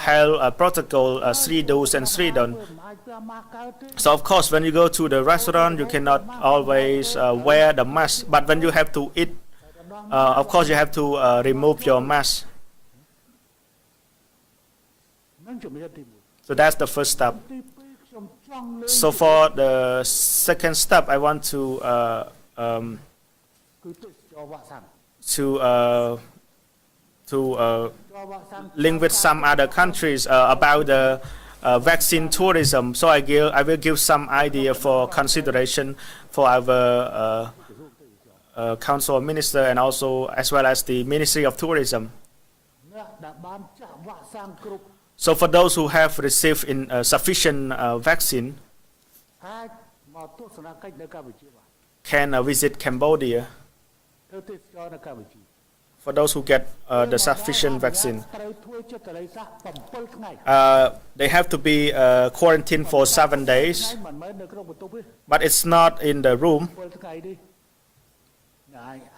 Speaker 3: health protocol, 3 do's and 3 don'ts.
Speaker 4: មិនអាចពាក់ម៉ាស់កើតទេ
Speaker 3: So of course, when you go to the restaurant, you cannot always wear the mask. But when you have to eat, of course, you have to remove your mask.
Speaker 4: នឹងជំរាបទី
Speaker 3: So that's the first step.
Speaker 4: 1ទី2ខ្ញុំចង់លើក
Speaker 3: So for the second step, I want to
Speaker 4: គឺទេសចរណ៍វាក់សាំង
Speaker 3: to
Speaker 4: ចរណ៍វាក់សាំង
Speaker 3: link with some other countries about the vaccine tourism. So I will give some idea for consideration for our council of minister and also as well as the Ministry of Tourism.
Speaker 4: អ្នកដែលបានចាក់វាក់សាំងគ្រប់
Speaker 3: So for those who have received sufficient vaccine
Speaker 4: អាចមកទស្សនកិច្ចនៅកម្ពុជាបាន
Speaker 3: can visit Cambodia.
Speaker 4: ធ្វើទេសចរណ៍នៅកម្ពុជា
Speaker 3: For those who get the sufficient vaccine,
Speaker 4: ត្រូវធ្វើចិត្តលិសាស្ត្រ7ថ្ងៃ
Speaker 3: they have to be quarantined for 7 days,
Speaker 4: ថ្ងៃមិនមែននៅក្នុងបន្ទប់ទេ
Speaker 3: but it's not in the room.
Speaker 4: 7ថ្ងៃនេះ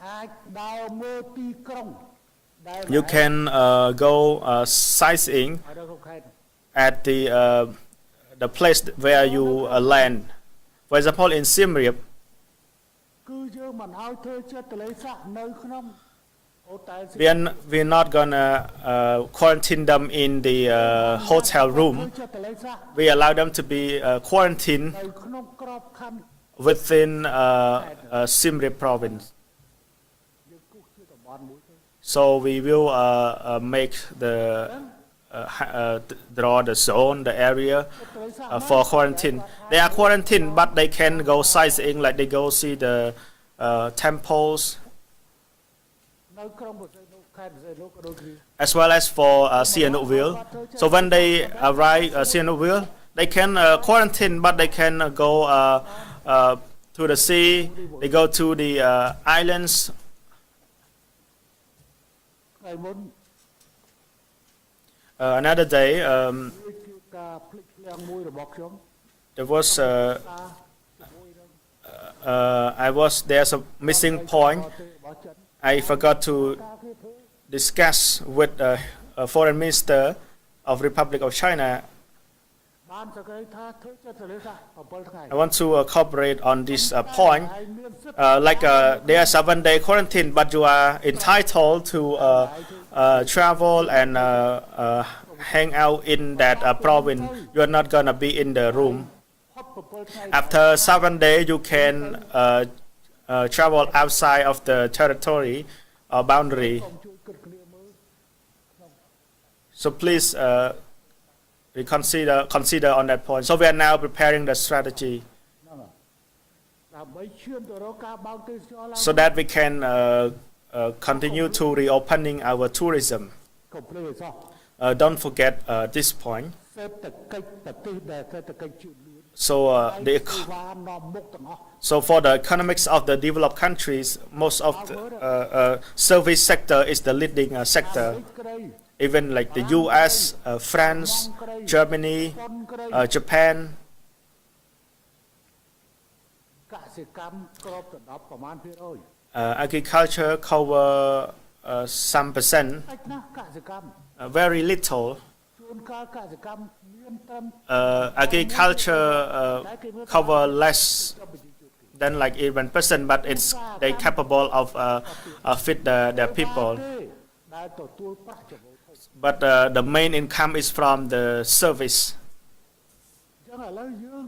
Speaker 4: អាចដើរមើលទីក្រុងដែល
Speaker 3: You can go sightseeing
Speaker 4: ហើយនៅក្នុងខេត្ត
Speaker 3: at the place where you land. For example, in Siem Reap,
Speaker 4: គឺយើងមិនឲ្យធ្វើចិត្តលិសាស្ត្រនៅក្នុងហូតែល
Speaker 3: we're not gonna quarantine them in the hotel room.
Speaker 4: ធ្វើចិត្តលិសាស្ត្រ
Speaker 3: We allow them to be quarantined
Speaker 4: នៅក្នុងក្របខ័ណ្ឌ
Speaker 3: within Siem Reap province.
Speaker 4: យើងគូសជាតំបន់មួយទៅ
Speaker 3: So we will make draw the zone, the area for quarantine. They are quarantined, but they can go sightseeing, like they go see the temples,
Speaker 4: នៅក្រុងបរសៃនោះខេត្តបរសៃនោះក៏ដូចគ្នា
Speaker 3: as well as for Sihanoukville. So when they arrive Sihanoukville, they can quarantine, but they can go to the sea. They go to the islands.
Speaker 4: ថ្ងៃមុន
Speaker 3: Another day,
Speaker 4: គឺជាការភ្លេចភ្លាំងមួយរបស់ខ្ញុំ
Speaker 3: there was
Speaker 4: ការ
Speaker 3: there's a missing point.
Speaker 4: របស់ចិន
Speaker 3: I forgot to
Speaker 4: ការគេធ្វើ
Speaker 3: discuss with Foreign Minister of Republic of China.
Speaker 4: បានសក្តិថាធ្វើចិត្តលិសាស្ត្រ7ថ្ងៃ
Speaker 3: I want to cooperate on this point.
Speaker 4: ហើយមានសិទ្ធិ
Speaker 3: Like there are 7-day quarantine, but you are entitled to travel and hang out in that province. You are not gonna be in the room.
Speaker 4: ផុត7ថ្ងៃ
Speaker 3: After 7 days, you can travel outside of the territory or boundary.
Speaker 4: សូមជួយគិតគ្នាមើល
Speaker 3: So please consider on that point. So we are now preparing the strategy
Speaker 4: ហ្នឹងហើយដើម្បីឈានទៅរកការបើកទេសចរណ៍ឡើង
Speaker 3: so that we can continue to reopening our tourism.
Speaker 4: កុំភ្លេចឲ្យសោះ
Speaker 3: Don't forget this point.
Speaker 4: សេដ្ឋកិច្ចប្រទេសដែលសេដ្ឋកិច្ចជឿនលឿន
Speaker 3: So
Speaker 4: ហើយ
Speaker 3: the
Speaker 4: សេវានាំមុខទាំងអស់
Speaker 3: so for the economics of the developed countries, most of the service sector is the leading sector.
Speaker 4: អាមេរិកក្តី
Speaker 3: Even like the U.S., France, Germany,
Speaker 4: ប៉ុនក្តី
Speaker 3: Japan.
Speaker 4: កសិកម្មក្របដណ្ដប់ប្រមាណភាគរយ
Speaker 3: Agriculture cover some percent,
Speaker 4: តិចណាស់កសិកម្ម
Speaker 3: very little.
Speaker 4: ជួនកាលកសិកម្មមានត្រឹម
Speaker 3: Agriculture cover less than like 1%, but they capable of feed their people.
Speaker 4: ដែលទទួលប្រាក់ចំណូល
Speaker 3: but the main income is from the service.
Speaker 4: ចឹងឥឡូវយើង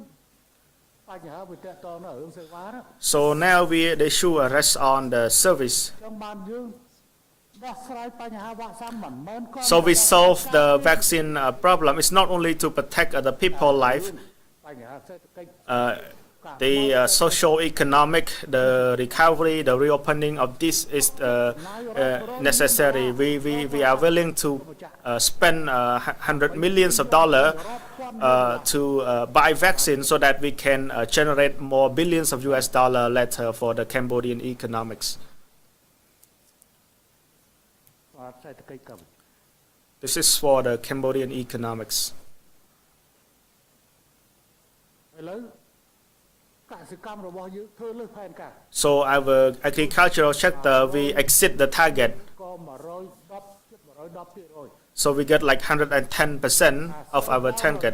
Speaker 4: បញ្ហាវាតកតនៅរឿងសេវាណា
Speaker 3: So now they should rest on the service.
Speaker 4: ចឹងបានយើងដោះស្រាយបញ្ហាវ៉ាក់សាំងមិនមែនគ្រាន់
Speaker 3: So we solve the vaccine problem. It's not only to protect the people's life,
Speaker 4: បញ្ហាសេដ្ឋកិច្ច
Speaker 3: the socio-economic, the recovery, the reopening of this is necessary. We are willing to spend hundred millions of dollars to buy vaccine so that we can generate more billions of US dollar later for the Cambodian economics.
Speaker 4: សេដ្ឋកិច្ចកម្ពុជា
Speaker 3: This is for the Cambodian economics.
Speaker 4: ឥឡូវកសិកម្មរបស់យើងធ្វើលើសផែនការ
Speaker 3: So our agricultural sector, we exceed the target.
Speaker 4: ក៏110%
Speaker 3: So we get like 110% of our target.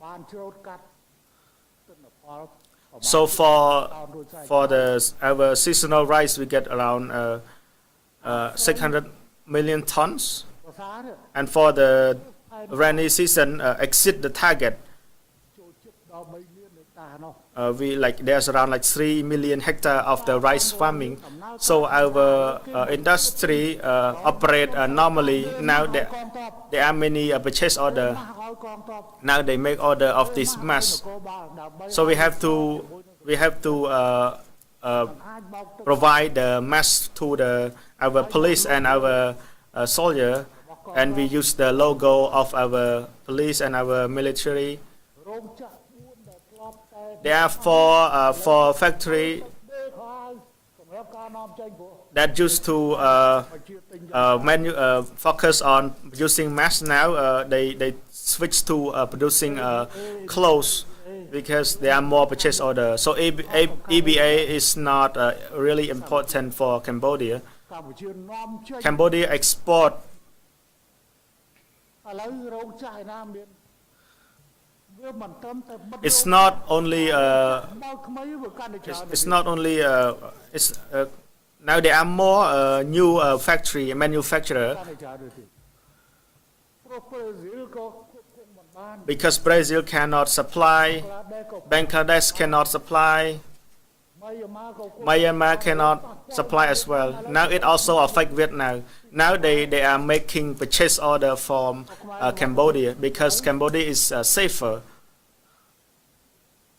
Speaker 4: បានច្រូតកាត់ទិន្នផល
Speaker 3: So for our seasonal rice, we get around 600 million tons,
Speaker 4: ប្រសាទ
Speaker 3: and for the rainy season, exceed the target.
Speaker 4: ចូលជិតដល់3លានហិកតានោះ
Speaker 3: There's around like 3 million hectare of the rice farming. So our industry operate normally. Now there are many purchase order.
Speaker 4: ឲ្យកងទ័ព
Speaker 3: Now they make order of this mass.
Speaker 4: គោបាលដើម្បី
Speaker 3: So we have to provide the mass to our police and our soldier, and we use the logo of our police and our military.
Speaker 4: រោងចក្រ4ដែលធ្លាប់តែ
Speaker 3: There are four factory
Speaker 4: ដេកហើយសម្រាប់ការនាំចេញព្រោះ
Speaker 3: that used to focus on producing mass. Now they switch to producing clothes because there are more purchase order. So EBA is not really important for Cambodia.
Speaker 4: កម្ពុជានាំចេញ
Speaker 3: Cambodia export.
Speaker 4: ឥឡូវរោងចក្រឯណាមានវាមិនត្រឹមតែបិទ
Speaker 3: It's not only
Speaker 4: មកថ្មីវាកាន់តែច្រើន
Speaker 3: it's not only it's now there are more new factory manufacturer
Speaker 4: កាន់តែច្រើនដូចនេះព្រោះប្រេស៊ីលក៏ควបគុមមិនបាន
Speaker 3: because Brazil cannot supply,
Speaker 4: ក្លាដេកក៏
Speaker 3: Bangladesh cannot supply,
Speaker 4: ម៉ាក៏
Speaker 3: Myanmar cannot supply as well. Now it also affect Vietnam. Now they are making purchase order from Cambodia because Cambodia is safer.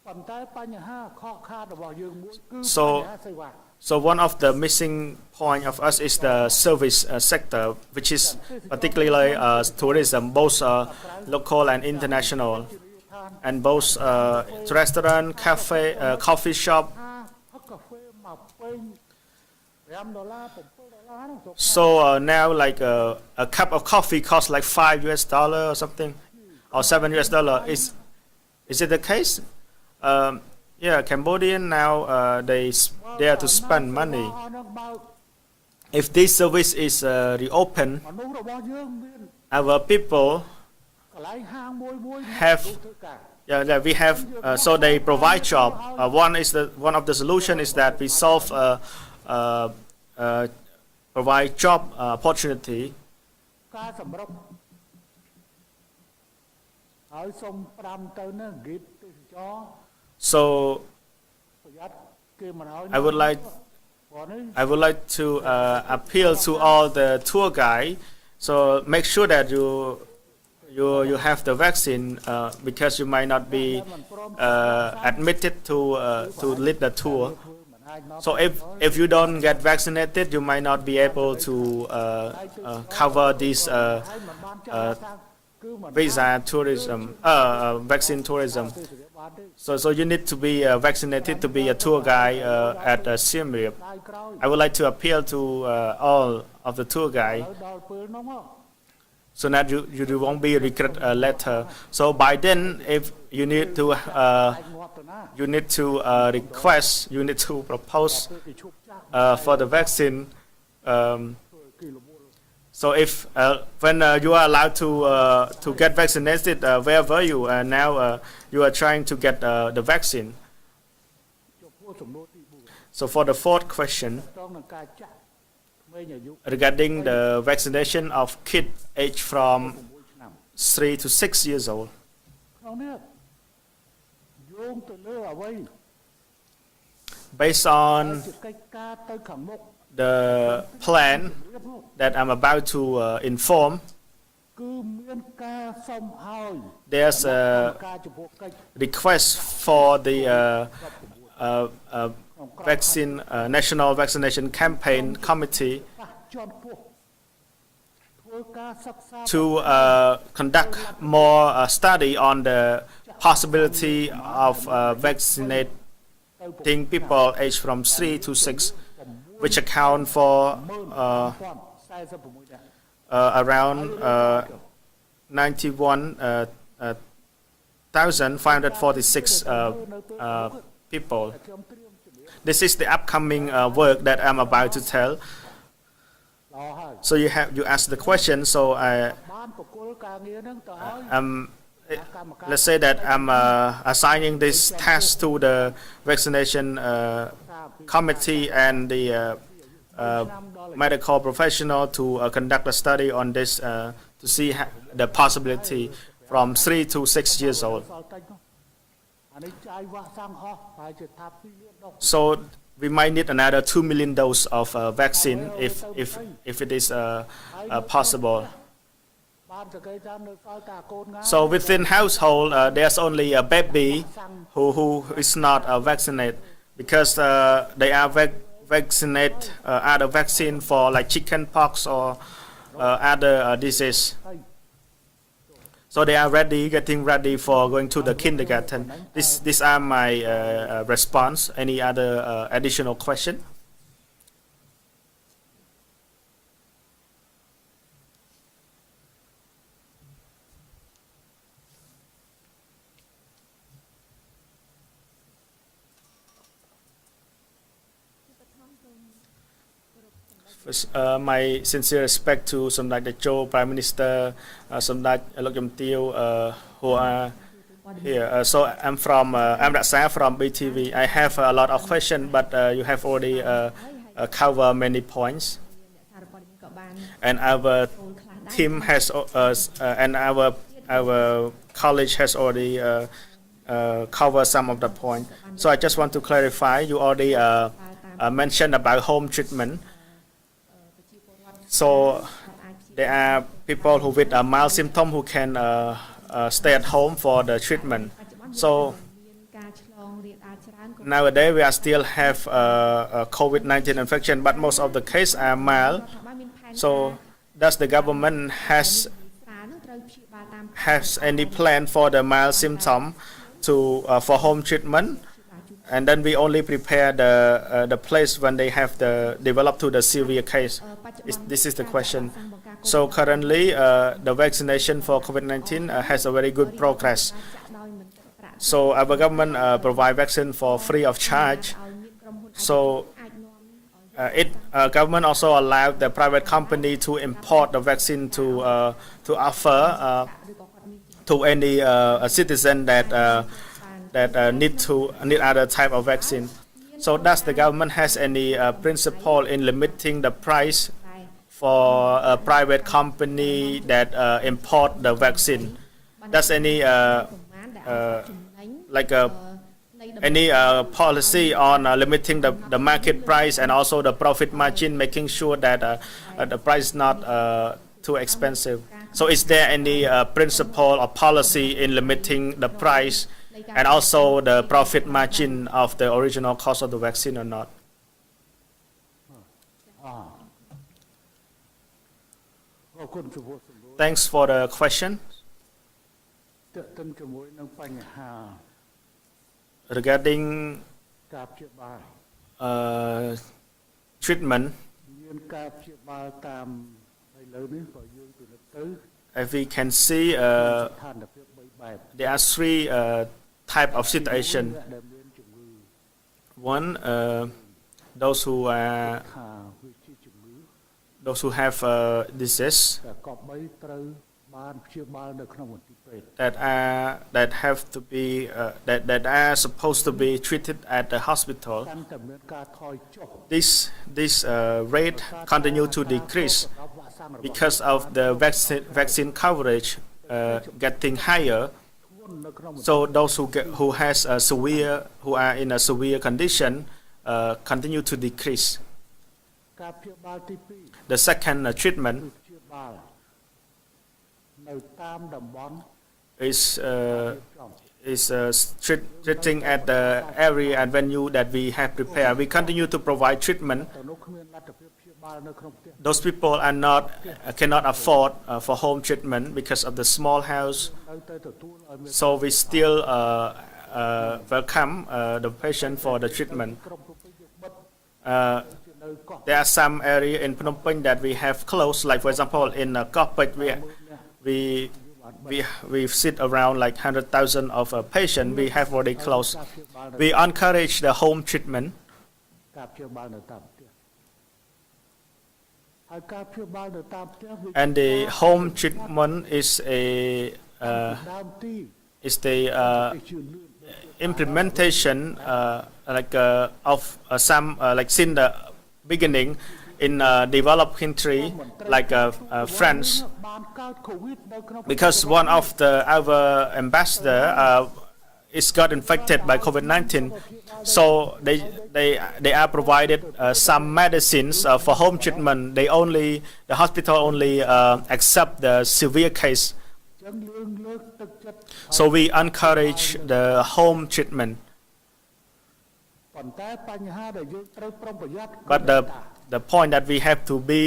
Speaker 4: ប៉ុន្តែបញ្ហាខកខាតរបស់យើងមួយគឺ
Speaker 3: So
Speaker 4: បញ្ហាសេវា
Speaker 3: So one of the missing point of us is the service sector, which is particularly tourism, both local and international, and both restaurant, cafe, coffee shop.
Speaker 4: ផឹកកាហ្វេមកពេញ$5 $7 នោះ
Speaker 3: So now like a cup of coffee costs like $5 or something, or $7. Is it the case? Yeah, Cambodian now they are to spend money. If this service is reopened,
Speaker 4: មនុស្សរបស់យើងមាន
Speaker 3: our people
Speaker 4: កន្លែងហាងមួយ
Speaker 3: have
Speaker 4: ធ្វើការ
Speaker 3: yeah, we have so they provide job. One of the solution is that we solve provide job opportunity.
Speaker 4: ការសម្រុកហើយសូម5ទៅណាហ្គីតទេសចរ
Speaker 3: So
Speaker 4: ប្រយ័ត្នគេមិនឲ្យ
Speaker 3: I would like
Speaker 4: ព្រោះនេះ
Speaker 3: I would like to appeal to all the tour guide. So make sure that you have the vaccine because you might not be admitted to lead the tour.
Speaker 4: មិនអាចនាំ
Speaker 3: So if you don't get vaccinated, you might not be able to cover this
Speaker 4: ហើយមិនបានចាក់សាគឺមិន
Speaker 3: visa tourism, vaccine tourism.
Speaker 4: បានទេ
Speaker 3: So you need to be vaccinated to be a tour guide at Siem Reap.
Speaker 4: ដៃក្រោយ
Speaker 3: I would like to appeal to all of the tour guide
Speaker 4: ហើយដល់ពេលនោះមក
Speaker 3: so that you won't be regret later. So by then, if you need to
Speaker 4: អាចងាប់ទៅណា
Speaker 3: you need to request, you need to propose
Speaker 4: ពេលគេឈប់ចាក់
Speaker 3: for the vaccine.
Speaker 4: គេលបួល
Speaker 3: So if when you are allowed to get vaccinated wherever you are now, you are trying to get the vaccine.
Speaker 4: ចំពោះសំណួរទី
Speaker 3: So for the fourth question,
Speaker 4: 4តងនឹងការចាក់ថ្ មេញអាយុ
Speaker 3: regarding the vaccination of kids aged from 3 to 6 years old.
Speaker 4: ក្នុងនេះយោងទៅលើអ្វី
Speaker 3: Based
Speaker 4: ដែល
Speaker 3: on
Speaker 4: ជាកិច្ចការទៅខាងមុខ
Speaker 3: the plan that I'm about to inform,
Speaker 4: គឺមានការសុំឲ្យ
Speaker 3: there's
Speaker 4: គណៈ
Speaker 3: a
Speaker 4: កម្មការចំពោះកិច្ច
Speaker 3: request for the vaccine National Vaccination Campaign Committee
Speaker 4: ប៉ះជាន់ខ្ពស់ធ្វើការសិក្សា
Speaker 3: to conduct more study on the possibility of vaccinating people aged from 3 to 6, which account for
Speaker 4: 46នាក់
Speaker 3: around 91,546 people.
Speaker 4: ខ្ញុំត្រៀមជំរាប
Speaker 3: This is the upcoming work that I'm about to tell.
Speaker 4: ល្អហើយ
Speaker 3: So you asked the question. So
Speaker 4: បានបកគលការងារហ្នឹងទៅឲ្យ
Speaker 3: let's say that I'm assigning this task to the vaccination committee and the medical professional to conduct a study on this to see the possibility from 3 to 6 years old.
Speaker 4: សល់តិចនោះអានេះចាយវាក់សាំងហោះប្រហែលជាថា2លានដុល្លារ
Speaker 3: So we might need another 2 million doses of vaccine if it is possible.
Speaker 4: បានសង្កេតថានៅសល់តែកូនងា
Speaker 3: So within household, there's only a baby who is not vaccinated because they are vaccinate other vaccine for like chicken pox or other disease. So they are getting ready for going to the kindergarten. These are my response. Any other additional question? First, my sincere respect to សម្ដេចតេជោ Prime Minister សម្ដេចលោកជំទាវ who are here. So I'm from I'm Raksa from BTV. I have a lot of questions, but you have already covered many points. And our team has and our college has already covered some of the points. So I just want to clarify. You already mentioned about home treatment. So there are people who with a mild symptom who can stay at home for the treatment. So nowadays we are still have a COVID-19 infection, but most of the cases are mild. So does the government has any plan for the mild symptom to for home treatment? And then we only prepare the place when they have the develop to the severe case. This is the question. So currently, the vaccination for COVID-19 has a very good progress. So our government provide vaccine for free of charge. So government also allowed the private company to import the vaccine to offer to any citizen that need other type of vaccine. So does the government has any principle in limiting the price for a private company that import the vaccine? Does any any policy on limiting the market price and also the profit margin, making sure that the price is not too expensive? So is there any principle or policy in limiting the price and also the profit margin of the original cost of the vaccine or not?
Speaker 4: អរគុណចំពោះសំណួរ
Speaker 3: Thanks for the question.
Speaker 4: ទាក់ទិនជាមួយនឹងបញ្ហា
Speaker 3: Regarding
Speaker 4: ការព្យាបាល
Speaker 3: treatment,
Speaker 4: មានការព្យាបាលតាមឥឡូវនេះក៏យើងពិនិត្យទៅ
Speaker 3: as we can see,
Speaker 4: ស្ថានភាព3បែប
Speaker 3: there are three type of situation.
Speaker 4: ដែលមានជំងឺ
Speaker 3: One, those who are
Speaker 4: ថាវាជាជំងឺ
Speaker 3: those who have disease,
Speaker 4: តែក៏បីត្រូវ បានព្យាបាលនៅក្នុងមន្ទីរពេទ្យ
Speaker 3: that have to be that are supposed to be treated at the hospital.
Speaker 4: កាន់តែមានការថយចុះ
Speaker 3: This rate continue to decrease because of the vaccine coverage getting higher.
Speaker 4: នៅក្នុង
Speaker 3: So those who has a who are in a severe condition continue to decrease.
Speaker 4: ការព្យាបាលទី2
Speaker 3: The second treatment
Speaker 4: ព្យាបាលនៅតាមតំបន់
Speaker 3: is treating at the area and venue that we have prepared. We continue to provide treatment.
Speaker 4: ទៅនោះគ្មានលទ្ធភាពព្យាបាលនៅក្នុងផ្ទះ
Speaker 3: Those people cannot afford for home treatment because of the small house.
Speaker 4: នៅទៅទទួលឲ្យមាន
Speaker 3: So we still welcome the patient for the treatment.
Speaker 4: ក្រុមប្រពៃយកបិទ នៅកោះ
Speaker 3: There are some area in Phnom Penh that we have closed, like for example in Koh Phet, we sit around like 100,000 of a patient. We have already closed. We encourage the home treatment,
Speaker 4: ការព្យាបាលនៅតាមផ្ទះហើយការព្យាបាលនៅតាមផ្ទះវា
Speaker 3: and the home treatment is
Speaker 4: ដើមទី
Speaker 3: the
Speaker 4: ជឿនលឿន
Speaker 3: implementation of some like since the beginning in developed country like France,
Speaker 4: បានកើតកូវីដនៅក្នុង
Speaker 3: because one of our ambassador is got infected by COVID-19, so they are provided some medicines for home treatment. The hospital only accept the severe case,
Speaker 4: ចឹងលើកទឹកចិត្ត
Speaker 3: so we encourage the home treatment.
Speaker 4: ប៉ុន្តែបញ្ហាដែលយើងត្រូវប្រុងប្រយ័ត្ន
Speaker 3: But the point that we have to be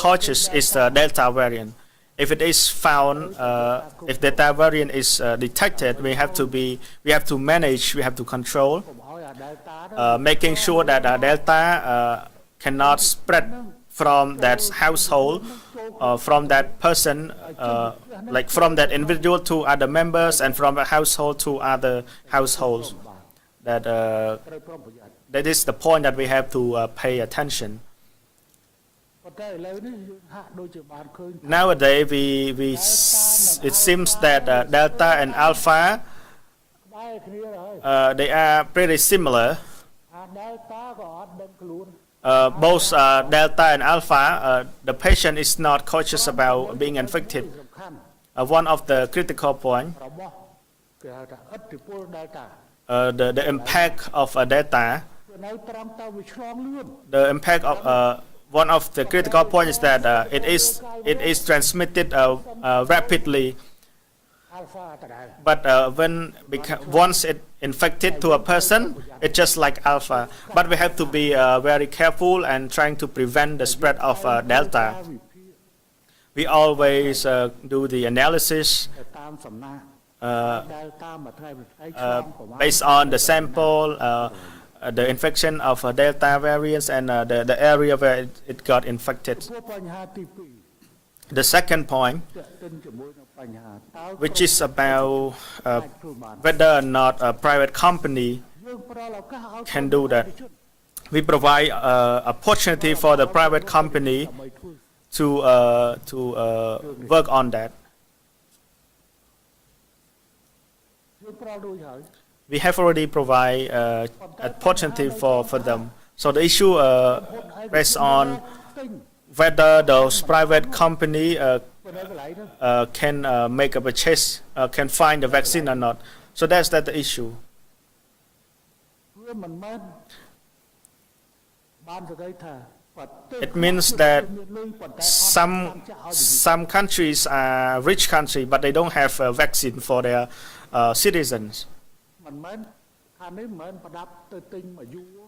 Speaker 3: cautious is the Delta variant. If it is found, if Delta variant is detected, we have to manage, we have to control,
Speaker 4: កុំឲ្យអា Delta នោះ
Speaker 3: making sure that Delta cannot spread from that household, from that person, like from that individual to other members, and from a household to other households. That
Speaker 4: ត្រូវប្រុងប្រយ័ត្ន
Speaker 3: that is the point that we have to pay attention.
Speaker 4: ប៉ុន្តែឥឡូវនេះយើងហាក់ដូចជាបានឃើញ
Speaker 3: Nowadays, it seems that Delta and Alpha
Speaker 4: ក្បែរគ្នាហើយ
Speaker 3: they are pretty similar.
Speaker 4: អា Delta ក៏អត់ដឹងខ្លួន
Speaker 3: Both Delta and Alpha, the patient is not conscious about being infected.
Speaker 4: សំខាន់
Speaker 3: One of the critical point,
Speaker 4: របស់គេហៅថាឥទ្ធិពល Delta
Speaker 3: the impact of Delta,
Speaker 4: វានៅត្រង់ទៅវាឆ្លងលឿន
Speaker 3: the impact of one of the critical points is that it is transmitted rapidly.
Speaker 4: Alpha តដែល
Speaker 3: But once it infected to a person, it's just like Alpha. But we have to be very careful and trying to prevent the spread of Delta. We always do the analysis
Speaker 4: ទៅតាមសំណាក់ Delta មួយថ្ងៃមួយថ្ងៃឆ្លងប្រមាណ
Speaker 3: based on the sample, the infection of Delta variants and the area where it got infected.
Speaker 4: ព្រោះបញ្ហាទី2
Speaker 3: The second point,
Speaker 4: ទាក់ទិនជាមួយនឹងបញ្ហាតើ
Speaker 3: which is about
Speaker 4: ធ្វើបាន
Speaker 3: whether or not a private company
Speaker 4: យើងផ្ដល់ឱកាសឲ្យ
Speaker 3: can do that. We provide opportunity for the private company
Speaker 4: ដើម្បីធ្វើ
Speaker 3: to work on that.
Speaker 4: យើងផ្ដល់ដូចហើយ
Speaker 3: We have already provide opportunity for them. So the issue rests on
Speaker 4: ទិញ
Speaker 3: whether those private company
Speaker 4: នៅកន្លែងហ្នឹង
Speaker 3: can make a purchase, can find the vaccine or not. So that's the issue.
Speaker 4: វាមិនមែនបានសេចក្តីថាប្រទេស
Speaker 3: It means that
Speaker 4: មានលុយប៉ុន្តែអត់បានចាក់ឲ្យ
Speaker 3: some countries are rich country, but they don't have a vaccine for their citizens.
Speaker 4: មិនមែនខាងនេះមិនមែនប្រដាប់ទៅទិញមួយយូរ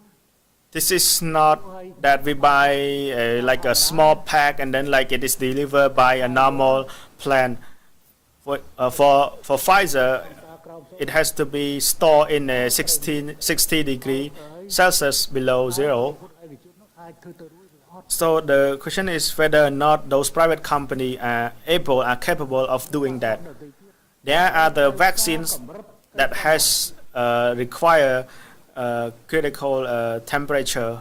Speaker 3: This is not that we buy like a small pack and then like it is delivered by a normal plan. For Pfizer, it has to be stored in a 60 degree Celsius below zero.
Speaker 4: ឯកជននោះអាចធ្វើទៅរួចឬអត់
Speaker 3: So the question is whether or not those private company are capable of doing that. There are the vaccines that has require critical temperature,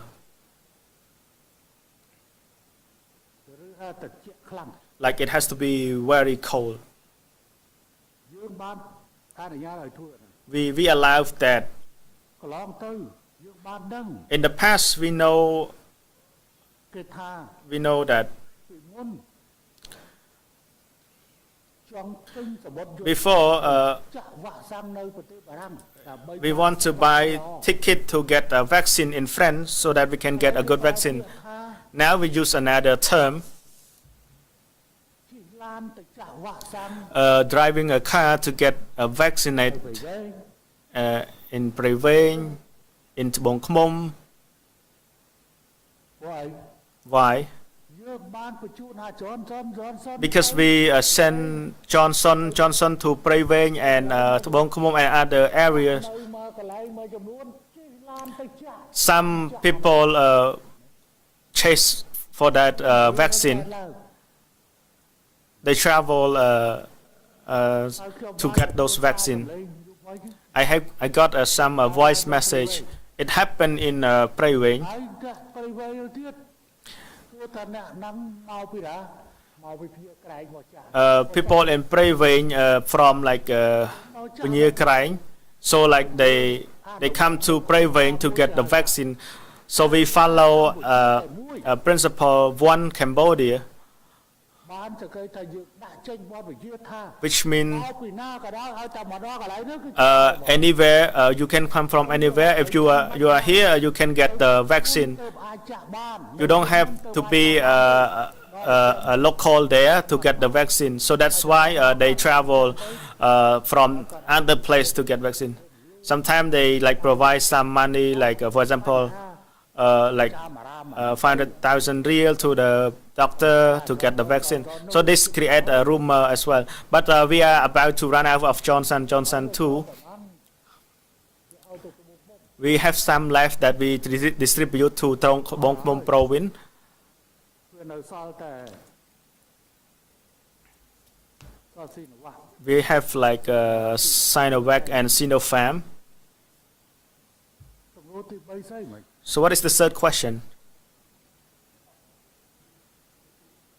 Speaker 4: ឬហៅតែជាក់ខ្លាំង
Speaker 3: like it has to be very cold.
Speaker 4: យើងបានអនុញ្ញាតឲ្យធ្វើណា
Speaker 3: We allow that.
Speaker 4: កន្លងទៅយើងបានដឹង
Speaker 3: In the past, we know
Speaker 4: គេថា
Speaker 3: that
Speaker 4: ពីមុនចង់ទិញសមុទ្រ
Speaker 3: before
Speaker 4: ចាក់វ៉ាក់សាំងនៅប្រទេសបារាំងដើម្បី
Speaker 3: we want to buy ticket to get a vaccine in France so that we can get a good vaccine. Now we use another term,
Speaker 4: ជិះឡានទៅចាក់វ៉ាក់សាំង
Speaker 3: driving a car to get
Speaker 4: ទៅ
Speaker 3: vaccinated
Speaker 4: វិញ
Speaker 3: in Prey Veng, in Bong Khmom.
Speaker 4: ព្រោះឯង
Speaker 3: Why?
Speaker 4: យើងបានបញ្ជូនថាចន
Speaker 3: Because we send Johnson to Prey Veng and Bong Khmom and other areas.
Speaker 4: នៅមកកន្លែងមួយចំនួនជិះឡានទៅចាក់
Speaker 3: Some people chase for that vaccine. They travel to get those vaccine. I got some voice message. It happened in Prey Veng.
Speaker 4: ហើយទៅវិញទៀតគឺថាអ្នកហ្នឹងមកពីណាមកពីភៀក្រែងមកចាក់
Speaker 3: People in Prey Veng from like Pania Kraing, so like they come to Prey Veng to get the vaccine. So we follow principle one Cambodia,
Speaker 4: បានសង្កេតថាយើងដាក់ចេញបទវិជាថា
Speaker 3: which mean
Speaker 4: មកពីណាក៏ដោយឲ្យតែមកដល់កន្លែងនោះគឺ
Speaker 3: anywhere you can come from anywhere. If you are here, you can get the vaccine.
Speaker 4: ទៅអាចចាក់បាន
Speaker 3: You don't have to be a local there to get the vaccine. So that's why they travel from other place to get vaccine. Sometimes they like provide some money, like for example, like 500,000 real to the doctor to get the vaccine. So this create a rumor as well. But we are about to run out of Johnson too. We have some left that we distribute to Bong Khmom province.
Speaker 4: គឺនៅសល់តែសល់ស៊ីនវ៉ា
Speaker 3: We have like Sinovac and Sinopharm.
Speaker 4: សំណួរទី3ស្អីមិញ
Speaker 3: So what is the third question?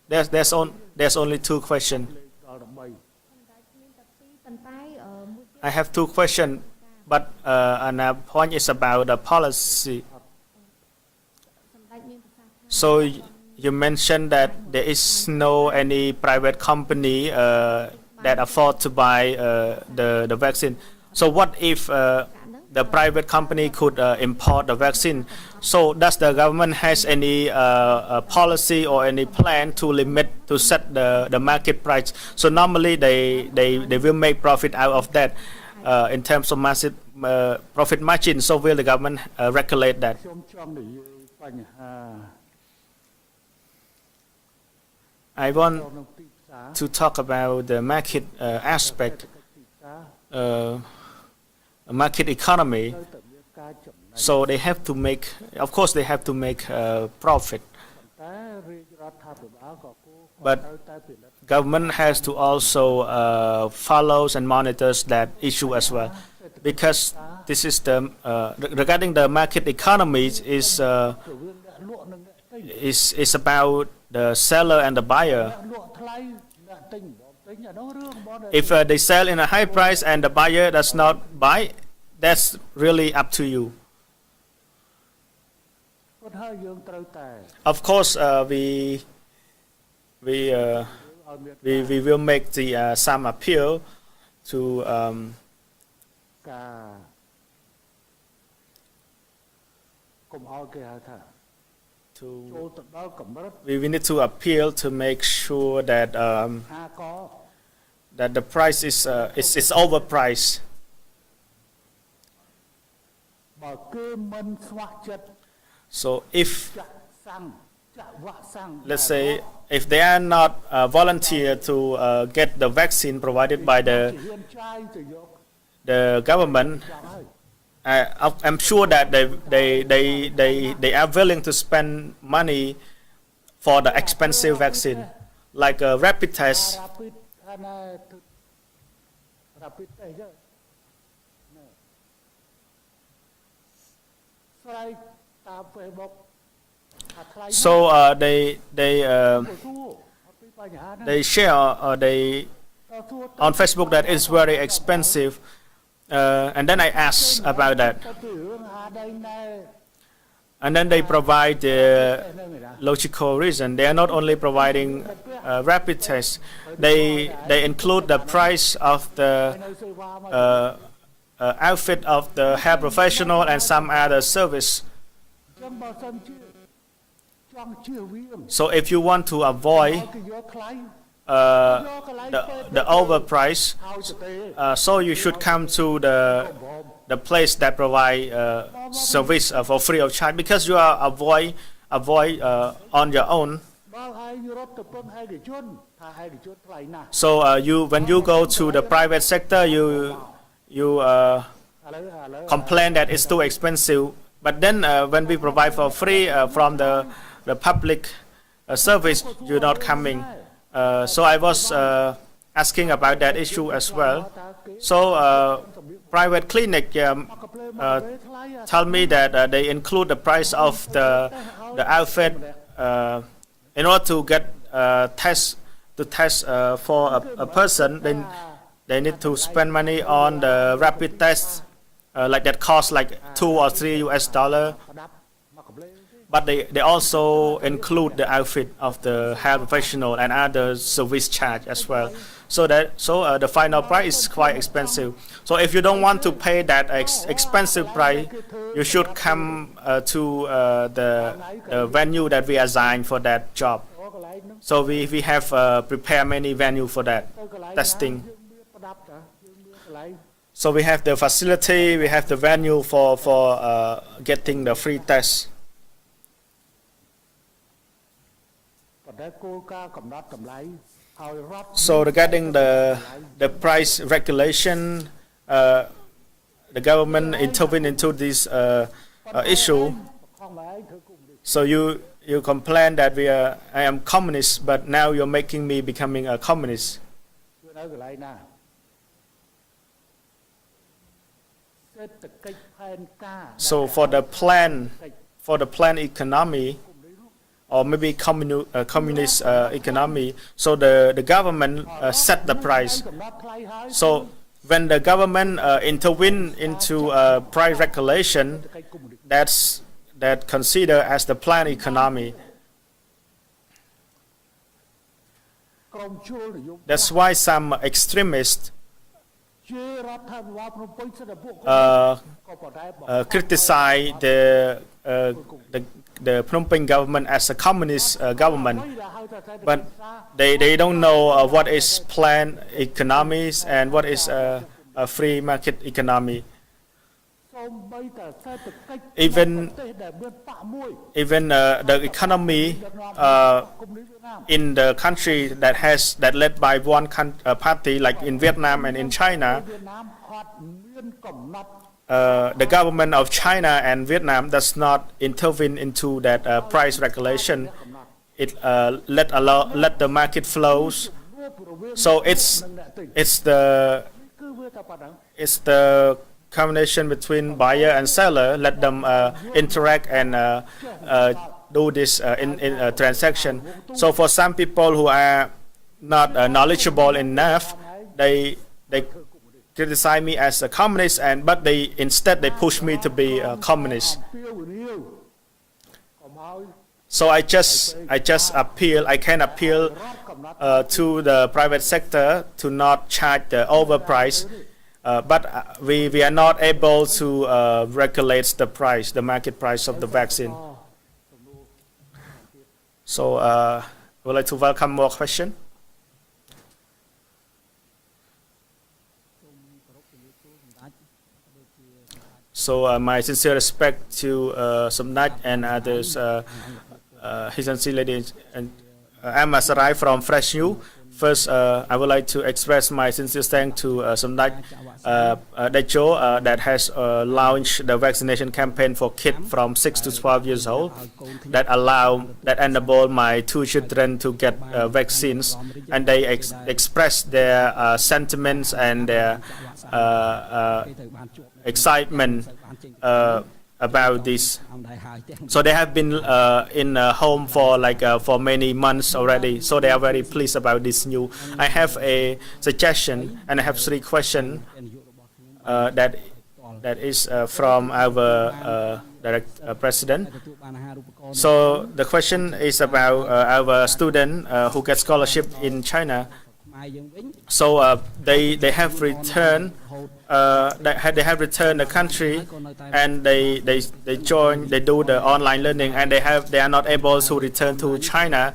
Speaker 3: There's only two questions.
Speaker 4: ដល់13
Speaker 3: I have two questions, but another point is about the policy. So you mentioned that there is no any private company that afford to buy the vaccine. So what if the private company could import the vaccine? So does the government has any policy or any plan to limit to set the market price? So normally they will make profit out of that in terms of massive profit margin. So will the government regulate that?
Speaker 4: ខ្ញុំចង់និយាយបញ្ហា
Speaker 3: I want
Speaker 4: ក្នុងទីផ្សារ
Speaker 3: to talk about the market aspect,
Speaker 4: ទីផ្សារ
Speaker 3: market economy.
Speaker 4: ត្រូវតែមានការចំណេញ
Speaker 3: So they have to make, of course, they have to make profit.
Speaker 4: តែរាជរដ្ឋាភិបាលក៏គួរ
Speaker 3: But
Speaker 4: ត្រូវតែពិនិត្យ
Speaker 3: government has to also follows and monitors that issue as well, because this is the regarding the market economy is
Speaker 4: រវាងអ្នកលក់និងអ្នកទិញ
Speaker 3: is about the seller and the buyer.
Speaker 4: អ្នកលក់ថ្លៃអ្នកទិញបងទិញអានោះរឿងបង
Speaker 3: If they sell in a high price and the buyer does not buy, that's really up to you.
Speaker 4: គាត់ហើយយើងត្រូវតែ
Speaker 3: Of course, we
Speaker 4: ឲ្យមាន
Speaker 3: we will make the some appeal to
Speaker 4: ការកុំឲ្យគេហៅថា
Speaker 3: to
Speaker 4: ចូលទៅដល់កម្រិត
Speaker 3: we need to appeal to make sure that
Speaker 4: ហាក
Speaker 3: that the price is overpriced.
Speaker 4: បើគេមិនស្ម័គ្រចិត្ត
Speaker 3: So if
Speaker 4: ចាក់សាំងចាក់វ៉ាក់សាំង
Speaker 3: let's say if they are not volunteer to get the vaccine provided by
Speaker 4: ហ៊ានចាយទៅយក
Speaker 3: the government,
Speaker 4: ចាក់ហើយ
Speaker 3: I'm sure that they are willing to spend money for the expensive vaccine, like a rapid test.
Speaker 4: រ៉ាពីតអាណារ៉ាពីតទេយើស្រ័យតាម Facebook ថាថ្លៃ
Speaker 3: So they
Speaker 4: ទៅសួរពី
Speaker 3: they share they on Facebook that it's very expensive, and then I asked about that, and then they provide the logical reason. They are not only providing rapid tests, they include the price of the outfit of the health professional and some other service. So if you want to avoid the overprice, so you should come to the place that provide service for free of charge, because you are avoid on your own. So when you go to the private sector, you complain that it's too expensive. But then when we provide for free from the public service, you're not coming. So I was asking about that issue as well. So private clinic tell me that they include the price of the outfit in order to get test for a person. Then they need to spend money on the rapid tests, like that cost like $2 or $3. But they also include the outfit of the health professional and other service charge as well. So the final price is quite expensive. So if you don't want to pay that expensive price, you should come to the venue that we assigned for that job. So we have prepared many venues for that testing. So we have the facility, we have the venue for getting the free test. So regarding the price regulation, the government intervened into this issue. So you complain that I am communist, but now you're making me becoming a communist. So for the plan economy, or maybe communist economy, so the government set the price. So when the government intervene into price regulation, that considered as the plan economy. That's why some extremists criticize the Phnom Penh government as a communist government, but they don't know what is planned economies and what is a free market economy. Even the economy in the country that led by one party, like in Vietnam and in China, the government of China and Vietnam does not intervene into that price regulation. It let the market flows. So it's the combination between buyer and seller. Let them interact and do this in transaction. So for some people who are not knowledgeable enough, they criticize me as a communist, but instead they push me to be a communist. So I just appeal. I can appeal to the private sector to not charge the overprice, but we are not able to regulate the market price of the vaccine. So I would like to welcome more questions. So my sincere respect to Somnat and others, His Excellency ladies, and I'm Asarai from Fresh New. First, I would like to express my sincere thanks to Somnat Dacho that has launched the vaccination campaign for kids from 6 to 12 years old that enable my two children to get vaccines, and they express their sentiments and their excitement about this. So they have been in home for for many months already. So they are very pleased about this new. I have a suggestion and I have 3 questions that is from our president. So the question is about our student who get scholarship in China. So they have returned they have returned the country and they do the online learning, and they are not able to return to China.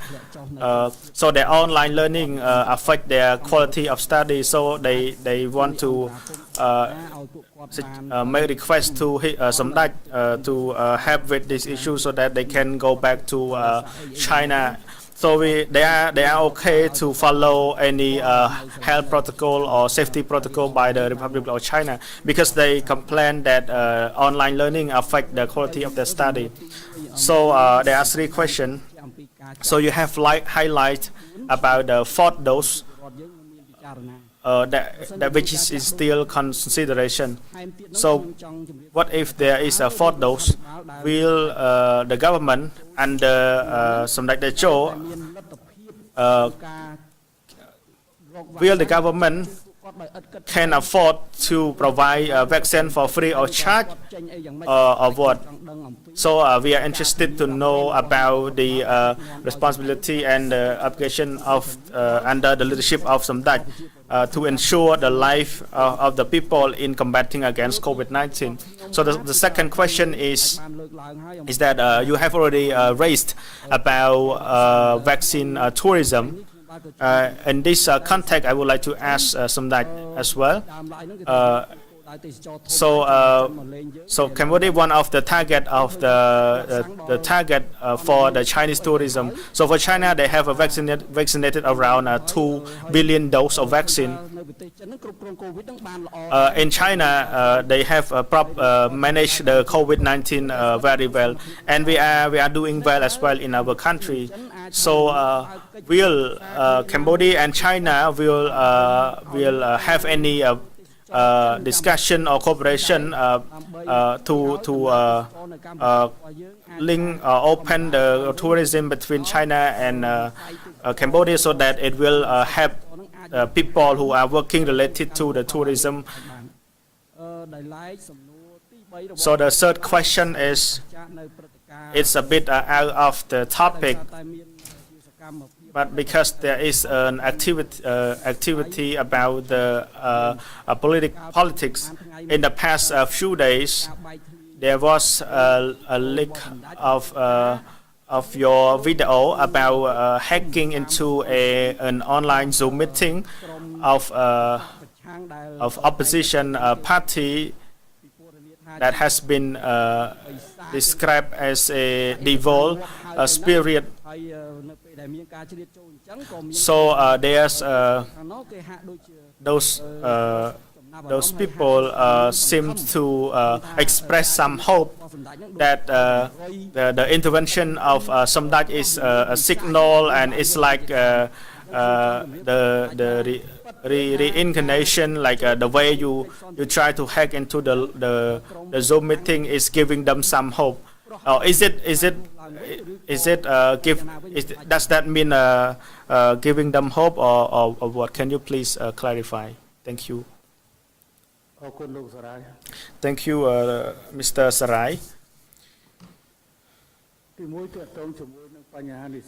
Speaker 3: So their online learning affect their quality of study. So they want to make request to Samdech to help with this issue so that they can go back to China. So they are okay to follow any health protocol or safety protocol by the Republic of China, because they complain that online learning affect the quality of their study. So there are 3 questions. So you have highlight about the 4th dose, that which is still consideration. So what if there is a 4th dose? Will the government under Samdech Techo will the government can afford to provide a vaccine for free of charge, or what? So we are interested to know about the responsibility and the obligation of under the leadership of Samdech to ensure the life of the people in combating against COVID-19. So the second question is that you have already raised about vaccine tourism. In this context, I would like to ask Samdech as well. So Cambodia, one of the target of the target for the Chinese tourism. So for China, they have vaccinated around 2 billion doses of vaccine. In China, they have managed the COVID-19 very well, and we are doing well as well in our country. So will Cambodia and China will have any discussion or cooperation to link or open the tourism between China and Cambodia, so that it will help people who are working related to the tourism? So the third question is, it's a bit out of the topic, but because there is an activity about the politics. In the past few days, there was a leak of your video about hacking into an online Zoom meeting of opposition party that has been described as a devil spirit. So there's those people seem to express some hope that the intervention of Samdech is a signal, and it's like the reincarnation, like the way you try to hack into the Zoom meeting is giving them some hope. Does that mean giving them hope, or what? Can you please clarify? Thank you. Thank you, Mr. Sarai.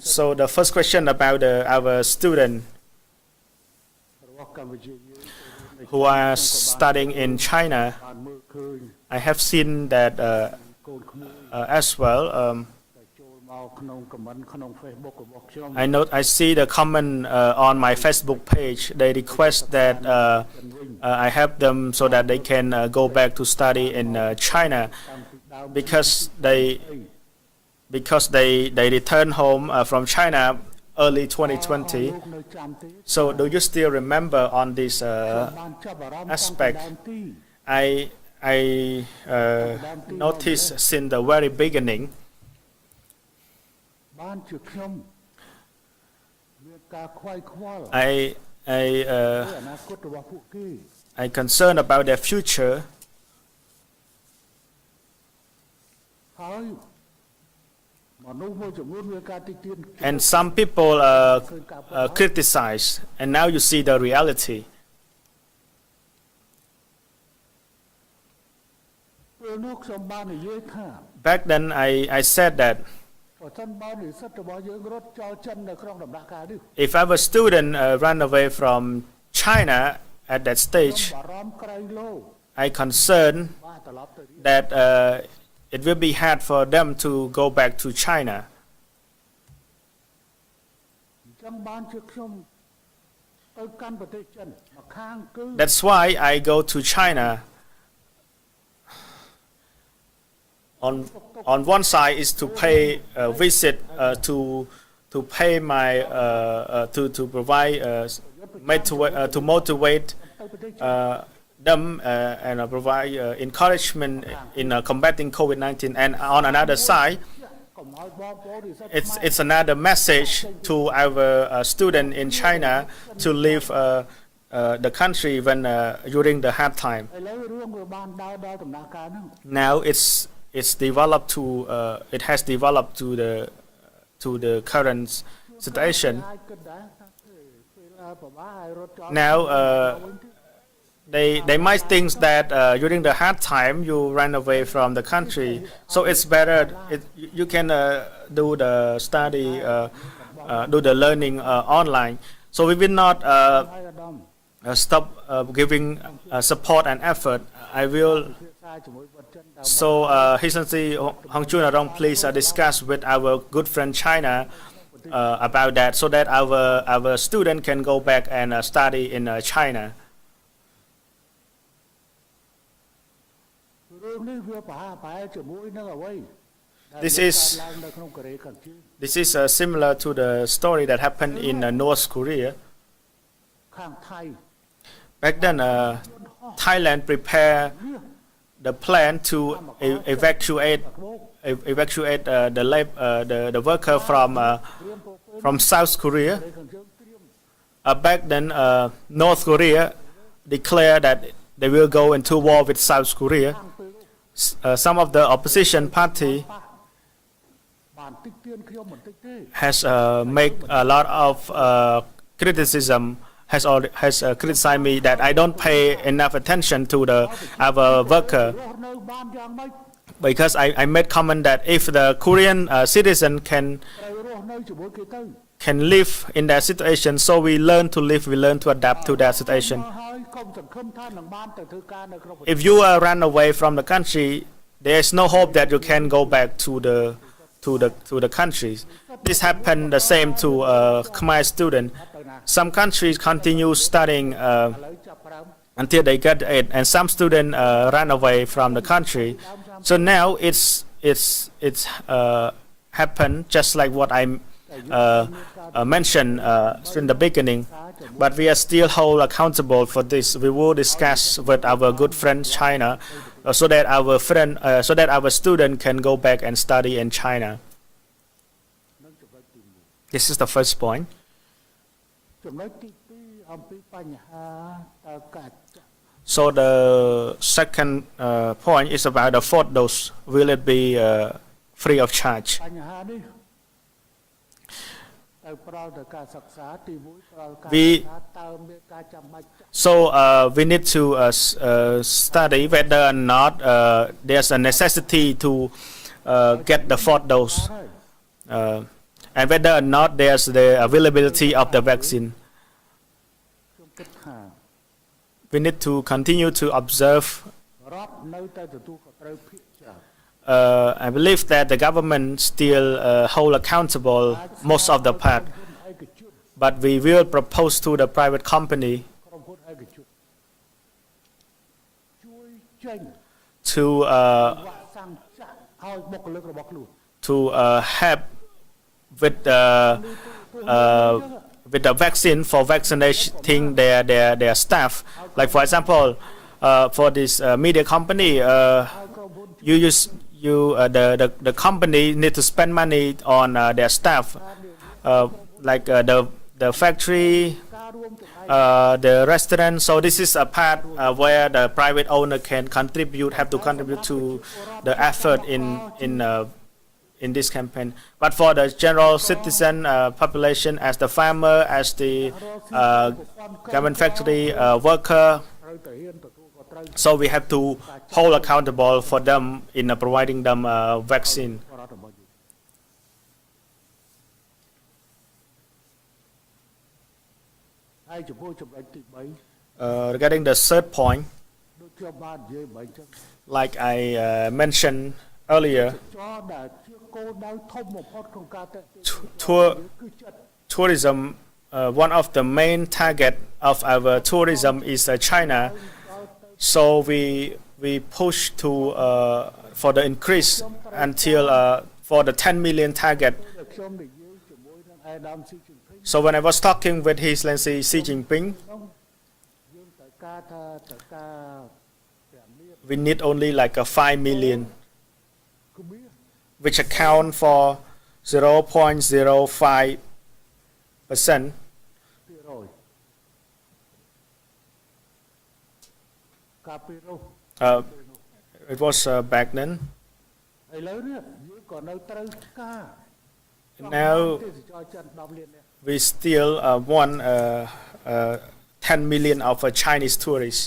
Speaker 3: So the first question about our student who are studying in China, I have seen that as well. I see the comment on my Facebook page. They request that I help them so that they can go back to study in China, because they return home from China early 2020. So do you still remember on this aspect? I noticed since the very beginning. I concerned about their future.
Speaker 4: ហើយមនុស្សមួយចំនួនមានការតិចទៀន
Speaker 3: And some people criticize, and now you see the reality.
Speaker 4: ពេលនោះខ្ញុំបាននិយាយថា
Speaker 3: Back then, I said that
Speaker 4: បើសិនបើនិស្សិតរបស់យើងរត់ចោលចិននៅក្នុងដំណាក់កាលនេះ
Speaker 3: if our student ran away from China at that
Speaker 4: ខ្ញុំ
Speaker 3: stage,
Speaker 4: បារម្ភក្រៃលោ
Speaker 3: I concern
Speaker 4: បាទត្រឡប់ទៅរៀន
Speaker 3: that it will be hard for them to go back to China.
Speaker 4: អញ្ចឹងបានជាខ្ញុំទៅកាន់ប្រទេសចិនមកខាងគឺ
Speaker 3: That's why I go to China. On one side is to pay a visit to pay my to provide to motivate
Speaker 4: ទៅប្រទេសចិន
Speaker 3: them and provide encouragement in combating COVID-19. And on another side,
Speaker 4: កុំឲ្យបងប្អូននិស្សិត
Speaker 3: it's another message to our student in China to leave the country when during the hard time.
Speaker 4: ឥឡូវរឿងវាបានដើរដល់ដំណាក់កាលហ្នឹង
Speaker 3: Now it's developed to it has developed to the current situation.
Speaker 4: អាចគិតដែរថាពេលប្រហែលឲ្យរត់ចោល
Speaker 3: Now they might think that during the hard time you ran away from the country, so it's better you can do the study do the learning online. So we will not
Speaker 4: ហើយអាដាម
Speaker 3: stop giving support and effort. I will.
Speaker 4: ភាសាជាមួយវត្តចិនតាម
Speaker 3: So His Excellency Hong Chun Arong, please discuss with our good friend China about that, so that our student can go back and study in China.
Speaker 4: រឿងនេះវាប្រហែលជាមួយនឹងអ្វីដែល
Speaker 3: This
Speaker 4: កើត
Speaker 3: is-
Speaker 4: ឡើងនៅក្នុងកូរ៉េខាងជើង
Speaker 3: This is similar to the story that happened in North Korea.
Speaker 4: ខាងថៃ
Speaker 3: Back then, Thailand prepared the plan to evacuate
Speaker 4: ក្បោក
Speaker 3: evacuate the worker from South Korea.
Speaker 4: កូរ៉េខាងជើងត្រៀម
Speaker 3: Back then, North Korea declared that they will go into war with South Korea.
Speaker 4: ខាងពេលនោះ
Speaker 3: Some of the opposition party
Speaker 4: បានតិចទៀនខ្ញុំមិនតិចទេ
Speaker 3: has made a lot of criticism. Has criticized me that I don't pay enough attention to our worker,
Speaker 4: រស់នៅបានយ៉ាងម៉េច
Speaker 3: because I made comment that if the Korean citizen
Speaker 4: ត្រូវរស់នៅជាមួយគេទៅ
Speaker 3: can live in that situation, so we learn to live, we learn to adapt to that situation.
Speaker 4: មកហើយកុំសង្ឃឹមថានឹងបានទៅធ្វើការនៅក្នុងប្រទេស
Speaker 3: If you run away from the country, there is no hope that you can go back to the country. This happened the same to Khmer student.
Speaker 4: ទៅណា
Speaker 3: Some countries continue studying
Speaker 4: ឥឡូវចាប់ផ្ដើម
Speaker 3: until they get it, and some students run away from the country. So now it's happened just like what I mentioned in the beginning. But we are still hold accountable for this. We will discuss with our good friend China, so that our student can go back and study in China. This is the first point.
Speaker 4: ចំណុចទី2អំពីបញ្ហាតើកាច់
Speaker 3: So the second point is about the fourth dose. Will it be free of charge?
Speaker 4: បញ្ហានេះទៅផ្ដល់ទៅការសិក្សាទី1ផ្ដល់ការ
Speaker 3: We
Speaker 4: សិក្សាតើមានការចាំបាច់
Speaker 3: So we need to study whether or not there's a necessity to get the fourth dose,
Speaker 4: ហើយ
Speaker 3: and whether or not there's the availability of the vaccine.
Speaker 4: ខ្ញុំគិតថា
Speaker 3: We need to continue to observe.
Speaker 4: រដ្ឋនៅតែទទួលខុសត្រូវភាគច្រើន
Speaker 3: I believe that the government still hold accountable most of the part,
Speaker 4: ឯកជន
Speaker 3: but we will propose to the private company
Speaker 4: ក្រុមហ៊ុនឯកជនជួយចេញ
Speaker 3: to
Speaker 4: វ៉ាក់សាំងចាក់ឲ្យបុគ្គលិករបស់ខ្លួន
Speaker 3: help with the vaccine for vaccinating their staff. Like for example, for this media company,
Speaker 4: ឲ្យក្រុមហ៊ុន
Speaker 3: the company need to spend money on their staff, like the factory
Speaker 4: ការរ
Speaker 3: the restaurant. So this is a part where the private owner can contribute, have to contribute to the effort in this campaign. But for the general citizen population, as the farmer, as the garment factory worker,
Speaker 4: ត្រូវតែហ៊ានទទួលខុសត្រូវ
Speaker 3: so we have to hold accountable for them in providing them vaccine.
Speaker 4: រដ្ឋរបស់យើងហើយចំពោះចំណុចទី
Speaker 3: Regarding the third point,
Speaker 4: 3 ដូចខ្ញុំបាននិយាយមិញចឹង
Speaker 3: like I mentioned earlier,
Speaker 4: ចរដែលជាគោលដៅធំបំផុតក្នុងការតេស្ត គឺចិត្ត
Speaker 3: tourism, one of the main target of our tourism is China. So we push to for the increase until for the 10 million target.
Speaker 4: ខ្ញុំនិយាយជាមួយនឹងអាដាមស៊ីជីនភី
Speaker 3: So when I was talking with His Excellency Xi Jinping,
Speaker 4: យើងត្រូវការថាត្រូវការ5លាន
Speaker 3: we need only like a 5 million,
Speaker 4: គឺមាន
Speaker 3: which account for 0.05%.
Speaker 4: 200កាលពីនោះ
Speaker 3: It was back then.
Speaker 4: ឥឡូវនេះយើងក៏នៅត្រូវការ
Speaker 3: Now
Speaker 4: ទេសចរចិន10លាននាក់
Speaker 3: we still want 10 million of Chinese tourists.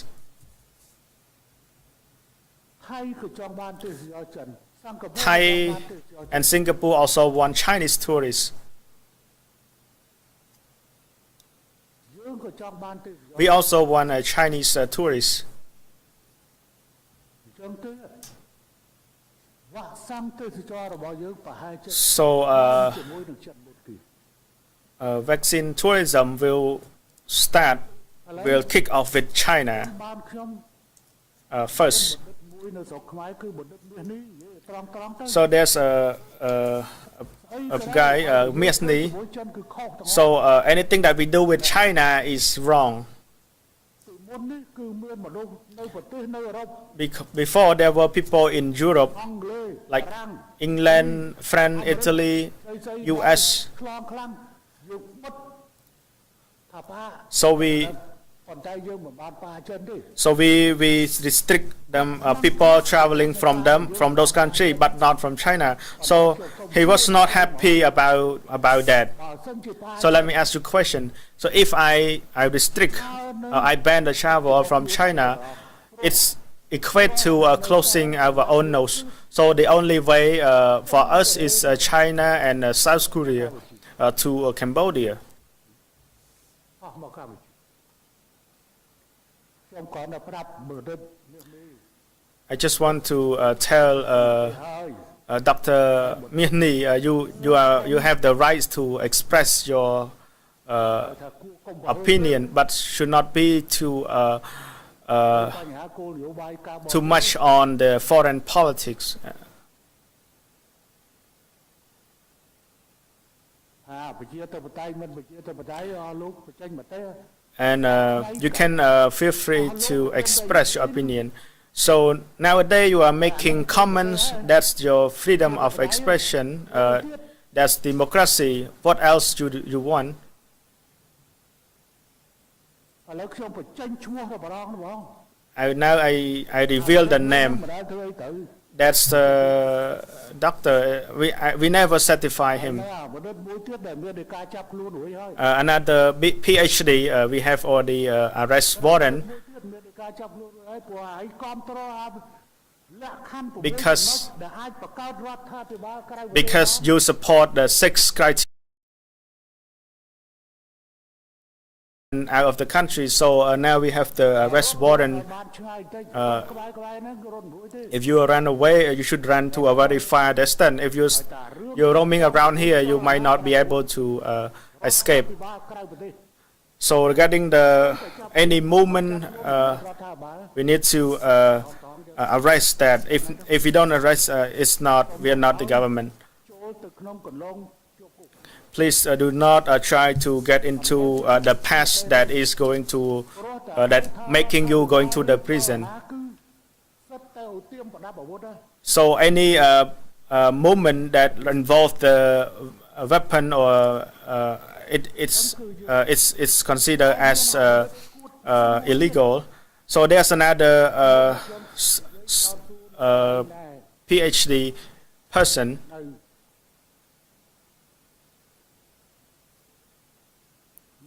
Speaker 4: ថៃក៏ចង់បានទេសចរចិនសិង្ហបុរី
Speaker 3: Thai
Speaker 4: ចង់បានទេសចរចិន
Speaker 3: and Singapore also want Chinese tourists.
Speaker 4: យើងក៏ចង់បានទេសចរ
Speaker 3: We also want Chinese tourists.
Speaker 4: អញ្ចឹងទេវ៉ាក់សាំងទេសចររបស់យើងប្រហែលជា
Speaker 3: So
Speaker 4: ជាមួយនឹងចិនមួយទី
Speaker 3: vaccine tourism will kick off with China
Speaker 4: បានខ្ញុំ
Speaker 3: first.
Speaker 4: មួយនៅស្រុកខ្មែរគឺបណ្ឌិតមាសនេះនិយាយត្រង់ទៅ
Speaker 3: So there's a guy, Miesni.
Speaker 4: ជាមួយចិនគឺខុសទាំង
Speaker 3: So anything that we do with China is wrong.
Speaker 4: ពីមុននេះគឺមានមនុស្សនៅប្រទេសនៅអឺរ៉ុប
Speaker 3: Before there were people in Europe,
Speaker 4: អង់គ្លេស
Speaker 3: like
Speaker 4: បារាំង
Speaker 3: England, France, Italy, US.
Speaker 4: ខ្លាំងខ្លាំងយើងបិទថាប៉ា
Speaker 3: So we
Speaker 4: ប៉ុន្តែយើងមិនបានប៉ាចិនទេ
Speaker 3: So we restrict them people traveling from those countries, but not from China. So he was not happy about that.
Speaker 4: បើសិនជាប៉ា
Speaker 3: So let me ask you a question. So if I restrict, I ban the travel from China, it's equate to closing our own nose. So the only way for us is China and South Korea to Cambodia.
Speaker 4: អស់មកកម្ពុជាខ្ញុំគ្រាន់តែប្រាប់បណ្ឌិតមាសនេះ
Speaker 3: I just want to tell
Speaker 4: ហើយ
Speaker 3: Dr. Miehni, you have the right to express your
Speaker 4: ថាគួរកុំ
Speaker 3: opinion, but should not be too
Speaker 4: បញ្ហាគោលនយោបាយការបរទេស
Speaker 3: too much on the foreign politics.
Speaker 4: ប្រជាធិបតេយ្យមិនប្រជាធិបតេយ្យអស់លោកបញ្ចេញមតិ
Speaker 3: And you can feel free to express your opinion. So nowadays you are making comments. That's your freedom of expression. That's democracy. What else you want?
Speaker 4: ឥឡូវខ្ញុំបញ្ចេញឈ្មោះរបស់បង
Speaker 3: Now I reveal the name.
Speaker 4: មិនដែលធ្វើអីទៅ
Speaker 3: That's the doctor. We never certify him.
Speaker 4: បណ្ឌិតមួយទៀតដែលមាននៃការចាប់ខ្លួនរួចហើយ
Speaker 3: Another PhD. We have already arrest warrant
Speaker 4: មួយទៀតមាននៃការចាប់ខ្លួនរួចហើយព្រោះឲ្យគ្រប់គ្រងលក្ខខណ្ឌ6
Speaker 3: Because-
Speaker 4: ដែលអាចបង្កើតរដ្ឋាភិបាលក្រៅ
Speaker 3: because you support the 6 criteria out of the country. So now we have the arrest warrant.
Speaker 4: បានឆ្ងាយតិចក្បែរហ្នឹងក៏រត់រួចទេ
Speaker 3: If you run away, you should run to a very far distance. If you're roaming around here, you might not be able to escape.
Speaker 4: ពិបាលក្រៅប្រទេស
Speaker 3: So regarding any movement,
Speaker 4: រដ្ឋាភិបាល
Speaker 3: we need to arrest that. If we don't arrest, we are not the government.
Speaker 4: ចូលទៅក្នុងកន្លងជាប់គុក
Speaker 3: Please do not try to get into the path that is going to that making you going to the prison.
Speaker 4: គឺសិតតែឧទាមប្រដាប់អាវុធហើយ
Speaker 3: So any movement that involve the weapon or it's considered as illegal. So there's another PhD person.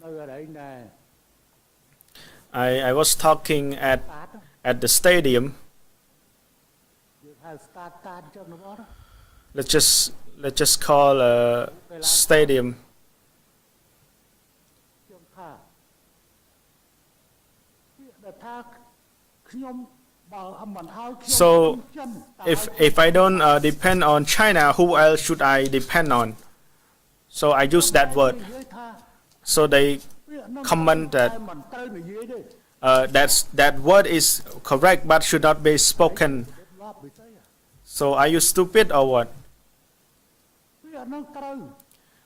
Speaker 4: nơi ở đây nè
Speaker 3: I was talking at the stadium.
Speaker 4: start cho nó đó
Speaker 3: Let's just call a stadium.
Speaker 4: chương tha để thaខ្ញុំបើអមមិនហើយខ្ញុំ
Speaker 3: So
Speaker 4: ចិន
Speaker 3: if I don't depend on China, who else should I depend on? So I use that word. So they comment that that word is correct but should not be spoken. So are you stupid or what?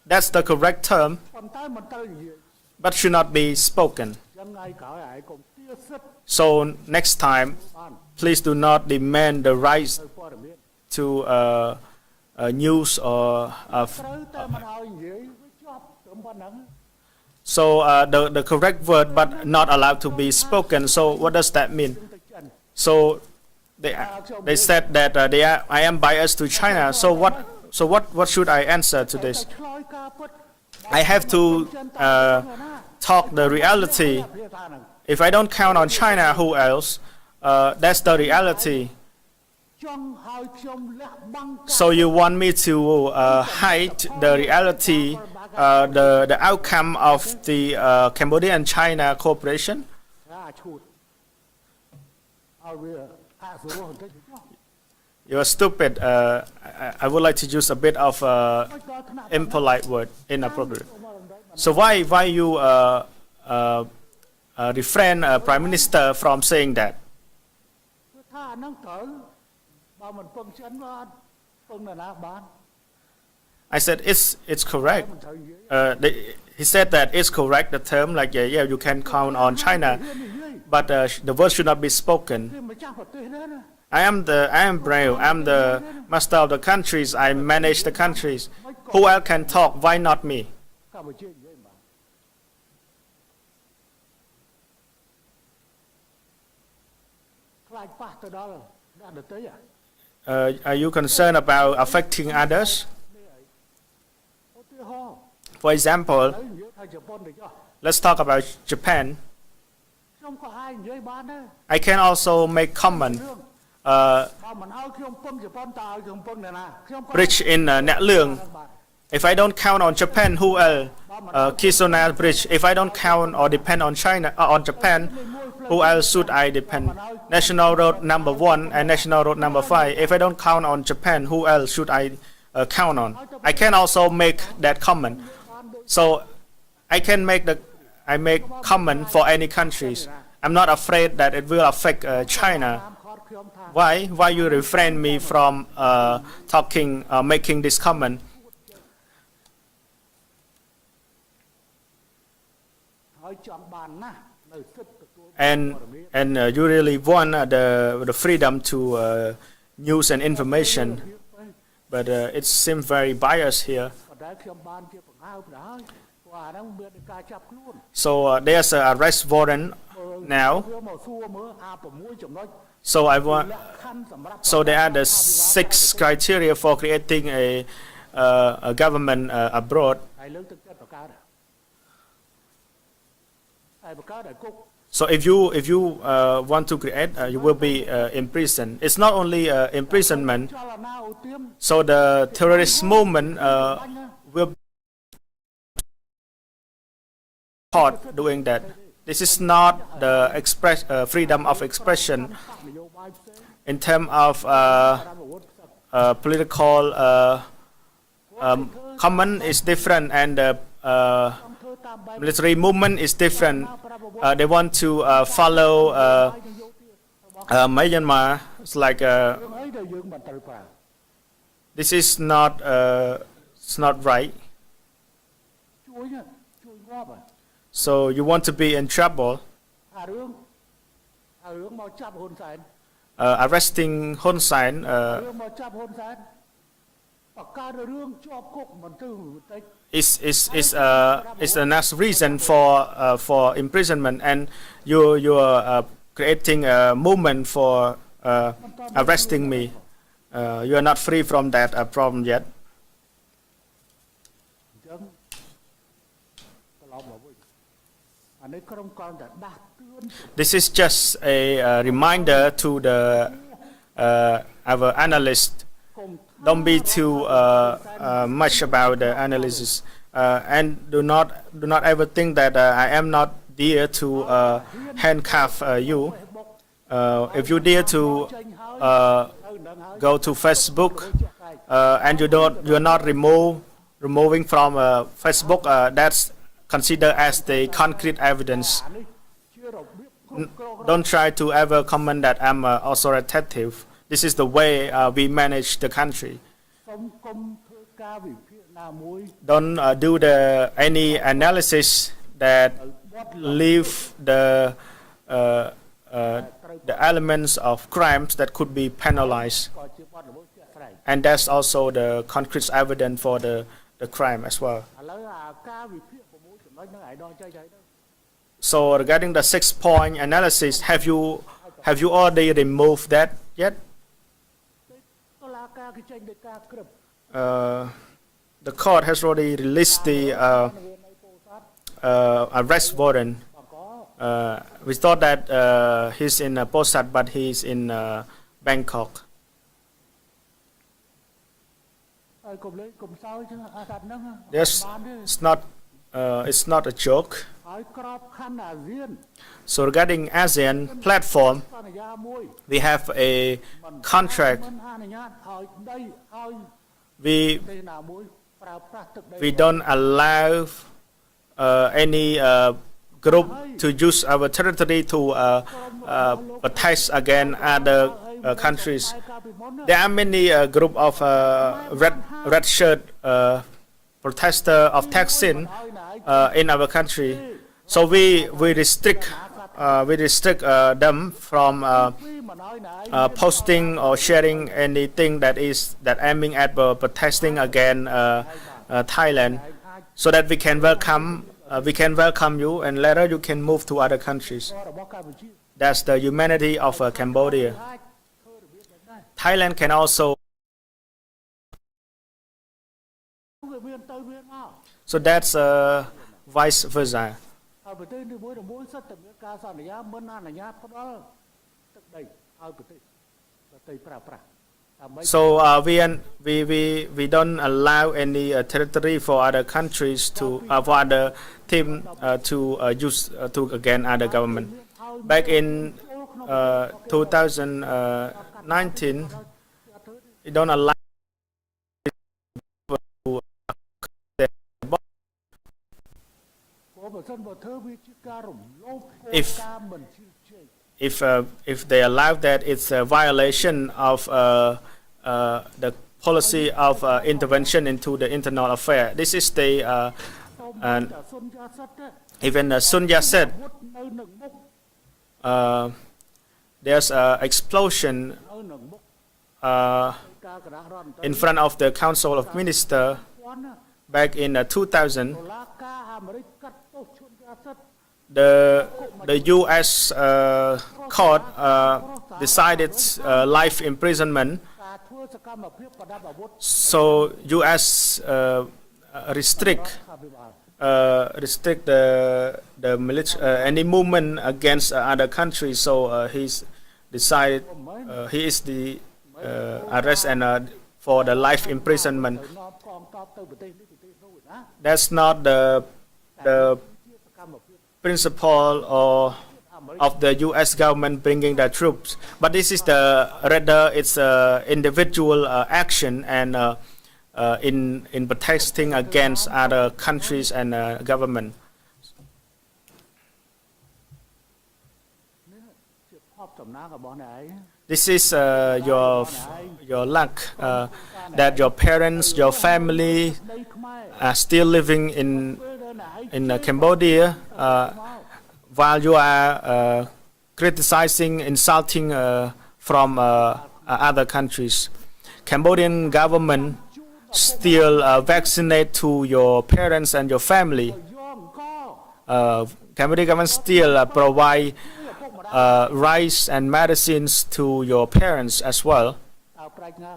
Speaker 3: That's the correct term, but should not be spoken. So next time, please do not demand the right to news or so the correct word but not allowed to be spoken. So what does that mean? So they said that I am biased to China. So what should I answer to this? I have to talk the reality. If I don't count on China, who else? That's the reality. So you want me to hide the reality, the outcome of the Cambodia and China cooperation? You're stupid. I would like to use a bit of impolite word, inappropriate. So why you refrain Prime Minister from saying that? I said it's correct. He said that it's correct. The term like yeah you can count on China, but the word should not be spoken. I am brave. I'm the master of the countries. I manage the countries. Who else can talk? Why not me? Are you concerned about affecting others? For example, let's talk about Japan. I can also make comment. Bridge in Nhat Luang. If I don't count on Japan, who else? Kisona Bridge. If I don't count or depend on China, on Japan, who else should I depend? National Road number 1 and National Road number 5. If I don't count on Japan, who else should I count on? I can also make that comment. So I make comment for any countries. I'm not afraid that it will affect China. Why you refrain me from talking, making this comment? And you really want the freedom to news and information, but it seems very biased here. So there's an arrest warrant now. So So there are the 6 criteria for creating a government abroad. So if you want to create, you will be imprisoned. It's not only imprisonment. So the terrorist movement will be caught doing that. This is not the freedom of expression. In terms of political comment is different, and military movement is different. They want to follow Myanmar. It's like this is not it's not right. So you want to be in trouble. Arresting Hun Sen.
Speaker 4: ปากกาเรื่องชอบคุกมันตื้อแต่
Speaker 3: is the next reason for imprisonment, and you are creating a movement for arresting me. You are not free from that problem yet.
Speaker 4: ចឹងត្រឡប់មកវិញអានេះក្រុមការតែដាស់តឿន
Speaker 3: This is just a reminder to the our analyst.
Speaker 4: កុំ
Speaker 3: Don't be too much about the analysis, and do not ever think that I am not there to handcuff you. If you dare to go to Facebook and you are not removing from Facebook, that's considered as the concrete evidence.
Speaker 4: នេះជារបៀបគ្រប់គ្រង
Speaker 3: Don't try to ever comment that I'm authoritative. This is the way we manage the country.
Speaker 4: សូមគុំធ្វើការវិភាគណាមួយ
Speaker 3: Don't do any analysis that leave the elements of crimes that could be penalized,
Speaker 4: ក៏ជាបទល្មើសជាក់ស្ដែង
Speaker 3: and that's also the concrete evidence for the crime as well.
Speaker 4: ឥឡូវអាការវិភាគ6ចំណុចហ្នឹងឯងដល់ចេញហើយទៅ
Speaker 3: So regarding the 6-point analysis, have you already removed that yet?
Speaker 4: តុលាការគេចេញដោយការក្រឹប
Speaker 3: The court has already released the arrest warrant.
Speaker 4: បង្ក
Speaker 3: We thought that he's in Posat, but he's in Bangkok.
Speaker 4: ហើយកុំលេងកុំសើចអាសត្វហ្នឹង
Speaker 3: Yes,
Speaker 4: បានទេ
Speaker 3: it's not a joke.
Speaker 4: ហើយក្របខណ្ឌអាស៊ាន
Speaker 3: So regarding ASEAN platform,
Speaker 4: សន្យាមួយ
Speaker 3: we have a contract.
Speaker 4: មិនអនុញ្ញាតឲ្យដីឲ្យ
Speaker 3: We
Speaker 4: ទេណាមួយប្រើប្រាស់ទឹកដី
Speaker 3: we don't allow any group to use our territory to protest against other countries.
Speaker 4: ហើយកាលពីមុន
Speaker 3: There are many group of red shirt protester of Thaksin in our country. So we restrict them from
Speaker 4: ពីមិនឲ្យណៃ
Speaker 3: posting or sharing anything that aiming at protesting against Thailand, so that we can welcome you, and later you can move to other countries.
Speaker 4: របស់កម្ពុជា
Speaker 3: That's the humanity of Cambodia.
Speaker 4: អាចធ្វើរបៀបហ្នឹងដែរ
Speaker 3: Thailand can also.
Speaker 4: វាមានទៅមានមក
Speaker 3: So that's vice versa.
Speaker 4: ហើយប្រទេសនីមួយៗសិតតែមានការសន្យាមិនអនុញ្ញាតផ្ដល់ទឹកដីឲ្យប្រទេសប្រើប្រាស់ដើម្បី
Speaker 3: So we don't allow any territory for other countries to for other team to use to against other government. Back in 2019, we don't allow.
Speaker 4: ព្រោះបើសិនបើធ្វើវាជាការរំលោភ
Speaker 3: If
Speaker 4: ការមិនជឿជែក
Speaker 3: if they allow that, it's a violation of the policy of intervention into the internal affair. This is the
Speaker 4: តែសុនយ៉ាសិតទេ
Speaker 3: even Sun Yat-sen.
Speaker 4: វុធនៅនឹងមុខ
Speaker 3: There's an explosion
Speaker 4: នៅនឹងមុខ ការកណ្ដាស់រដ្ឋមន្ត្រី
Speaker 3: in front of the Council of Ministers
Speaker 4: ពាន់ណា
Speaker 3: back in 2000.
Speaker 4: តុលាការអាមេរិកកាត់ទោសឈុនយ៉ាសិត
Speaker 3: The U.S. Court decided life imprisonment.
Speaker 4: ការធ្វើសកម្មភាពប្រដាប់អាវុធ
Speaker 3: So U.S. Restrict
Speaker 4: ថាវិបាល
Speaker 3: the any movement against other countries. So he's decided he is the arrest and for the life imprisonment.
Speaker 4: ទៅនាំកងទ័ពទៅប្រទេសនេះប្រទេសនោះណា
Speaker 3: That's not the
Speaker 4: ជាសកម្មភាព
Speaker 3: principle or of the U.S. government bringing the troops, but this is the rather it's individual action and in protesting against other countries and government.
Speaker 4: នេះជាភ័ព្វតំណាងរបស់អ្នកឯង
Speaker 3: This is your luck that your parents, your family
Speaker 4: ដីខ្មែរ
Speaker 3: are still living
Speaker 4: ពេលដែលអ្នកឯង
Speaker 3: in Cambodia while you are criticizing, insulting from other countries. Cambodian government still vaccinate to your parents and your family.
Speaker 4: ย่อมก็
Speaker 3: Cambodia government still provide rice and medicines to your parents as well.
Speaker 4: เอาปลายงา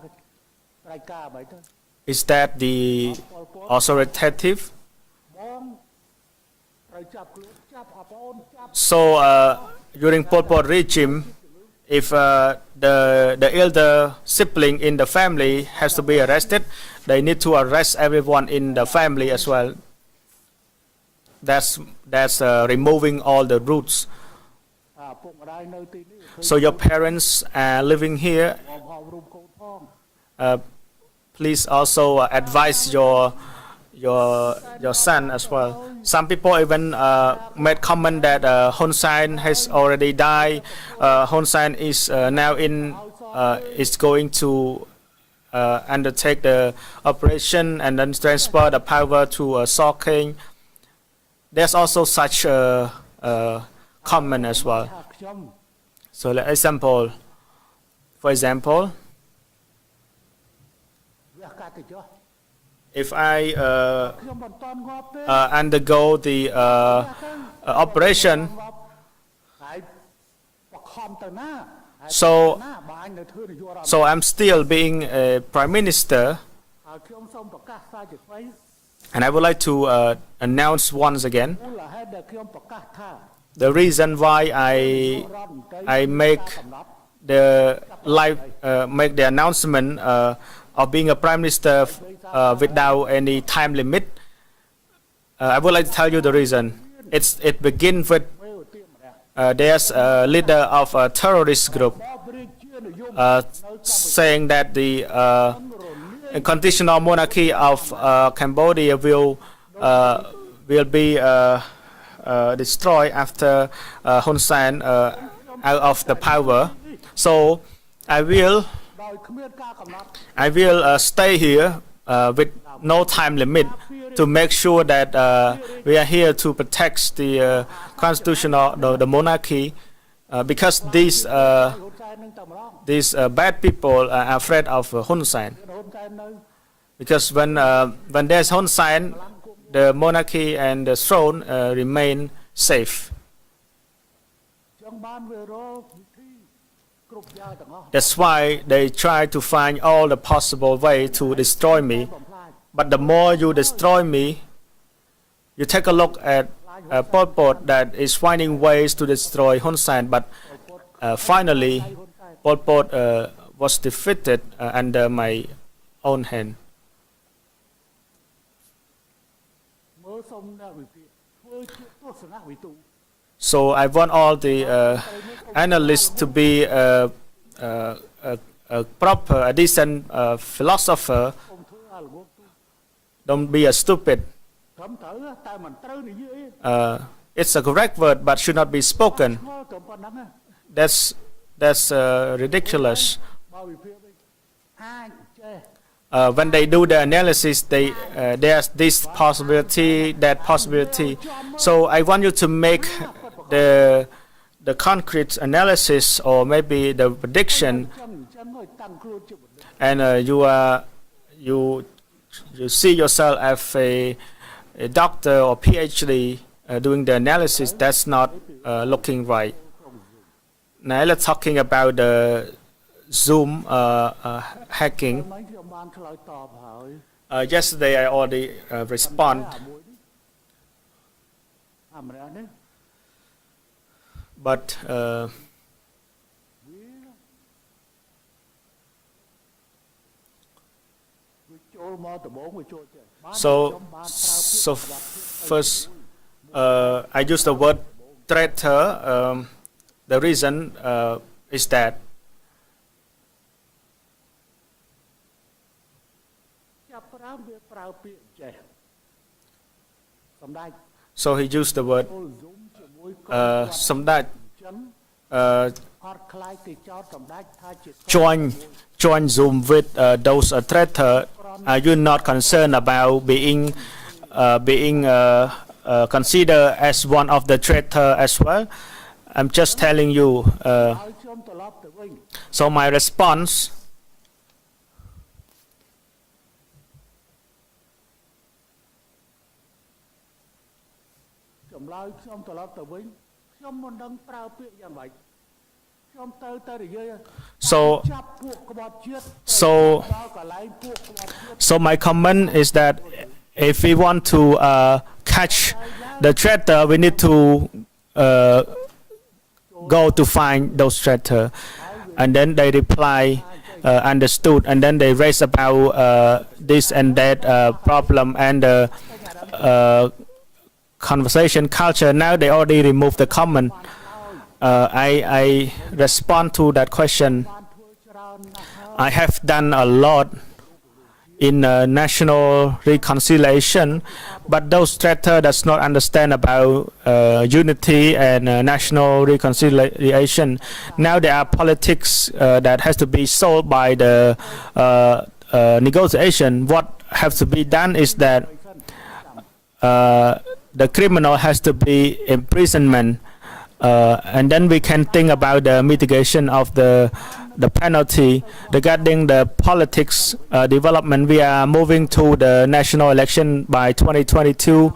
Speaker 4: ปลายกาไปเถอะ
Speaker 3: Is that the authoritative?
Speaker 4: มองเราจับกลุ่มจับอาปอนจับ
Speaker 3: So during Pol Pot regime, if the elder sibling in the family has to be arrested, they need to arrest everyone in the family as well. That's removing all the roots.
Speaker 4: พวกอะไรในที่นี้
Speaker 3: So your parents are living here.
Speaker 4: มองเอารุมโกท้อง
Speaker 3: Please also advise your son as well. Some people even made comment that Hun Sen has already died. Hun Sen is now is going to undertake the operation and then transfer the power to Saw King. There's also such a comment as well.
Speaker 4: หากย่อม
Speaker 3: So for example,
Speaker 4: เวียกาติจ้ะ
Speaker 3: if I
Speaker 4: ย่อมบนตอนงอบเต้
Speaker 3: undergo the operation,
Speaker 4: หายประคอมต่อหน้า
Speaker 3: So-
Speaker 4: หน้าบายในเธอในยัวเรา
Speaker 3: so I'm still being a prime minister,
Speaker 4: ย่อมส่งประกาศทราบจากไว้
Speaker 3: and I would like to announce once again
Speaker 4: ผู้ละให้เด็กย่อมประกาศท่า
Speaker 3: the reason why I make the make the announcement of being a prime minister without any time limit. I would like to tell you the reason. It begins with there's a leader of a terrorist group saying that the conditional monarchy of Cambodia will be destroyed after Hun Sen out of the power. So I will
Speaker 4: โดยเมื่อการกำหนด
Speaker 3: I will stay here with no time limit to make sure that we are here to protect the constitutional the monarchy because these
Speaker 4: โหนใจนึงต่ำร้อง
Speaker 3: these bad people are afraid of Hun Sen
Speaker 4: โหนใจนึง
Speaker 3: because when there's Hun Sen, the monarchy and the throne remain safe.
Speaker 4: จังบ้านเวโรวิธีกรุบยาต่างหาก
Speaker 3: That's why they try to find all the possible way to destroy me.
Speaker 4: ผมพลาด
Speaker 3: But the more you destroy me, you take a look at Pol Pot that is finding ways to destroy Hun Sen. But finally, Pol Pot was defeated under my own hand.
Speaker 4: เมื่อทรงนาวิธีเพื่อตัวสนะวิตู
Speaker 3: So I want all the analysts to be a proper, a decent philosopher.
Speaker 4: องค์เธออาลวกตู
Speaker 3: Don't be a stupid.
Speaker 4: ทำเถอะแต่มันเตอร์นี่เยอะ
Speaker 3: It's a correct word, but should not be spoken.
Speaker 4: เมื่อตัวปนังอ่ะ
Speaker 3: That's ridiculous.
Speaker 4: บาวิเพียไปอ้ายเจ้
Speaker 3: When they do the analysis, there's this possibility, that possibility. So I want you to make the concrete analysis or maybe the prediction,
Speaker 4: ฉันไม่ตั้งครูจุด
Speaker 3: and you see yourself as a doctor or PhD doing the analysis. That's not looking right. Now let's talking about the Zoom hacking.
Speaker 4: ไม่ยอมบานทลายตอบหาย
Speaker 3: Yesterday I already respond,
Speaker 4: อะไรเนี่ย
Speaker 3: but
Speaker 4: โจลมาตะบงไปโจลเจ้
Speaker 3: so first I use the word traitor. The reason is that
Speaker 4: จับปราบเบียปราบเปียเจ้สำได้
Speaker 3: so he used the word
Speaker 4: โอ้ซุมជាមួយកូន
Speaker 3: Samdat
Speaker 4: ចិនអត់ខ្លាយគេចោតសម្ដេចថាជា
Speaker 3: join Zoom with those traitor. Are you not concerned about being considered as one of the traitor as well? I'm just telling you.
Speaker 4: ឲ្យខ្ញុំត្រឡប់ទៅវិញ
Speaker 3: So my response
Speaker 4: ចម្លើយខ្ញុំត្រឡប់ទៅវិញខ្ញុំមិនដឹងប្រើពាក្យយ៉ាងម៉េចខ្ញុំទៅនិយាយ
Speaker 3: So
Speaker 4: ចាប់ពួកក្បត់ជាតិ
Speaker 3: so
Speaker 4: ដល់កន្លែងពួកក្បត់ជាតិ
Speaker 3: so my comment is that if we want to catch the traitor, we need to go to find those traitor, and then they reply understood, and then they raise about this and that problem and conversation culture. Now they already removed the comment. I respond to that question. I have done a lot in national reconciliation, but those traitors does not understand about unity and national reconciliation. Now there are politics that has to be solved by the negotiation. What has to be done is that the criminal has to be imprisonment, and then we can think about the mitigation of the penalty. Regarding the politics development, we are moving to the national election by 2022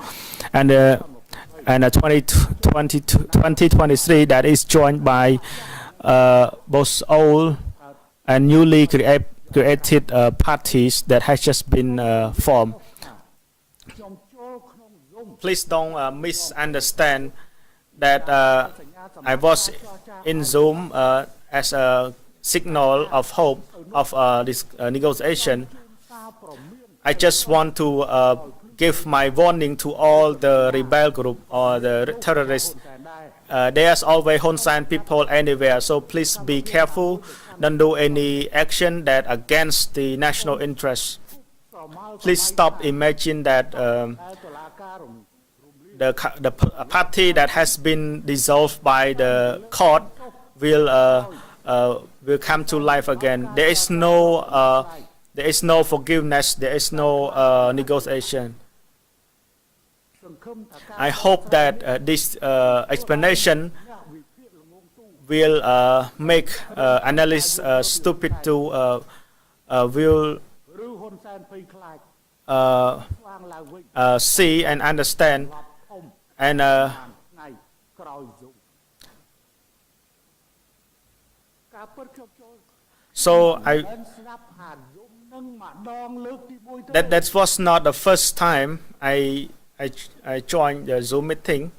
Speaker 3: and 2023 that is joined by both old and newly created parties that has just been formed. Please don't misunderstand that I was in Zoom as a signal of hope of this negotiation. I just want to give my warning to all the rebel group or the terrorists. There's always Hun Sen people anywhere, so please be careful. Don't do any action that against the national interest. Please stop imagine that the party that has been dissolved by the court will come to life again. There is no forgiveness. There is no negotiation. I hope that this explanation will make analysts stupid to will see and understand and so that was not the first time I joined the Zoom meeting.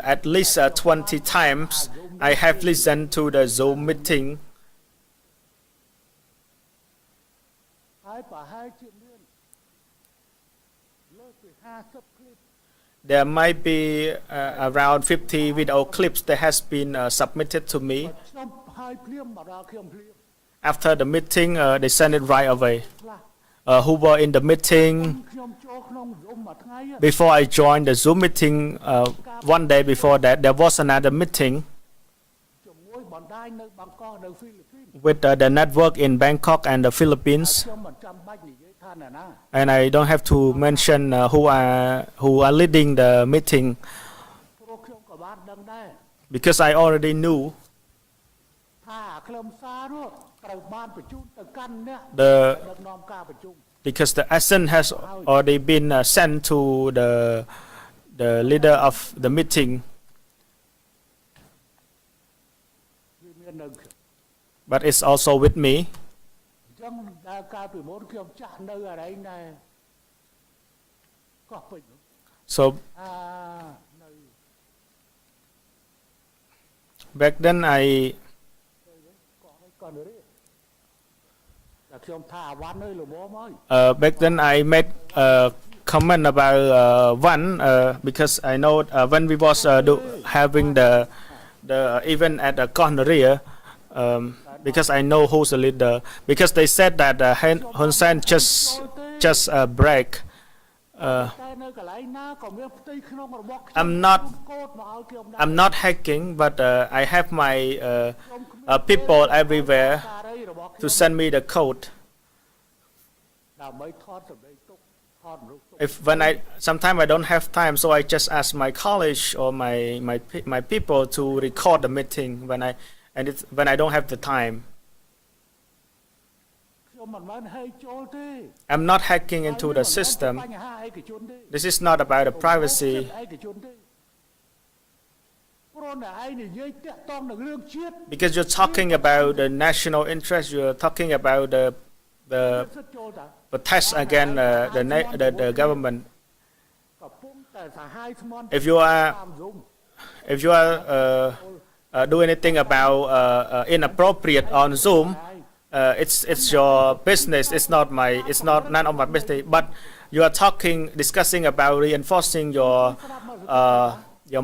Speaker 3: At least 20 times I have listened to the Zoom meeting. There might be around 50 video clips that has been submitted to me. After the meeting, they sent it right away. Who were in the meeting before I joined the Zoom meeting? One day before that, there was another meeting with the network in Bangkok and the Philippines. And I don't have to mention who are leading the meeting because I already knew because the essence has already been sent to the leader of the meeting. But it's also with me. So back then I made a comment about one because I know when we was having the event at the Conneria, because I know who's the leader, because they said that Hun Sen just break. I'm not hacking, but I have my people everywhere to send me the code. Sometimes I don't have time, so I just ask my college or my people to record the meeting when I don't have the time.
Speaker 4: មិនមែនហេចូលទេ
Speaker 3: I'm not hacking into the system.
Speaker 4: បញ្ហាឯកជនទេ
Speaker 3: This is not about the privacy.
Speaker 4: ឯកជនទេព្រោះតែឯងនិយាយតាក់ទងនឹងរឿងជាតិ
Speaker 3: Because you're talking about the national interest, you're talking about the
Speaker 4: សិទ្ធិចូលតា
Speaker 3: protest against the government.
Speaker 4: កំពុងតែសាហាយស្មន់
Speaker 3: If you are
Speaker 4: តាម Zoom
Speaker 3: if you are do anything about inappropriate on Zoom, it's your business. It's not none of my business. But you are discussing about reinforcing your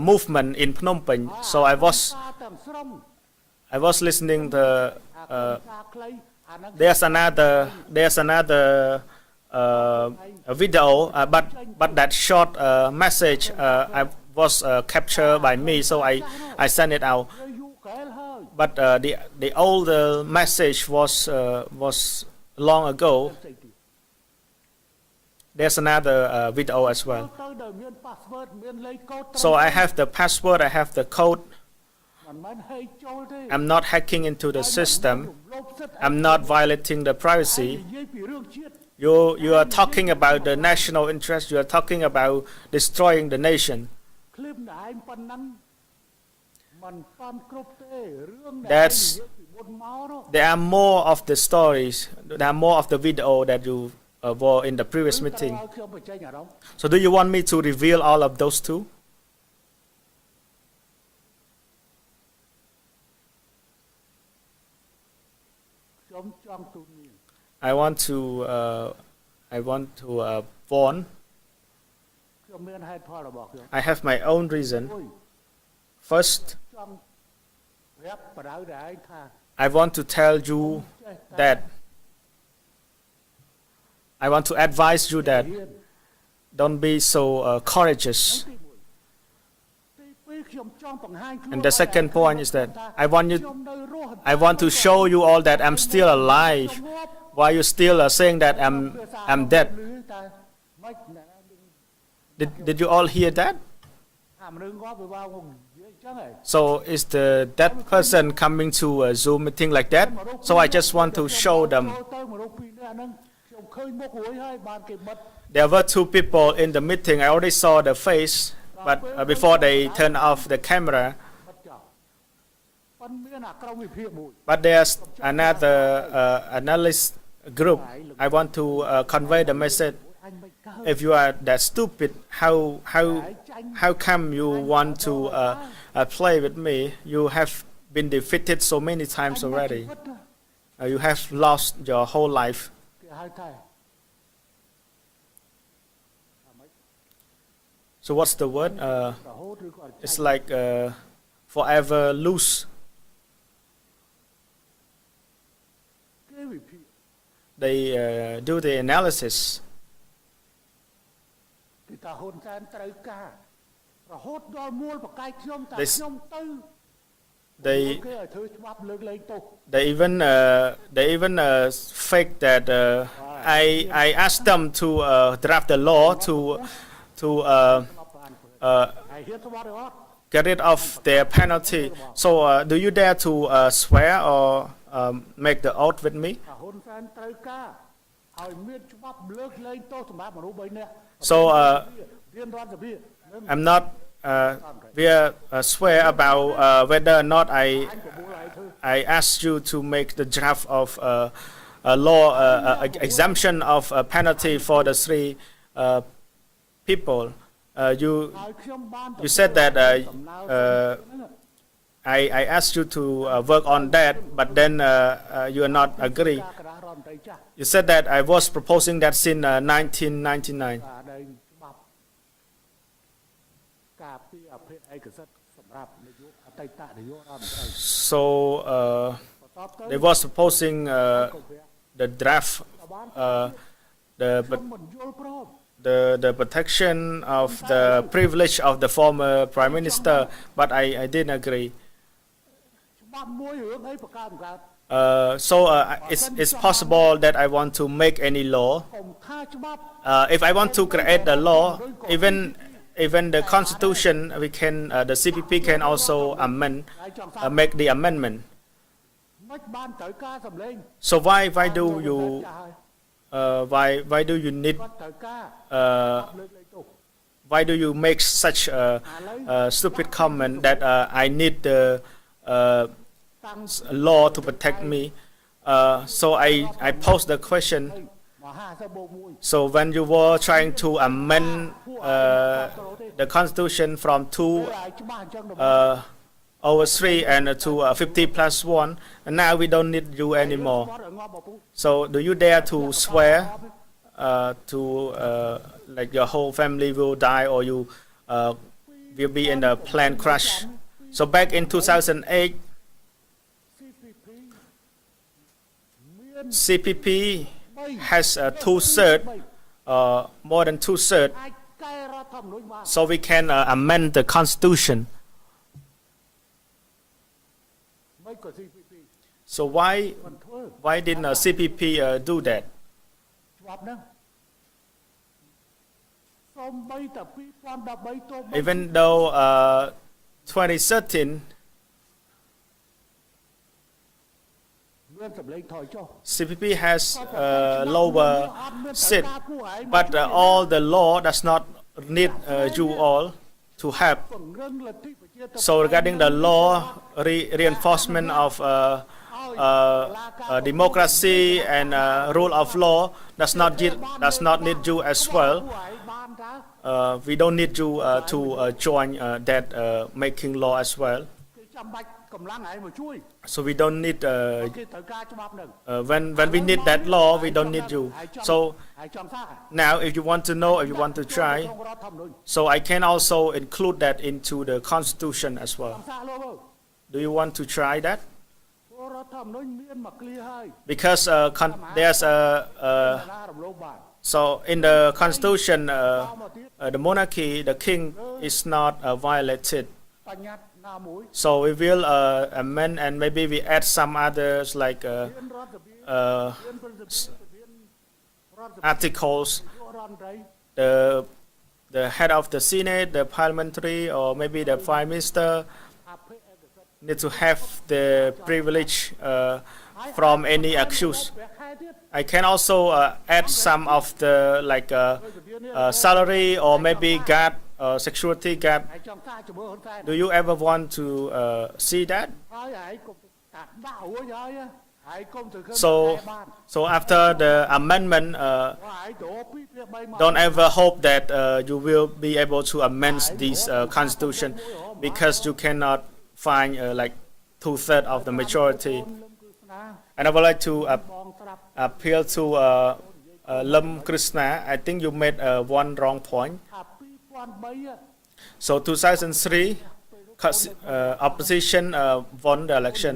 Speaker 3: movement in Phnom Penh. So I
Speaker 4: ការទាំងស្រុង
Speaker 3: was listening the
Speaker 4: ការខ្លីអាហ្នឹង
Speaker 3: there's another video, but that short message I was captured by me, so I sent it out.
Speaker 4: វាយូរកែលហើយ
Speaker 3: But the older message was long ago. There's another video as well.
Speaker 4: ទៅដែលមាន password មានលេខកូដ
Speaker 3: So I have the password, I have the code.
Speaker 4: មិនមែនហេចូលទេ
Speaker 3: I'm not hacking into the system.
Speaker 4: រំលោភសិទ្ធិ
Speaker 3: I'm not violating the privacy.
Speaker 4: និយាយពីរឿងជាតិ
Speaker 3: You are talking about the national interest. You are talking about destroying the nation.
Speaker 4: คลิปណែឯងប៉ុណ្ណឹងมันតាមគ្រប់ទេរឿងណែឯងនិ
Speaker 3: That's-
Speaker 4: យាយពីមុនមកនោះ
Speaker 3: There are more of the stories. There are more of the video that you were in the previous
Speaker 4: ត្រូវ
Speaker 3: meeting.
Speaker 4: ឲ្យខ្ញុំបញ្ចេញអារម្មណ៍
Speaker 3: So do you want me to reveal all of those too?
Speaker 4: ខ្ញុំចង់ទូន្មាន
Speaker 3: I want to warn.
Speaker 4: ខ្ញុំមានហេតុផលរបស់ខ្ញុំ
Speaker 3: I have my own reason.
Speaker 4: មួយ
Speaker 3: First,
Speaker 4: ចង់ប្រាប់បដៅតែឯងថា
Speaker 3: I want to tell you
Speaker 4: ចេះតែ
Speaker 3: that I want to advise you that
Speaker 4: ហ៊ាន
Speaker 3: don't be so courageous.
Speaker 4: ទីពីរខ្ញុំចង់បង្ហាញខ្លួន
Speaker 3: And the second point is that I want you,
Speaker 4: ខ្ញុំនៅរស់
Speaker 3: I want to show you all that I'm still alive. Why you still saying that I'm dead?
Speaker 4: តែមិនណែ
Speaker 3: Did you all hear that?
Speaker 4: អាមនុស្សគាត់វាមកនិយាយអញ្ចឹងហ៎
Speaker 3: So is the dead person coming to a Zoom meeting like that? So I just want to show them.
Speaker 4: ទៅមនុស្សពីរនាក់ហ្នឹងខ្ញុំឃើញមុខរួចហើយបានគេបិទ
Speaker 3: There were two people in the meeting. I already saw the face, but before they turned off the camera.
Speaker 4: បិទចោលប៉ុន្តែមានអាក្រុមវិភាគមួយ
Speaker 3: But there's another analyst group. I want to convey the message.
Speaker 4: អញមិនកើត
Speaker 3: If you are that stupid, how come you want to play with me? You have been defeated so many times already. You have lost your whole life.
Speaker 4: គេហៅថា
Speaker 3: So what's the word?
Speaker 4: រហូតឬក៏
Speaker 3: It's like forever lose.
Speaker 4: គេវិភាគ
Speaker 3: They do the analysis.
Speaker 4: គេថាហ៊ុនសែនត្រូវការរហូតដល់មូលបកាយខ្ញុំតែ
Speaker 3: This-
Speaker 4: ខ្ញុំទៅ
Speaker 3: They
Speaker 4: គេឲ្យធ្វើច្បាប់លើកលែងទោស
Speaker 3: they even fake that I asked them to draft the law to uh,
Speaker 4: ហើយហ៊ានស្បាត់ឬអត់
Speaker 3: get rid of their penalty. So do you dare to swear or make the oath with me?
Speaker 4: ថាហ៊ុនសែនត្រូវការឲ្យមានច្បាប់លើកលែងទោសសម្រាប់មនុស្ស3នាក់
Speaker 3: So
Speaker 4: រៀនរដ្ឋសភានឹង
Speaker 3: I'm not will swear about whether or not
Speaker 4: អញប្រមូលឲ្យធ្វើ
Speaker 3: I asked you to make the draft of a law exemption of a penalty for the three people. You
Speaker 4: ឲ្យខ្ញុំបានទៅ
Speaker 3: you said that
Speaker 4: ដំណើរហ្នឹង
Speaker 3: I asked you to work on that, but then you are not agree.
Speaker 4: ការក្រាស់រដ្ឋមន្ត្រីចាស់
Speaker 3: You said that I was proposing that since 1999.
Speaker 4: ការដែលច្បាប់ការពារអភិឯកសិទ្ធិសម្រាប់នាយកអតីតនាយករដ្ឋមន្ត្រី
Speaker 3: So
Speaker 4: បន្ទាប់ទៅ
Speaker 3: they was proposing
Speaker 4: ក៏ប្រាប់
Speaker 3: the draft,
Speaker 4: បាន
Speaker 3: the
Speaker 4: ខ្ញុំមិនយល់ព្រម
Speaker 3: the protection of the privilege of the former prime minister, but I didn't agree.
Speaker 4: ច្បាប់មួយរឿងអីប្រកាសបង្កើត
Speaker 3: So it's possible that I want to make any law.
Speaker 4: កុំថាច្បាប់
Speaker 3: If I want to create the law, even the constitution, the CPP can also amend, make the amendment.
Speaker 4: ម មិនបានត្រូវការសម្លេង
Speaker 3: So why do you why do you need
Speaker 4: គាត់ត្រូវការ លើកលែងទោស
Speaker 3: why do you make such a stupid comment that I need the law to protect me? So I posed the question.
Speaker 4: មក50បូក1
Speaker 3: So when you were trying to amend the constitution from 2
Speaker 4: ឲ្យច្បាស់អញ្ចឹងទៅ
Speaker 3: over 3 and to 50 plus 1, and now we don't need you anymore.
Speaker 4: គាត់ឲ្យងាប់មកពុះ
Speaker 3: So do you dare to swear to like your whole family will die or you will be in a plane crash? So back in 2008, CPP has 2/3, more than 2/3,
Speaker 4: អាចកែរដ្ឋធម្មនុញ្ញបាន
Speaker 3: so we can amend the constitution.
Speaker 4: មិនក៏ CPP
Speaker 3: So
Speaker 4: មិនធ្វើ
Speaker 3: why didn't CPP do that?
Speaker 4: ច្បាប់ហ្នឹងសូម្បីតែ2013ទោះបី
Speaker 3: Even though 2013
Speaker 4: មានសម្លេងថយចុះ
Speaker 3: CPP has lower seat, but all the law does not need you all to help.
Speaker 4: ពង្រឹងលទ្ធិប្រជាធិបតេយ្យ
Speaker 3: So regarding the law reinforcement of democracy and rule of law does not need you as well.
Speaker 4: ពួកឯងបានតើ
Speaker 3: We don't need you to join that making law as well.
Speaker 4: គេចាំបាច់កម្លាំងឯងមកជួយ
Speaker 3: So we don't need
Speaker 4: គេត្រូវការច្បាប់ហ្នឹង
Speaker 3: when we need that law, we don't need you. So
Speaker 4: ហើយចង់ថា
Speaker 3: now, if you want to know, if you want to try,
Speaker 4: ក្នុងរដ្ឋធម្មនុញ្ញ
Speaker 3: so I can also include that into the constitution as
Speaker 4: ច
Speaker 3: well.
Speaker 4: ង់ថាលោក
Speaker 3: Do you want to try that?
Speaker 4: រដ្ឋធម្មនុញ្ញមានមកឃ្លាហើយ
Speaker 3: Because there's a
Speaker 4: ណារំលោភបាន
Speaker 3: so in the constitution, the monarchy, the king is not violated.
Speaker 4: បញ្ញត្តិណាមួយ
Speaker 3: So we will amend and maybe we add some others like
Speaker 4: មានរដ្ឋសភាមានព្រឹទ្ធសភាមានរដ្ឋសភា
Speaker 3: articles.
Speaker 4: រដ្ឋមន្ត្រី
Speaker 3: The head of the senate, the parliamentary, or maybe the prime minister
Speaker 4: អភិឯកសិទ្ធិ
Speaker 3: need to have the privilege from any accuse.
Speaker 4: ព្រះខែទៀត
Speaker 3: I can also add some of the like salary or maybe guard security guard.
Speaker 4: ហើយចង់ថាជាមួយហ៊ុនសែន
Speaker 3: Do you ever want to see that?
Speaker 4: ហើយឯងកុំតាដាក់រួចហើយហើយកុំទៅឃើញ
Speaker 3: So
Speaker 4: តែបាន
Speaker 3: so after the amendment,
Speaker 4: ឯងទៅពីព្រះ3មក
Speaker 3: don't ever hope that you will be able to amend this constitution because you cannot find like 2/3 of the majority.
Speaker 4: លំគឺស្នា
Speaker 3: And I would like to
Speaker 4: បងស្រាប់
Speaker 3: appeal to Lam Krishna. I think you made one wrong point.
Speaker 4: ថា2003
Speaker 3: So 2003, opposition won the election.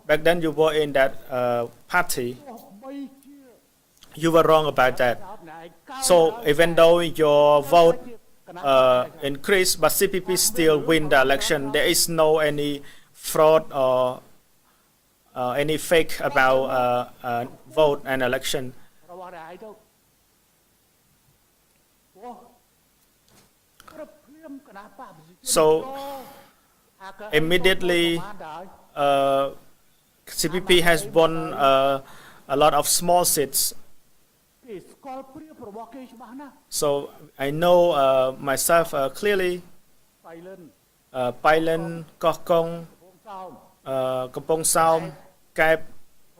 Speaker 3: Back then you were in that party.
Speaker 4: ទោះបីជា
Speaker 3: You were wrong about that.
Speaker 4: អត់ណែឯងកើ
Speaker 3: So even though your vote increased, but CPP still win the election. There is no any fraud or any fake about vote and election.
Speaker 4: របស់ឯងទៅអូគ្រប់ភ្លាមគណៈបកប្រជាជន
Speaker 3: So
Speaker 4: អាក
Speaker 3: immediately
Speaker 4: បានដែរ
Speaker 3: CPP has won a lot of small seats.
Speaker 4: គេស្គាល់ព្រៀបរបស់គេច្បាស់ណាស់
Speaker 3: So I know myself clearly.
Speaker 4: បៃលិន
Speaker 3: Pailen, Koh Kong,
Speaker 4: បងសោម
Speaker 3: Kampong Saum, Kaip,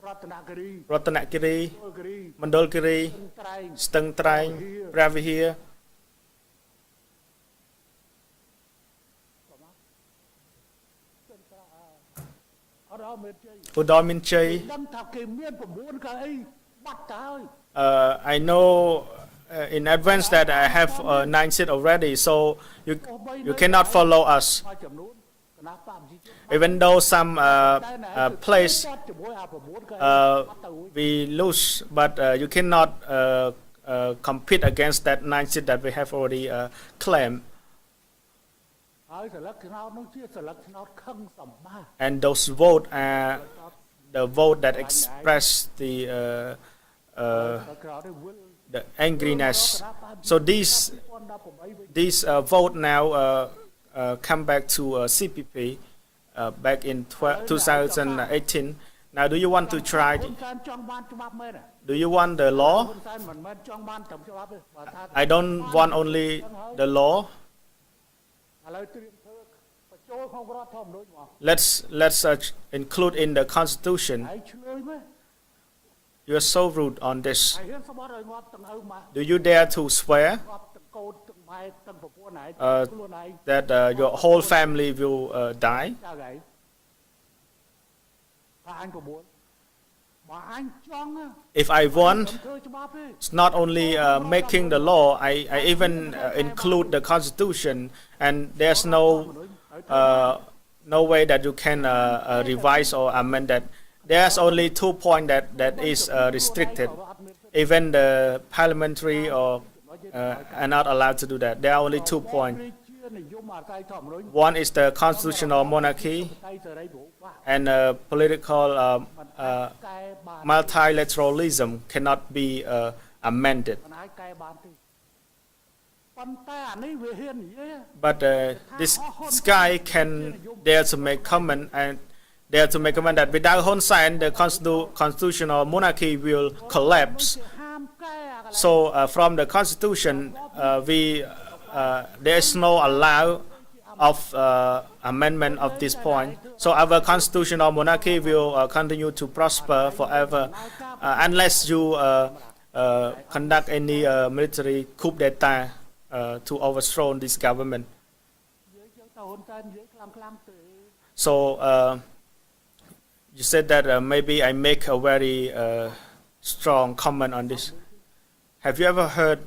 Speaker 4: រតនគិរី
Speaker 3: Ratanakiri,
Speaker 4: ពលគិរី
Speaker 3: Mandolkiri,
Speaker 4: ត្រែង
Speaker 3: Steng Traing, Pravihir,
Speaker 4: អត់ដល់មានជ័យ
Speaker 3: Udon Min Chay.
Speaker 4: ដឹងថាគេមាន9កៅអីបាត់ទៅហើយ
Speaker 3: I know in advance that I have 9 seats already, so you cannot follow us.
Speaker 4: ហើយចំនួនគណៈបកប្រជាជន
Speaker 3: Even though some
Speaker 4: តែណែ
Speaker 3: place
Speaker 4: គាត់ជាមួយអា9កៅអីបាត់ទៅរួច
Speaker 3: we lose, but you cannot compete against that 9 seats that we have already claimed.
Speaker 4: ហើយសិលឹកឆ្នោតនោះជាសិលឹកឆ្នោតខឹងសម្បា
Speaker 3: And those vote are the vote that express the
Speaker 4: ក្រោយនេះវិល
Speaker 3: the angriness. So these
Speaker 4: 2018
Speaker 3: these vote now come back to CPP back in 2018. Now, do you want to try?
Speaker 4: ហ៊ុនសែនចង់បានច្បាប់មែនទេ
Speaker 3: Do you want the law?
Speaker 4: ហ៊ុនសែនមិនមែនចង់បានតែច្បាប់ទេបើថា
Speaker 3: I don't want only the law.
Speaker 4: ឥឡូវត្រៀមធ្វើបញ្ចូលក្នុងរដ្ឋធម្មនុញ្ញមក
Speaker 3: Let's include in the constitution.
Speaker 4: ហើយឆ្លើយមែន
Speaker 3: You're so rude on this.
Speaker 4: ហើយហ៊ានស្បត់ឲ្យងាប់ទាំងឪម៉ាក់
Speaker 3: Do you dare to swear
Speaker 4: ងាប់ទាំងកូនទាំងម៉ែទាំងប្រពន្ធឯង
Speaker 3: uh,
Speaker 4: ខ្លួនឯង
Speaker 3: that your whole family will die?
Speaker 4: ចៅឯងថាអញក្បួនបើអញចង់
Speaker 3: If I want,
Speaker 4: ធ្វើច្បាប់ទេ
Speaker 3: it's not only making the law, I even include the constitution, and there's no way that you can revise or amend that. There's only 2 points that is restricted. Even the parliamentary or are not allowed to do that. There are only 2 points.
Speaker 4: ជានិយមអាកាយធម្មនុញ្ញ
Speaker 3: One is the constitutional monarchy
Speaker 4: តៃសេរីព្រោះបាក់
Speaker 3: and political
Speaker 4: កែបាន
Speaker 3: multilateralism cannot be amended.
Speaker 4: មិនអាចកែបានទេប៉ុន្តែអានេះវាហ៊ាននិយាយ
Speaker 3: But this guy can dare to make comment and dare to make comment that without Hun Sen, the constitutional monarchy will collapse.
Speaker 4: ហាមកែអាកន្លែង
Speaker 3: So from the constitution, there is no allow of amendment of this point. So our constitutional monarchy will continue to prosper forever unless you conduct any military coup d'état to overthrow this government.
Speaker 4: យើងទៅហ៊ុនសែននិយាយខ្លាំងៗទេ
Speaker 3: So you said that maybe I make a very strong comment on this. Have you ever heard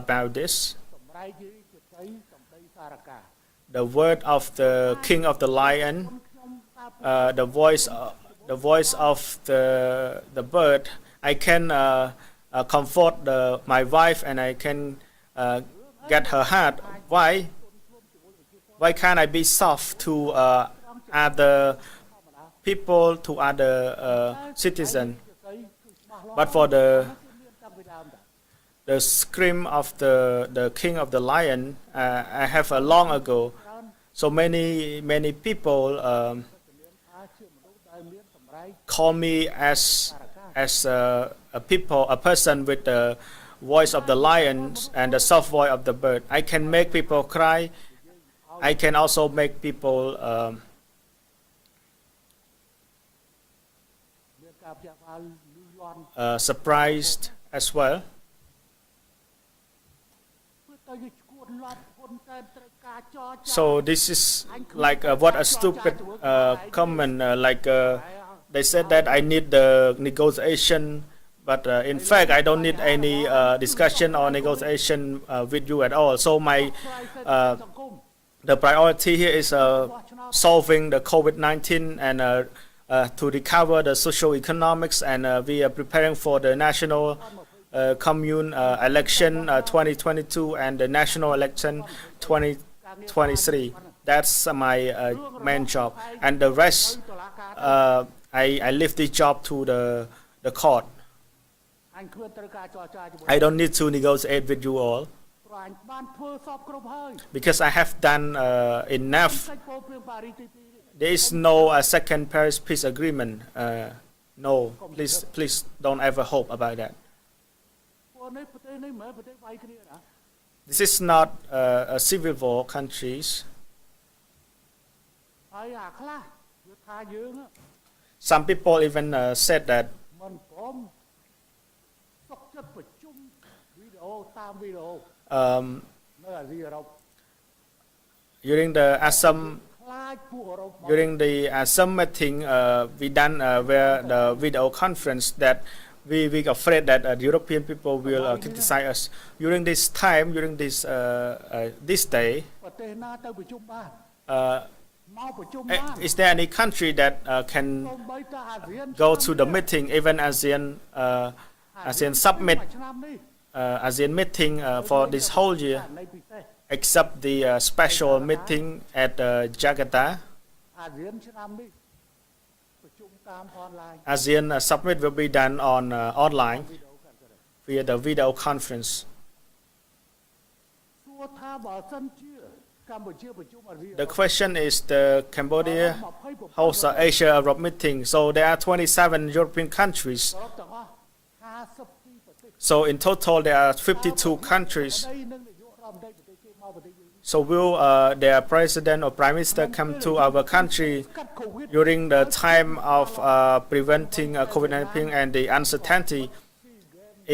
Speaker 3: about this?
Speaker 4: សម្រែកយីជាស្អីសម្ដីសារកា
Speaker 3: The word of the king of the lion,
Speaker 4: ខ្ញុំតា
Speaker 3: the voice of the bird. I can comfort my wife and I can get her heart. Why can't I be soft to other people, to other citizens?
Speaker 4: ជាស្អីគឺច្បាស់លាស់
Speaker 3: But for the
Speaker 4: មានតាំងពីដើមតា
Speaker 3: the scream of the king of the lion, I have a long ago. So many people
Speaker 4: ថាជាមនុស្សដែលមានសម្រែក
Speaker 3: call me as a person with the voice of the lion and the soft voice of the bird. I can make people cry. I can also make people
Speaker 4: មានការព្យាបាលលឺលាន់
Speaker 3: surprised as well.
Speaker 4: ធ្វើទៅជាឈួតលាប់ហ៊ុនសែនត្រូវការចរចា
Speaker 3: So this is like what a stupid comment. They said that I need the negotiation, but in fact I don't need any discussion or negotiation with you at all. So
Speaker 4: សង្គម
Speaker 3: the priority here is solving the COVID-19 and to recover the social economics, and we are preparing for the national commune election 2022 and the national election 2023. That's my main job, and the rest I leave this job to the court.
Speaker 4: អញគ្មានត្រូវការចរចាជាមួយ
Speaker 3: I don't need to negotiate with you all
Speaker 4: ព្រោះអញបានធ្វើសពគ្រប់ហើយ
Speaker 3: because I have done enough.
Speaker 4: កិច្ចពោលព្រៀងប៉ារីសទី2
Speaker 3: There is no second Paris peace agreement. No, please don't ever hope about that.
Speaker 4: ពួកនេះប្រទេសនេះមិនមែនប្រទេសវាយគ្នាណា
Speaker 3: This is not a civil war countries.
Speaker 4: ហើយអាខ្លះវាថាយើង
Speaker 3: Some people even said that
Speaker 4: មិនព្រមសុខចិត្តប្រជុំវីដេអូតាមវីដេអូ នៅអាស៊ីអឺរ៉ុប
Speaker 3: during the Assam
Speaker 4: ខ្លាចពួកអឺរ៉ុបមក
Speaker 3: during the Assam meeting we done where the video conference that we afraid that European people will criticize us during this time during this day.
Speaker 4: ប្រទេសណាទៅប្រជុំបាន មកប្រជុំ
Speaker 3: Eh,
Speaker 4: បាន
Speaker 3: is there any country that can
Speaker 4: សូម្បីតែអាស៊ាន
Speaker 3: go to the meeting, even ASEAN summit,
Speaker 4: ឆ្នាំនេះ
Speaker 3: ASEAN meeting for this whole year,
Speaker 4: នៃពិសេស
Speaker 3: except the special meeting at Jakarta?
Speaker 4: អាស៊ានឆ្នាំនេះប្រជុំតាមអនឡាញ
Speaker 3: ASEAN summit will be done on online
Speaker 4: វីដេអូកាន់តែ
Speaker 3: via the video conference.
Speaker 4: សួរថាបើសិនជា កម្ពុជាប្រជុំអាស៊ាន
Speaker 3: The question is the Cambodia hosts an Asia Europe meeting. So there are 27 European countries.
Speaker 4: សរុបទាំងអស់52ប្រទេស
Speaker 3: So in total there are 52 countries.
Speaker 4: នៃនឹងនាយករដ្ឋមន្ត្រីប្រទេសគេមកប្រទេសយើង
Speaker 3: So will their president or prime minister come to our country
Speaker 4: កាត់ COVID
Speaker 3: during the time of preventing COVID-19 and the uncertainty?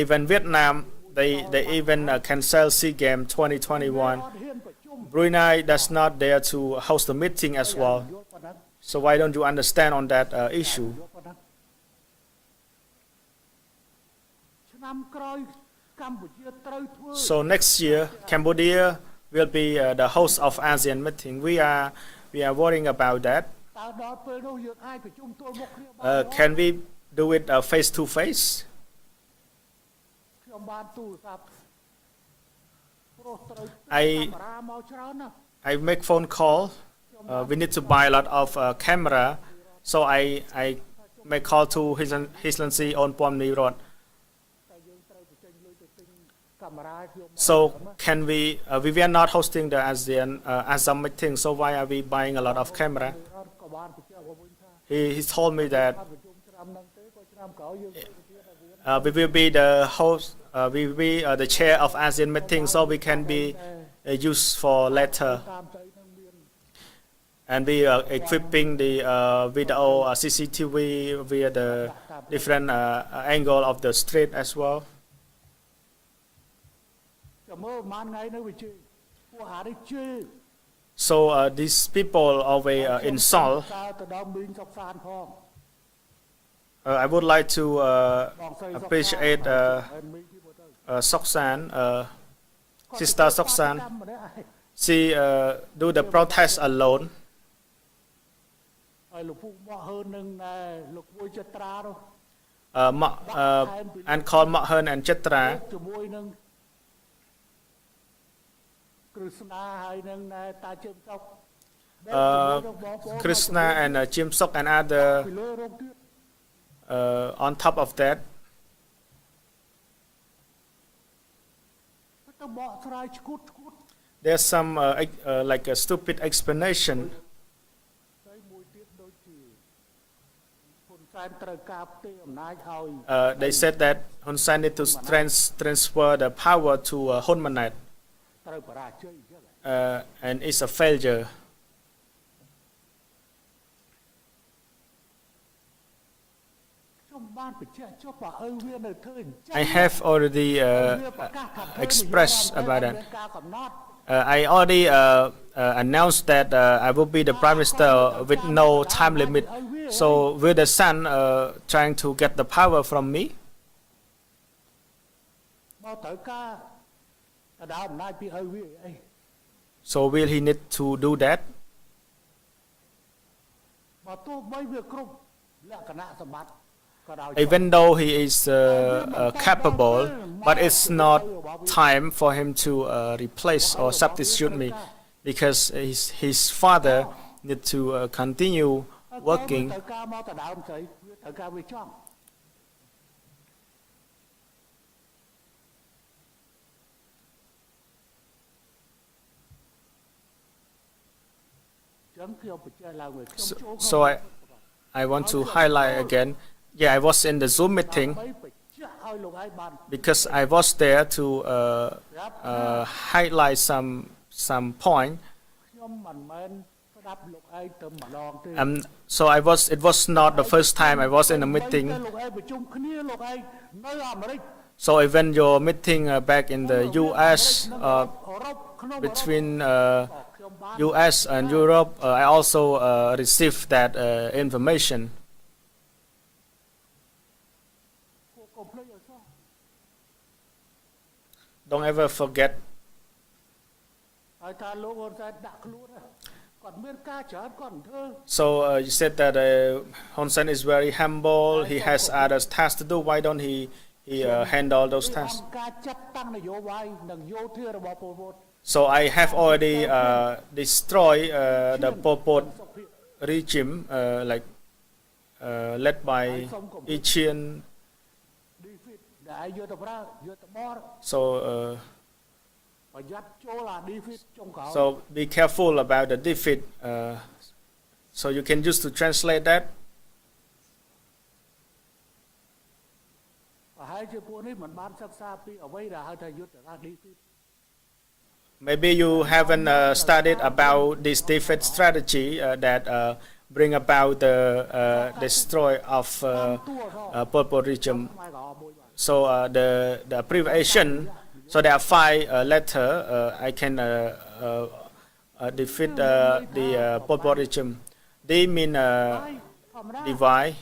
Speaker 3: Even Vietnam, they even cancel SEA Games 2021.
Speaker 4: អត់ហ៊ានប្រជុំ
Speaker 3: Brunei does not dare to host the meeting as well.
Speaker 4: យល់ប៉ុណ្ណឹង
Speaker 3: So why don't you understand on that issue?
Speaker 4: យល់ប៉ុណ្ណឹងឆ្នាំក្រោយកម្ពុជាត្រូវធ្វើ
Speaker 3: So next year, Cambodia will be the host of ASEAN meeting. We are worrying about that.
Speaker 4: តើដល់ពេលនោះយើងអាចប្រជុំទល់មុខគ្នាបាន
Speaker 3: Can we do it face to face?
Speaker 4: ខ្ញុំបានទូរស័ព្ទព្រោះត្រូវ
Speaker 3: I-
Speaker 4: កាមេរ៉ាមកច្រើនណាស់
Speaker 3: I make phone call. We need to buy a lot of camera. So I make call to His Excellency on Pom Ni Road.
Speaker 4: តែយើងត្រូវបញ្ចេញលុយទៅទិញកាមេរ៉ាខ្ញុំ
Speaker 3: So can we were not hosting the ASEAN meeting. So why are we buying a lot of camera?
Speaker 4: ក៏បានបញ្ជាក់មកវិញថា
Speaker 3: He told me that
Speaker 4: អត់ប្រជុំឆ្នាំហ្នឹងទេក៏ឆ្នាំក្រោយយើងធ្វើទៀតអាស៊ាន
Speaker 3: we will be the host. We will be the chair of ASEAN meeting. So we can be used for later.
Speaker 4: តាមទៅនឹងមាន
Speaker 3: And we are equipping the video CCTV via the different angle of the street as well.
Speaker 4: ចាំមើលប្រហែលថ្ងៃនៅវាជឿពួកអានេះជឿ
Speaker 3: So these people always insult.
Speaker 4: តើទៅដល់មីងសុកសានផង
Speaker 3: I would like to
Speaker 4: បងស្រីសុកសាន
Speaker 3: appreciate
Speaker 4: ហើយមីងទីមកទៅ
Speaker 3: Soksan, Sister Soksan.
Speaker 4: គាត់ម្នាក់ឯង
Speaker 3: She do the protest alone.
Speaker 4: ហើយលោកពូមកហើននឹងលោកមួយចត្រានោះ
Speaker 3: And call Mak Hun and Chitra.
Speaker 4: ជាមួយនឹងគ្រឹស្ណាហើយនឹងតាជើមសុក
Speaker 3: Krishna and Jim Sok and other
Speaker 4: ពីលើរោគទៀត
Speaker 3: on top of that.
Speaker 4: ទៅបកស្រាយឈួត
Speaker 3: There's some like a stupid explanation.
Speaker 4: ហើយមួយទៀតដូចជាហ៊ុនសែនត្រូវការផ្ទេរអំណាចឲ្យ
Speaker 3: They said that Hun Sen need to transfer the power to Hun Manet,
Speaker 4: ត្រូវបរាជ័យអញ្ចឹង
Speaker 3: and it's a failure.
Speaker 4: ខ្ញុំបានបញ្ជាក់ចុះបើឪវានៅធ្វើអញ្ចឹង
Speaker 3: I have already
Speaker 4: វាប្រកាសថាធ្វើ
Speaker 3: expressed about that.
Speaker 4: មានការកំណត់
Speaker 3: I already announced that I will be the prime minister with no time limit. So will the son trying to get the power from me?
Speaker 4: មកត្រូវការដណ្ដើមអំណាចពីឪវាអី
Speaker 3: So will he need to do that?
Speaker 4: បើទោះបីវាគ្រប់លក្ខណៈសម្បត្តិក៏ដោយ
Speaker 3: Even though he is capable, but it's not time for him to replace or substitute me, because his father need to continue working.
Speaker 4: ត្រូវការមកដណ្ដើមស្អីវាត្រូវការវាចង់ចឹងខ្ញុំបញ្ជាក់ឡើងវិញខ្ញុំចូល
Speaker 3: So I want to highlight again. Yeah, I was in the Zoom meeting
Speaker 4: បីបញ្ជាក់ឲ្យលោកឯងបាន
Speaker 3: because I was there to highlight some point.
Speaker 4: ខ្ញុំមិនមែនស្ដាប់លោកឯងទៅម្ដងទេ
Speaker 3: So it was not the first time I was in a meeting.
Speaker 4: លោកឯងប្រជុំគ្នាលោកឯងនៅអាមេរិក
Speaker 3: So even your meeting back in the US
Speaker 4: អឺរ៉ុបក្នុង
Speaker 3: between
Speaker 4: ខ្ញុំបាន
Speaker 3: US and Europe, I also received that information.
Speaker 4: កុំភ្លេចឲ្យសោះ
Speaker 3: Don't ever forget.
Speaker 4: ហើយថាលោកហ៊ុនសែនដាក់ខ្លួនគាត់មានការច្រើនគាត់មិនធ្វើ
Speaker 3: So you said that Hun Sen is very humble. He has other tasks to do. Why don't he handle those
Speaker 4: តាម
Speaker 3: tasks?
Speaker 4: ការចាត់តាំងនយោបាយនិងយោធារបស់ពលរដ្ឋ
Speaker 3: So I have already destroyed the Pol Pot regime, like led by Ichien.
Speaker 4: defeat ដែលយកទៅប្រើយកទៅបរ
Speaker 3: So
Speaker 4: ប្រយ័ត្នចូលអា defeat ចុងក្រោយ
Speaker 3: So be careful about the defeat. So you can use to translate that.
Speaker 4: ប្រហែលជាពួកនេះមិនបានសិក្សាពីអ្វីដែលហៅថាយុទ្ធសាស្ត្រ defeat
Speaker 3: Maybe you haven't studied about this defeat strategy that bring about the destroy of Pol Pot regime.
Speaker 4: ខ្មែរក៏អត់មួយបាទ
Speaker 3: So the abbreviation. So there are 5 letter. I can defeat the Pol Pot regime. They mean
Speaker 4: ធម្មតា
Speaker 3: divide.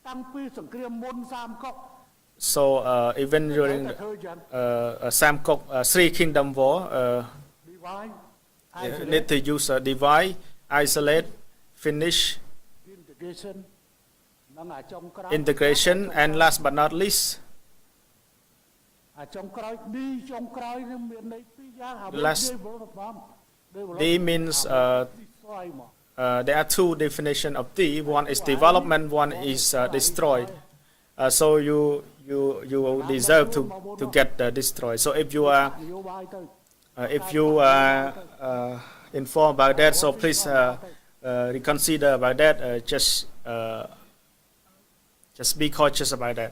Speaker 4: តាំងពីសង្គ្រាមមុនសាមកុក
Speaker 3: So even during
Speaker 4: តែធ្វើចឹង
Speaker 3: Samkok Three Kingdom War,
Speaker 4: divide
Speaker 3: need to use divide, isolate, finish,
Speaker 4: integration និងអាចុងក្រោយ
Speaker 3: integration, and last but not least,
Speaker 4: អាចុងក្រោយ D ចុងក្រោយនឹងមានន័យពីរយ៉ាង
Speaker 3: Last- D means
Speaker 4: destroy មក
Speaker 3: there are 2 definitions of D. One is development, one is destroyed. So you deserve to get destroyed. So if you are
Speaker 4: នយោបាយទៅ
Speaker 3: if you are informed about that, so please reconsider about that. Just be cautious about that.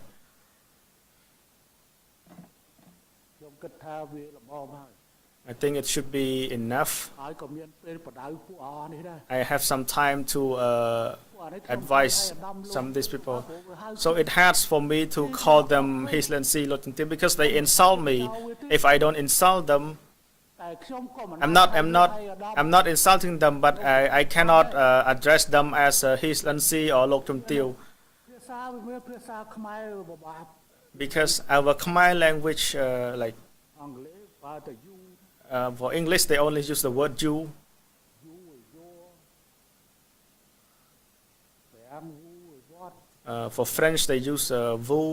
Speaker 4: ខ្ញុំគិតថាវាល្មមហើយ
Speaker 3: I think it should be enough.
Speaker 4: ហើយក៏មានពេលបដៅពួកអស់នេះដែរ
Speaker 3: I have some time to
Speaker 4: ពួកអស់នេះ
Speaker 3: advise some of these people. So it hurts for me to call them Hislensi Lotentim because they insult me. If I don't insult them,
Speaker 4: តែខ្ញុំក៏មិន
Speaker 3: I'm not insulting them, but I cannot address them as Hislensi or Loktumtil
Speaker 4: ភាសាវាមានភាសាខ្មែរពិបាក
Speaker 3: because our Khmer language, like
Speaker 4: អង់គ្លេសបើតែយូ
Speaker 3: for English, they only use the word you.
Speaker 4: យូយោប្រាំវូវត្ត
Speaker 3: For French, they use vous.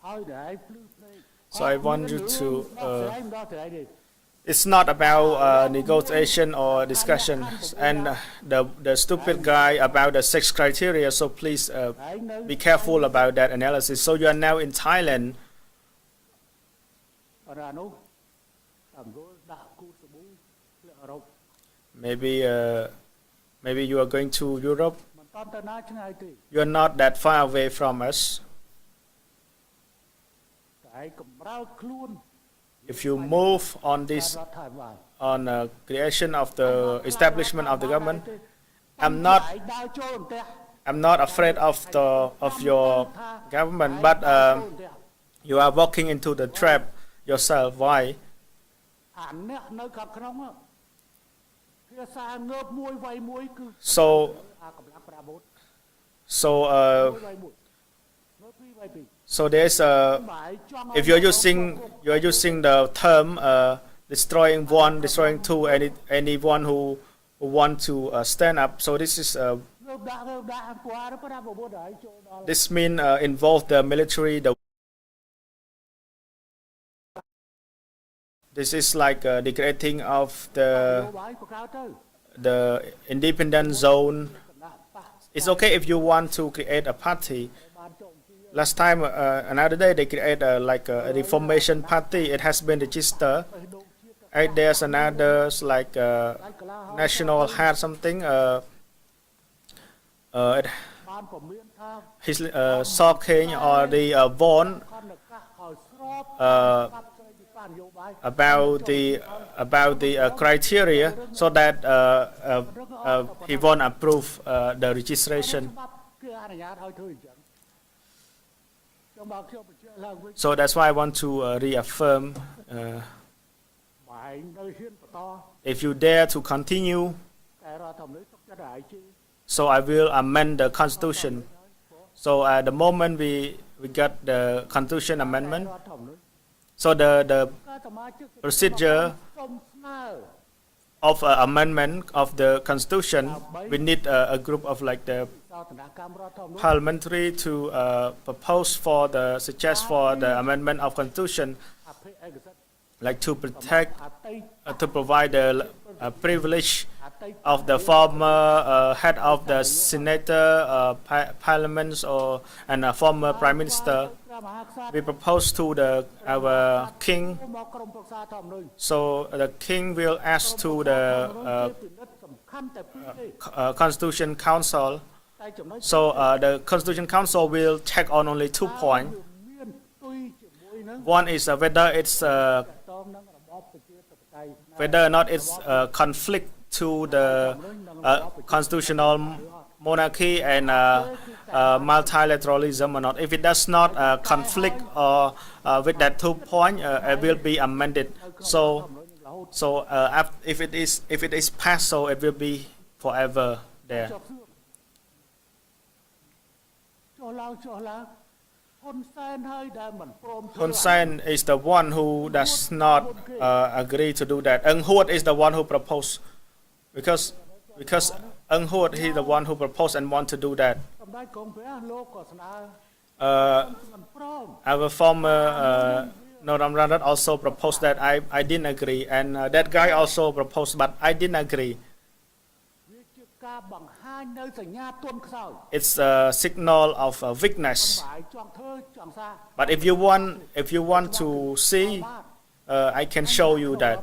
Speaker 4: ហើយដែលភ្លឺភ្លេង
Speaker 3: So I want you to,
Speaker 4: ដល់ត្រៃនេះ
Speaker 3: It's not about negotiation or discussion, and the stupid guy about the 6 criteria. So please
Speaker 4: ឯងនៅ
Speaker 3: be careful about that analysis. So you are now in Thailand.
Speaker 4: អរនោះតាមរលដាក់គូសាប៊ូលើអឺរ៉ុប
Speaker 3: Maybe you are going to Europe.
Speaker 4: មិនតាន់ទៅណាឆ្ងាយទេ
Speaker 3: You are not that far away from us.
Speaker 4: តែឯងកំរើកខ្លួន
Speaker 3: If you move on this
Speaker 4: រដ្ឋាភិបាល
Speaker 3: on creation of the establishment of the government, I'm
Speaker 4: ឯ
Speaker 3: not
Speaker 4: ងដើរចូលផ្ទះ
Speaker 3: I'm not afraid of your government, but you are walking into the trap yourself. Why?
Speaker 4: អាអ្នកនៅខាងក្នុងភាសាងើបមួយវាយមួយគឺ
Speaker 3: So
Speaker 4: អាកម្លាំងប្រាវុធ
Speaker 3: so
Speaker 4: មួយវាយមួយងើបពីរវាយពីរ
Speaker 3: so there's
Speaker 4: បាយចង់
Speaker 3: if you're using the term destroying one, destroying two, anyone who want to stand up. So this is
Speaker 4: ងើបដាក់អង្គារប្រាវុធហើយចូលដល់
Speaker 3: this mean involve the military. This is like the creating of
Speaker 4: នយោបាយបង្កើតទៅ
Speaker 3: the independent zone.
Speaker 4: គណៈបក
Speaker 3: It's okay if you want to create a party.
Speaker 4: បានចូលពី
Speaker 3: Last time, another day, they create like a reformation party. It has been registered.
Speaker 4: បេះដូងជាតិ
Speaker 3: There's another like
Speaker 4: ដៃកលាហោ
Speaker 3: national had something. It
Speaker 4: បានពមៀនថា
Speaker 3: his Sawking or the Vaughan
Speaker 4: ខណ្ឌកាសឲ្យស្រប បាត់ស្រីពីបាននយោបាយ
Speaker 3: about the criteria so that he won't approve the registration.
Speaker 4: ច្បាប់គឺអនុញ្ញាតឲ្យធ្វើអញ្ចឹងខ្ញុំមកខ្ញុំបញ្ជាក់ឡើងវិញ
Speaker 3: So that's why I want to reaffirm.
Speaker 4: បែងនៅហ៊ានបន្ត
Speaker 3: If you dare to continue,
Speaker 4: តែរដ្ឋធម្មនុញ្ញទុកចិត្តឲ្យជឿ
Speaker 3: so I will amend the constitution. So the moment we got the constitution amendment,
Speaker 4: រដ្ឋធម្មនុញ្ញ
Speaker 3: so the
Speaker 4: ការសមាជិក
Speaker 3: procedure
Speaker 4: សូមស្នើ
Speaker 3: of amendment of the constitution, we need a group of like the
Speaker 4: សោតនកម្មរដ្ឋធម្មនុញ្ញ
Speaker 3: parliamentary to suggest for the amendment of constitution.
Speaker 4: អភិឯកសិទ្ធិ
Speaker 3: like to protect,
Speaker 4: អាតីត
Speaker 3: to provide the privilege
Speaker 4: អាតីត
Speaker 3: of the former head of the senator, parliaments, or and a former prime minister.
Speaker 4: ព្រះមហាក្សត្រ
Speaker 3: We propose to our king,
Speaker 4: មកក្រុមប្រឹក្សាធម្មនុញ្ញ
Speaker 3: so the king will ask to the
Speaker 4: ពិនិត្យសំខាន់តែពីរទេ
Speaker 3: Constitution Council.
Speaker 4: តែចំណុច
Speaker 3: So the Constitution Council will check on only 2 points.
Speaker 4: មានទុយជាមួយនឹង
Speaker 3: One is whether it's
Speaker 4: តមនឹងរបបប្រជាធិបតេយ្យ
Speaker 3: whether or not it's conflict to the constitutional monarchy and multilateralism or not. If it does not conflict or with that 2 points, it will be amended. So if it is passed, so it will be forever there.
Speaker 4: ចុះឡើងហ៊ុនសែនហើយដែលមិនព្រម
Speaker 3: Hun Sen is the one who does not agree to do that. Ung Huat is the one who proposed, because Ung Huat he the one who proposed and want to do that.
Speaker 4: សម្ដេចកុងព្រះលោកក៏ស្នើ មិនព្រម
Speaker 3: Our former Noram Ranrat also proposed that. I didn't agree, and that guy also proposed, but I didn't agree.
Speaker 4: វាជាការបង្ហាញនៅសញ្ញាទន់ខ្សោយ
Speaker 3: It's a signal of weakness.
Speaker 4: បាយចង់ធ្វើចង់សារ
Speaker 3: But if you want to see, I can show you that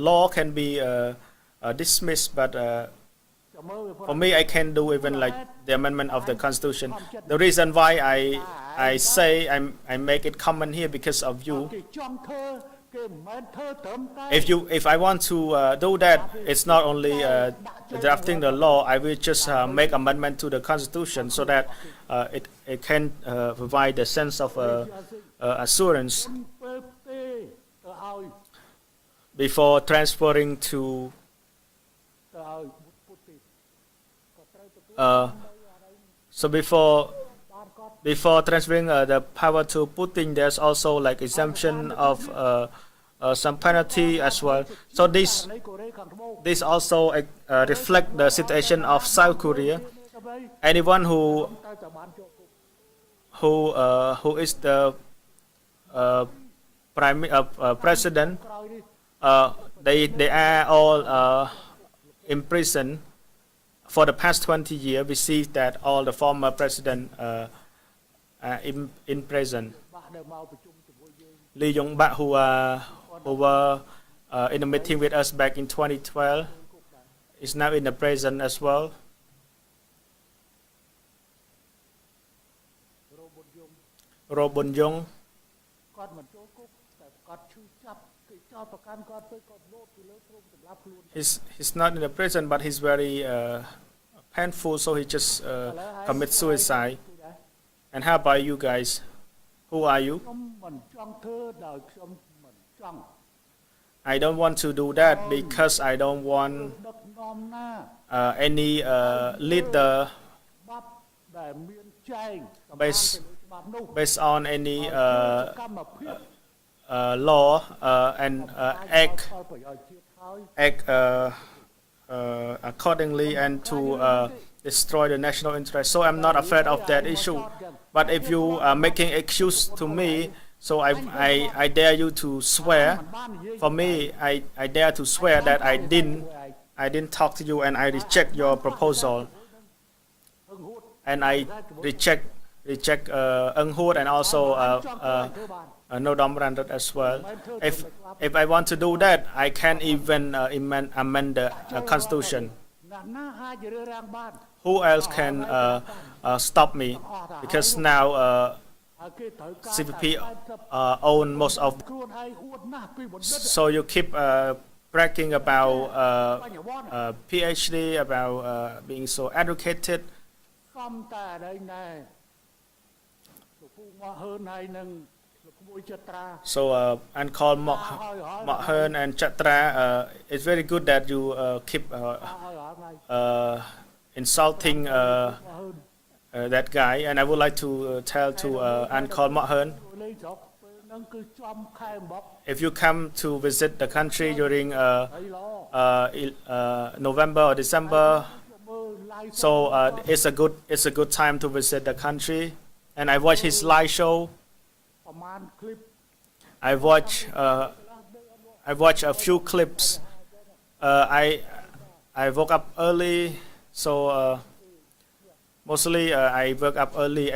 Speaker 3: law can be dismissed, but
Speaker 4: ចាំមើលវា
Speaker 3: for me, I can do even like the amendment of the constitution. The reason why I say I make it common here because of you.
Speaker 4: គេចង់ធ្វើគេមិនមែនធ្វើត្រឹមតែ
Speaker 3: If I want to do that, it's not only drafting the law. I will just make amendment to the constitution so that it can provide a sense of assurance
Speaker 4: ពេលទេទៅឲ្យ
Speaker 3: before transferring to
Speaker 4: ទៅឲ្យពុទ្ធិក៏ត្រូវទទួល
Speaker 3: so before transferring the power to Putin, there's also like exemption of some penalty as well. So
Speaker 4: នៃកូរ៉េខាងត្បូង
Speaker 3: this also reflect the situation of South Korea. Anyone
Speaker 4: ត្រូវតែបានចូលគុក
Speaker 3: who is the president,
Speaker 4: ក្រោយនេះ
Speaker 3: they are all in prison for the past 20 years. We see that all the former president are in prison.
Speaker 4: បាក់ដែលមកប្រជុំជាមួយយើង
Speaker 3: Lee Yong-bak, who were in a meeting with us back in 2012, is now in the prison as well.
Speaker 4: រោបុនយង
Speaker 3: Ro Bun Yong,
Speaker 4: គាត់មិនចូលគុកតែគាត់ឈឺចាប់គេចោទប្រកាន់គាត់ទៅគាត់លោតពីលើទ្រូងសម្រាប់ខ្លួន
Speaker 3: he's not in the prison, but he's very painful, so he just commits suicide. And how about you guys? Who are you?
Speaker 4: ខ្ញុំមិនចង់ធ្វើដោយខ្ញុំមិនចង់
Speaker 3: I don't want to do that because I don't want
Speaker 4: ដឹកនាំណា
Speaker 3: any leader
Speaker 4: បាប់ដែលមានចែង
Speaker 3: Based-
Speaker 4: ច្បាប់នោះ
Speaker 3: based on any
Speaker 4: កម្មភាព
Speaker 3: law and
Speaker 4: ផលប្រយោជន៍ជាតិហើយ
Speaker 3: act accordingly and to destroy the national interest. So I'm not afraid of that issue. But if you are making excuse to me, so I dare you to swear.
Speaker 4: មិនបាននិយាយ
Speaker 3: For me, I dare to swear that I didn't talk to you and I reject your proposal
Speaker 4: ហឹងហួត
Speaker 3: and I reject Ung Huat and also
Speaker 4: ចង់ធ្វើបាន
Speaker 3: Nodam Ranrat as well. If I want to do that, I can even amend the constitution.
Speaker 4: ណាស់ណាអាចរើសរាំងបាន
Speaker 3: Who else can stop me? Because now
Speaker 4: ហើយគេត្រូវការ
Speaker 3: CPP own most of.
Speaker 4: ខ្លួនឯងហួតណាស់ពីបណ្ឌិត
Speaker 3: So you keep bragging about PhD, about being so educated.
Speaker 4: សំតែអីណែលោកពូមកហឺនហើយនឹងលោកក្មួយចត្រា
Speaker 3: So and call Mok Hearn and Chatra. It's very good that you keep
Speaker 4: ហើយហើយ
Speaker 3: insulting that guy. And I would like to tell to Ankol Mok Hearn,
Speaker 4: លេងស្រុកពេលហ្នឹងគឺចំខែអំបប់
Speaker 3: if you come to visit the country during
Speaker 4: ហើយល្អ
Speaker 3: November or December,
Speaker 4: មើល live
Speaker 3: so it's a good time to visit the country. And I watch his live show.
Speaker 4: ប្រ ប្រមាណคลิป
Speaker 3: I watched a few clips. I woke up early, so mostly I woke up early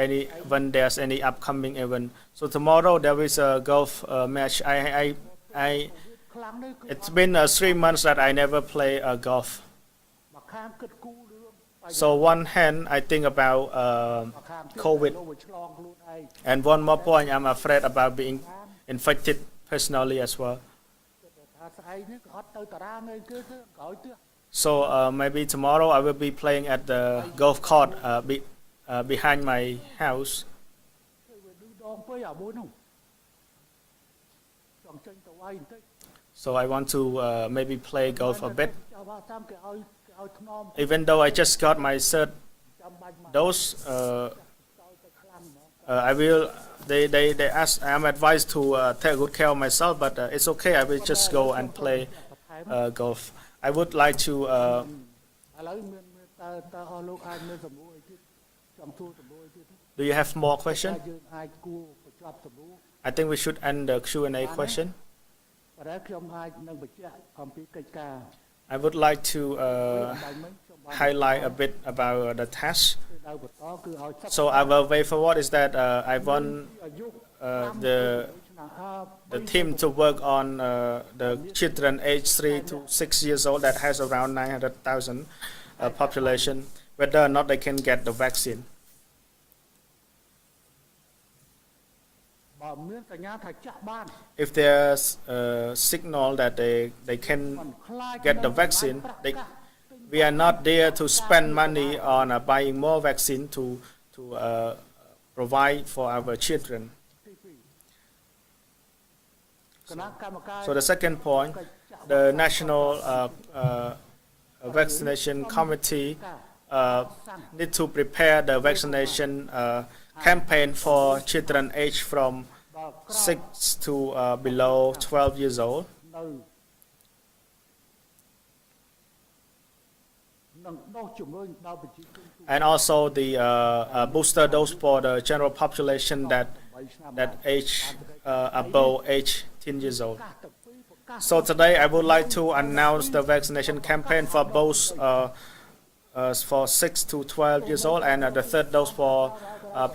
Speaker 3: when there's any upcoming event. So tomorrow there is a golf match. It's been 3 months that I never play golf.
Speaker 4: មកខាងគិតគូររឿង
Speaker 3: So one hand I think about
Speaker 4: មកខាងទៀត
Speaker 3: COVID,
Speaker 4: លោកឆ្លងខ្លួនឯង
Speaker 3: and one more point I'm afraid about being infected personally as well.
Speaker 4: ថាស្អែកនេះក៏អត់ទៅតារាងអីគឺទៅក្រោយទៀត
Speaker 3: So maybe tomorrow I will be playing at the golf court behind my house.
Speaker 4: វាឌឺដងពេកអាមួយនោះចង់ចេញទៅវាយបន្តិច
Speaker 3: So I want to maybe play golf a bit.
Speaker 4: ចៅបាតាមគេឲ្យថ្នម
Speaker 3: Even though I just got my cert
Speaker 4: ចាំបាច់មក
Speaker 3: dose,
Speaker 4: ទៅខ្លាំងហ្មង
Speaker 3: I will. They ask. I'm advised to take good care of myself, but it's okay. I will just go and play golf. I would like to.
Speaker 4: ឥឡូវមានតើអស់លោកអាចមានសំណួរអីទៀតចង់សួរសំណួរអីទៀត
Speaker 3: Do you have more
Speaker 4: តែ
Speaker 3: question?
Speaker 4: យើងអាចគួរបញ្ចប់សំណួរ
Speaker 3: I think we should end the Q&A question.
Speaker 4: ប៉ុន្តែខ្ញុំអាចនឹងបញ្ជាក់អំពីកិច្ចការ
Speaker 3: I would like to
Speaker 4: បាញ់មិញខ្ញុំបាន
Speaker 3: highlight a bit about the task.
Speaker 4: នៅបន្តគឺឲ្យសិក្សា
Speaker 3: So our way forward is that I want
Speaker 4: អាយុ
Speaker 3: the team to work on the children aged 3 to 6 years old that has around 900,000 population, whether or not they can get the vaccine.
Speaker 4: បើមានសញ្ញាថាចាក់បាន
Speaker 3: If there's a signal that they can
Speaker 4: មិនខ្លាច
Speaker 3: get the vaccine, we are not there to spend money on buying more vaccine to provide for our children.
Speaker 4: គណៈកម្មការ
Speaker 3: So the second point, the National Vaccination Committee need to prepare the vaccination campaign for children aged from 6 to below 12 years old.
Speaker 4: នៅនឹងដោះជំនួយដល់ប្រជាជនទូ
Speaker 3: And also the booster dose for the general population that age above age 10 years old.
Speaker 4: កាសទឹកពីរប្រកាស
Speaker 3: So today I would like to announce the vaccination campaign for both for 6 to 12 years old and the third dose for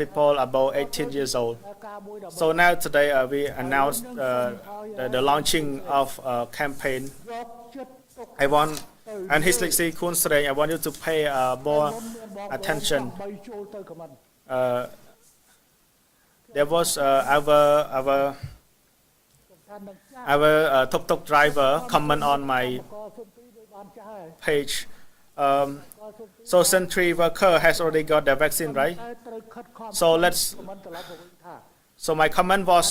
Speaker 3: people above 18 years old.
Speaker 4: ការមួយដើម្បី
Speaker 3: So now today we announced the launching of a campaign.
Speaker 4: យកចិត្តទុក
Speaker 3: I want, and His Excellency Kun Sreng, I want you to pay more attention.
Speaker 4: បីចូលទៅខមមិន
Speaker 3: There was our tuk-tuk driver comment on my
Speaker 4: ក៏សុំពីដោយបានចាស់ហើយ
Speaker 3: page. So sentry worker has already got the vaccine, right?
Speaker 4: តែត្រូវខិតខំ
Speaker 3: So let's.
Speaker 4: ខមមិនត្រឡប់ទៅវិញថា
Speaker 3: So my comment was,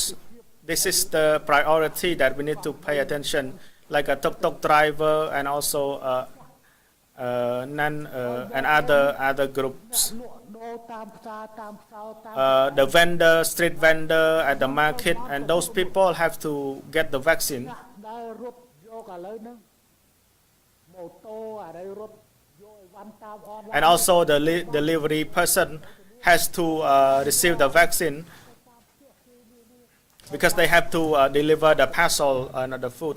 Speaker 3: this is the priority that we need to pay attention, like a tuk-tuk driver and also and other groups.
Speaker 4: លក់ដូរតាមផ្សារតាមផ្សោតតាម
Speaker 3: The vendor, street vendor at the market, and those people have to get the vaccine.
Speaker 4: ដែលរត់យកឥឡូវហ្នឹងម៉ូតូអានេះរត់យកអីវ៉ាន់តាមអនឡាញ
Speaker 3: And also the delivery person has to receive the vaccine because they have to deliver the parcel and the food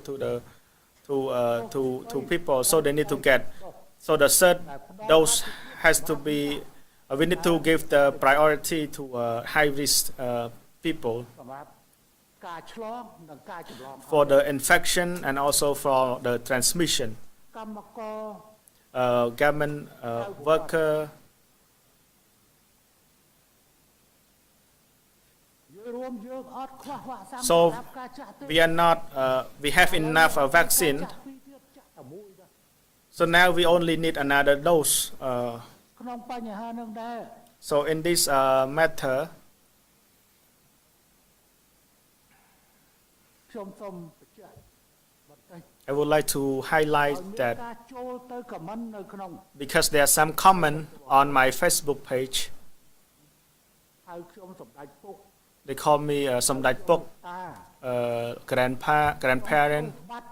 Speaker 3: to people. So they need to get. So the third dose has to be. We need to give the priority to high risk people
Speaker 4: សម្រាប់ការឆ្លងនិងការចម្លង
Speaker 3: for the infection and also for the transmission.
Speaker 4: កម្មករ
Speaker 3: Government worker.
Speaker 4: យើងរួមយើងអត់ខ្វះវ៉ាក់សាំង
Speaker 3: So
Speaker 4: សម្រាប់ការចាក់ទេ
Speaker 3: we are not. We have enough vaccine.
Speaker 4: ចាក់ពីរទៀតចាក់តែមួយដែរ
Speaker 3: So now we only need another dose.
Speaker 4: ក្នុងបញ្ហានឹងដែរ
Speaker 3: So in this matter,
Speaker 4: ខ្ញុំសូមបញ្ជាក់បន្តិច
Speaker 3: I would like to
Speaker 4: ឲ្យ
Speaker 3: highlight
Speaker 4: មាន
Speaker 3: that
Speaker 4: ការចូលទៅខមមិននៅក្នុង
Speaker 3: because there are some comment on my Facebook page.
Speaker 4: ហៅខ្ញុំសម្ដេចពុក
Speaker 3: They call me Samdai Pok,
Speaker 4: តា
Speaker 3: grandparent.
Speaker 4: បាត់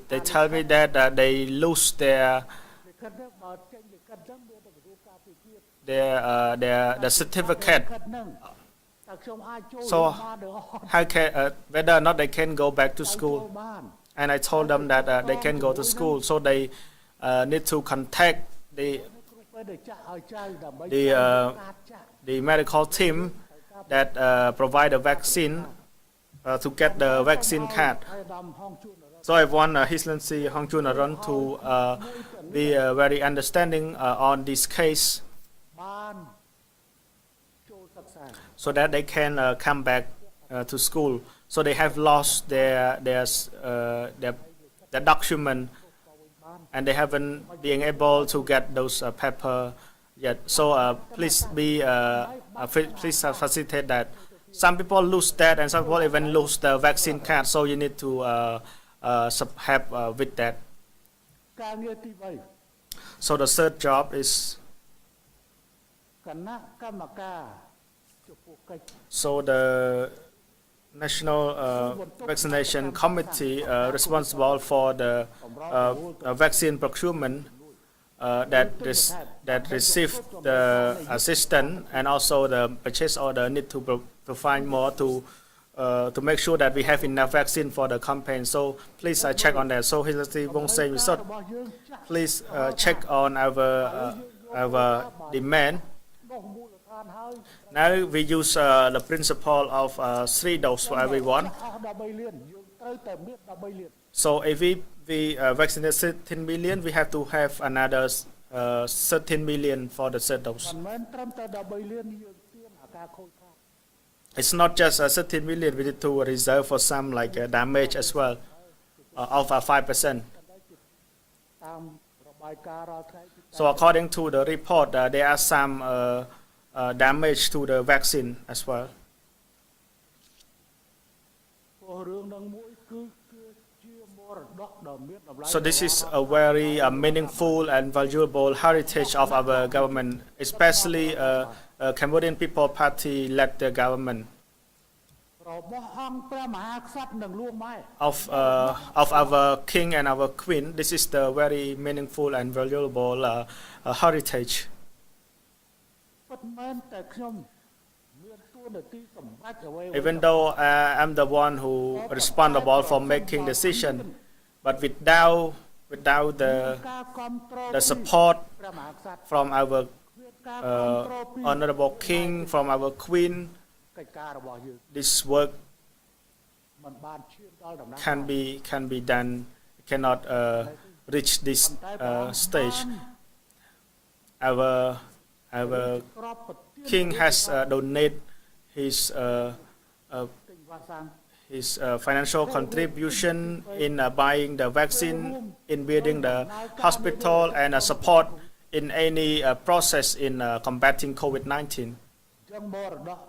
Speaker 3: They tell me that they lose
Speaker 4: លិខិតហ្នឹងបើចេញលិខិតហ្នឹងមានតែទទួលការពីជាតិ
Speaker 3: the certificate
Speaker 4: លិខិតហ្នឹង តែខ្ញុំអាចចូល
Speaker 3: So
Speaker 4: បានឬអត់
Speaker 3: how can whether or not they can go back to
Speaker 4: ចូល
Speaker 3: school?
Speaker 4: បាន
Speaker 3: And I told them that they can go to school, so they need to contact
Speaker 4: គ្រូពេទ្យដែលចាក់ឲ្យចៅដើម្បី
Speaker 3: the
Speaker 4: កាត់ចាក់
Speaker 3: the medical team that provide the vaccine to get the vaccine card.
Speaker 4: ហើយដំហងជួនរត់
Speaker 3: So I want His Excellency Hong Chunaron to be very understanding on this case,
Speaker 4: បានចូលសិក្សា
Speaker 3: so that they can come back to school. So they have lost their document, and they haven't been able to get those paper yet. So please please facilitate that. Some people lose that, and some people even lose the vaccine card. So you need to help with that.
Speaker 4: ការងារទី
Speaker 3: So the third job is
Speaker 4: 3 គណៈកម្មការចំពោះកិច្ច
Speaker 3: so the National Vaccination Committee responsible for the vaccine procurement that receive the assistance, and also the purchase order need to find more to make sure that we have enough vaccine for the campaign. So please check on that. So His Excellency Wong Say Resort,
Speaker 4: របស់យើងចាក់
Speaker 3: please check on our demand.
Speaker 4: ដុះមូលដ្ឋានហើយ
Speaker 3: Now we use the principle of 3 doses for everyone.
Speaker 4: អស់13លានយើងត្រូវតែមាន13លាន
Speaker 3: So if we vaccinate 13 million, we have to have another 13 million for the third dose.
Speaker 4: មិនមែនត្រឹមតែ13លានយើងទានអាការខូចខាត
Speaker 3: It's not just 13 million. We need to reserve for some like damage as well of 5%.
Speaker 4: តាមរបាយការណ៍រាល់ថ្ងៃគឺ
Speaker 3: So according to the report, there are some damage to the vaccine as well.
Speaker 4: ព្រោះរឿងនឹងមួយគឺជាមរតកដ៏មានតម្លៃ
Speaker 3: So this is a very meaningful and valuable heritage of our government, especially Cambodian People Party led the government
Speaker 4: របស់អង្គព្រះមហាក្សត្រនិងលួងម៉ែ
Speaker 3: of our king and our queen. This is the very meaningful and valuable heritage.
Speaker 4: ពិតមែនតែខ្ញុំមានតួនាទីសម្រេចអ្វី
Speaker 3: Even though I'm the one who responsible for making decision, but without the
Speaker 4: ការគ្រប់គ្រង
Speaker 3: the support
Speaker 4: ព្រះមហាក្សត្រ
Speaker 3: from our
Speaker 4: ការគ្រប់គ្រងពី
Speaker 3: honorable king, from our queen,
Speaker 4: កិច្ចការរបស់យើង
Speaker 3: this work
Speaker 4: មិនបានឈានដល់ដំណាក់
Speaker 3: can be done, cannot reach this stage. Our
Speaker 4: ក្របប្រទាន
Speaker 3: king has donated his
Speaker 4: ទិញវ៉ាក់សាំង
Speaker 3: his financial contribution in buying the vaccine, in building the hospital, and support in any process in combating COVID-19.
Speaker 4: ចឹងមរតក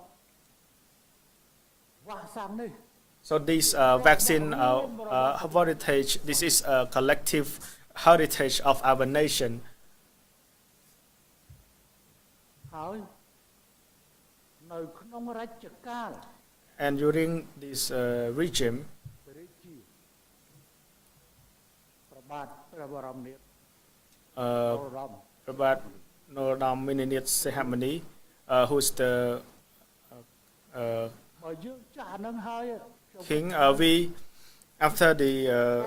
Speaker 4: វ៉ាក់សាំងនេះ
Speaker 3: So this vaccine heritage, this is a collective heritage of our nation.
Speaker 4: ហើយនៅក្នុងរជ្ជកាល
Speaker 3: And during this regime,
Speaker 4: ព្រះរាជាព្រះបាទព្រះបរមនាថ
Speaker 3: uh,
Speaker 4: បរម
Speaker 3: Prabat Norodom Mininiat Sehamani, who is the
Speaker 4: បើយើងចាស់ហ្នឹងហើយខ្ញុំ
Speaker 3: king, we after the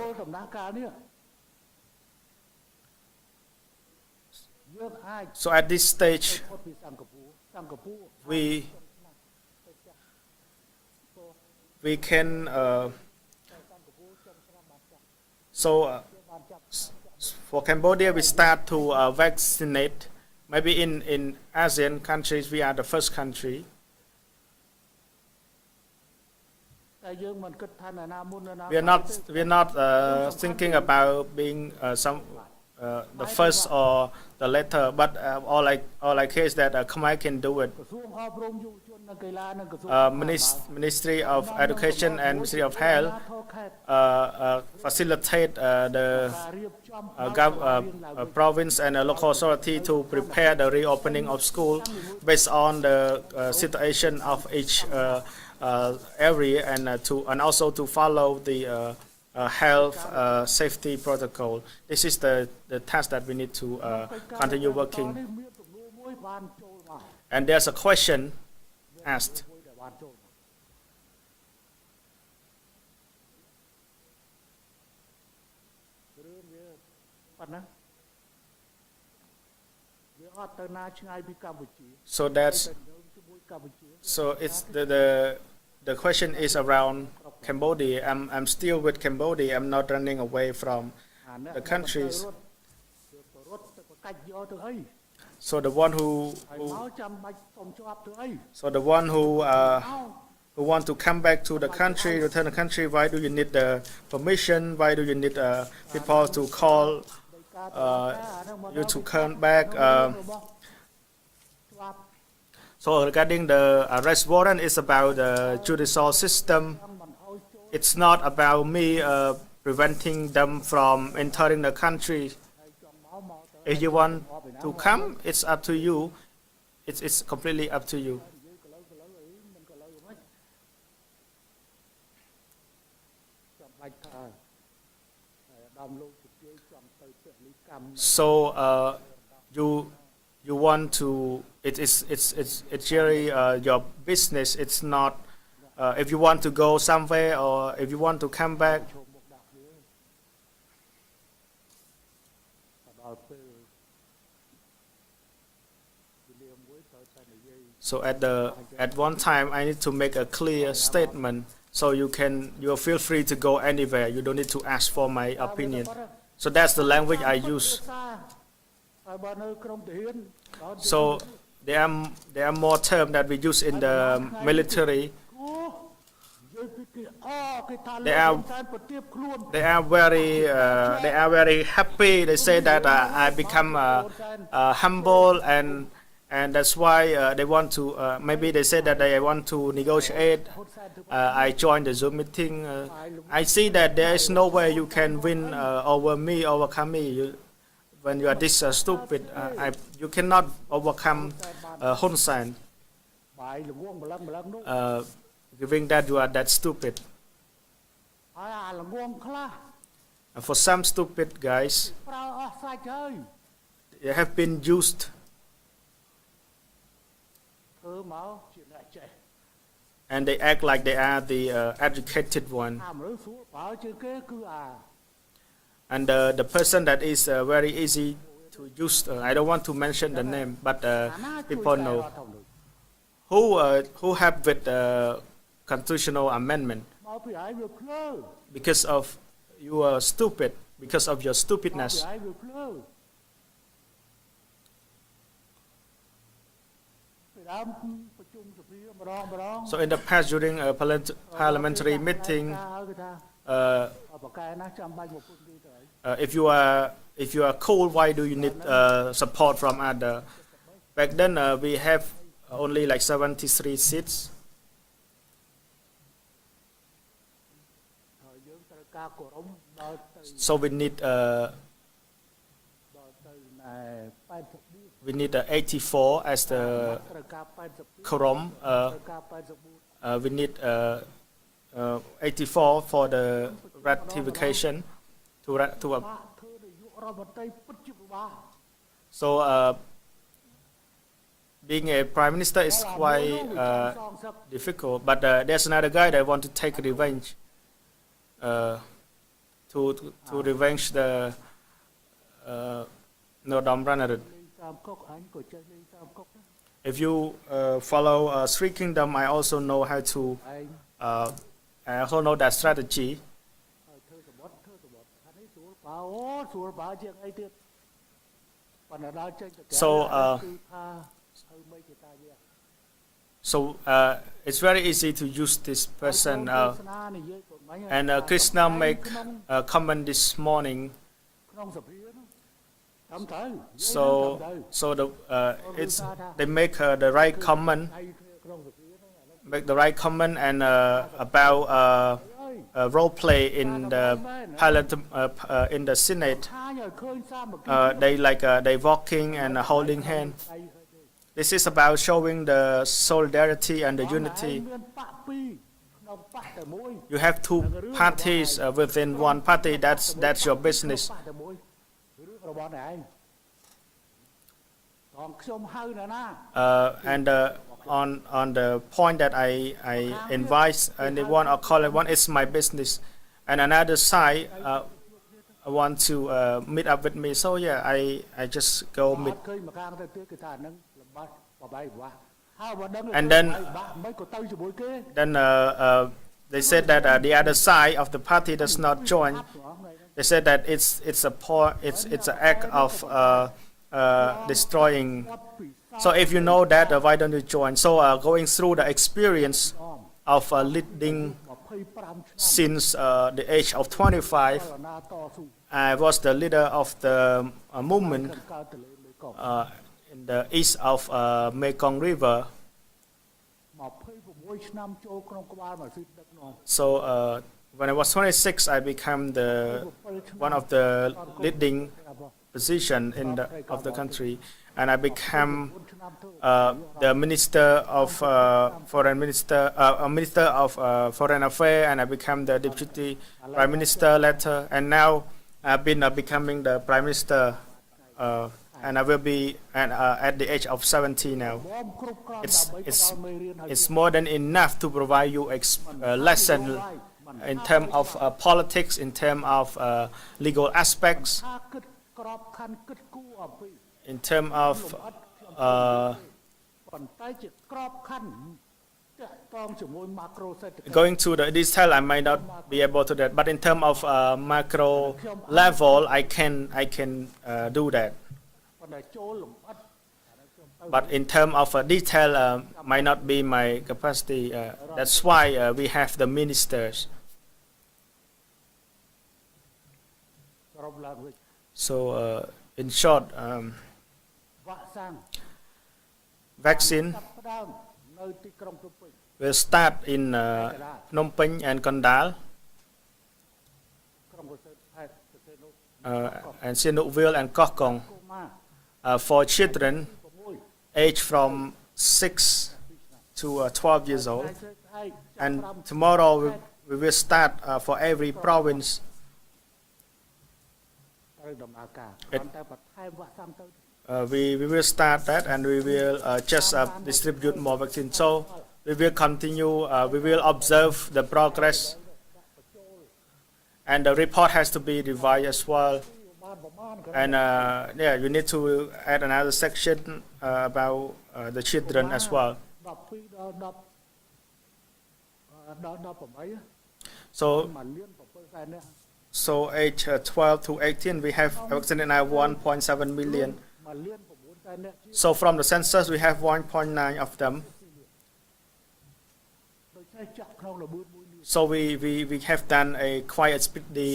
Speaker 4: ចូលដំណាក់កាលនេះយើងអាច
Speaker 3: so at this stage
Speaker 4: ផុតពីសង្កពូសង្កពូ
Speaker 3: we can so for Cambodia we start to vaccinate. Maybe in ASEAN countries we are the first country.
Speaker 4: តែយើងមិនគិតថាណាមុនណា
Speaker 3: We're not thinking about being the first or the latter, but all I care is that Khmer can do it.
Speaker 4: ក្រសួងអប់រំយុវជននិងកីឡានិងក្រសួង
Speaker 3: Ministry of Education and Ministry of Health facilitate the
Speaker 4: ការរៀបចំ
Speaker 3: province and local authority to prepare the reopening of school based on the situation of each area, and also to follow the health safety protocol. This is the task that we need to continue working.
Speaker 4: នេះមានទំនួលមួយបានចូលមក
Speaker 3: And there's a question asked.
Speaker 4: អ្វី បានចូលរឿងវាប៉ុណ្ណាវាអត់ទៅណាឆ្ងាយពីកម្ពុជា
Speaker 3: So that's
Speaker 4: តែជាមួយកម្ពុជា
Speaker 3: so it's the question is around Cambodia. I'm still with Cambodia. I'm not running away from
Speaker 4: អានេះ
Speaker 3: the countries.
Speaker 4: រត់ទៅប្រកាច់យកទៅអី
Speaker 3: So the one
Speaker 4: ហើយមកចាំបាច់សុំជាប់ទៅអី
Speaker 3: so the one who want to come back to the country, return the country. Why do you need the permission? Why do you need people to call you to come back? So regarding the arrest warrant is about the judicial system. It's not about me preventing them from entering the country. If you want to come, it's up to you. It's completely up to you. So you want to it's really your business. It's not if you want to go somewhere or if you want to come back. So at one time I need to make a clear statement. So you feel free to go anywhere. You don't need to ask for my opinion. So that's the language I use. So there are more terms that we use in the military. They are very happy. They say that I become humble and that's why they want to maybe they say that they want to negotiate. I joined the Zoom meeting. I see that there is no way you can win over me, overcome me. When you are this stupid, you cannot overcome Hun Sen. Giving that you are that stupid. For some stupid guys, they have been used. And they act like they are the educated one. And the person that is very easy to use, I don't want to mention the name, but people know. Who have with constitutional amendment? Because of you are stupid, because of your stupidness. So in the past during a parliamentary meeting, if you are cool, why do you need support from other? Back then we have only like 73 seats. So we need 84 as the quorum. We need 84 for the ratification. So being a prime minister is quite difficult. But there's another guy that want to take revenge. To revenge the Nodam Ranarud. If you follow Three Kingdom, I also know how to. I also know that strategy. So it's very easy to use this person. And Krishna make a comment this morning. So they make the right comment. Make the right comment and about role play in the in the Senate. They walking and holding hand. This is about showing the solidarity and the unity. You have two parties within one party. That's your business. And on the point that I invite anyone or call anyone, it's my business. And another side want to meet up with me. So yeah, I just go meet.
Speaker 4: ឃើញម្ខាងទៅទៀតគេថាហ្នឹងលំបាច់បបាយបាក់ហើយបើដឹង
Speaker 3: And then
Speaker 4: មិនក៏ទៅជាមួយគេ
Speaker 3: then they said that the other side of the party does not join. They said that it's an act of destroying. So if you know that, why don't you join? So going through the experience of leading
Speaker 4: 25
Speaker 3: since the age of 25,
Speaker 4: ណាតស៊ូ
Speaker 3: I was the leader of the movement
Speaker 4: កើតទៅលើមេកង
Speaker 3: in the east of Mekong River.
Speaker 4: 26ឆ្នាំចូលក្នុងក្បាលម៉ាស៊ីនដឹកនាំ
Speaker 3: So when I was 26, I became one of the leading position of the country, and I became the minister of minister of foreign affairs, and I became the deputy prime minister later, and now I've been becoming the prime minister, and I will be at the age of 70 now.
Speaker 4: បងគ្រប់គ្រាន់ដើម្បីផ្ដល់មេរៀនឲ្យ
Speaker 3: It's more than enough to provide you lesson in terms of politics, in terms of legal aspects,
Speaker 4: ថាគិតក្របខ័ណ្ឌគិតគូរអំពី
Speaker 3: in terms of
Speaker 4: ប៉ុន្តែជាក្របខ័ណ្ឌតាក់ទងជាមួយម៉ាក្រូសេដ្ឋកិច្ច
Speaker 3: going to the detail. I might not be able to that, but in terms of macro level, I can do that.
Speaker 4: ប៉ុន្តែចូលលំអិត
Speaker 3: But in terms of detail, might not be my capacity. That's why we have the ministers.
Speaker 4: សរុបឡើងវិញ
Speaker 3: So in short,
Speaker 4: វ៉ាក់សាំង
Speaker 3: vaccine
Speaker 4: ចាប់ផ្ដើមនៅទីក្រុងភ្នំពេញ
Speaker 3: will start in Phnom Penh and Kondal,
Speaker 4: ក្រុងប្រសិទ្ធខេត្តប្រសិទ្ធនោះ
Speaker 3: and Sihanoukville and Koh Kong
Speaker 4: កុមារ
Speaker 3: for children
Speaker 4: 6
Speaker 3: aged from 6 to 12 years old.
Speaker 4: ឯក
Speaker 3: And tomorrow we will start for every province.
Speaker 4: ត្រូវដំណើរការប៉ុន្តែបន្ថែមវ៉ាក់សាំងទៅ
Speaker 3: We will start that, and we will just distribute more vaccine. So we will continue. We will observe the progress, and the report has to be revised as well.
Speaker 4: បានប្រមាណក៏
Speaker 3: And yeah, you need to add another section about the children as well.
Speaker 4: 12ដល់18
Speaker 3: So
Speaker 4: 1លាន7សែននាក់
Speaker 3: so age 12 to 18, we have vaccinated now 1.7 million.
Speaker 4: 1លាន9សែននាក់ជា
Speaker 3: So from the census, we have 1.9 of them.
Speaker 4: ដូចនេះចាក់ក្នុងល្បឿនមួយលាន
Speaker 3: So we have done a quite speedy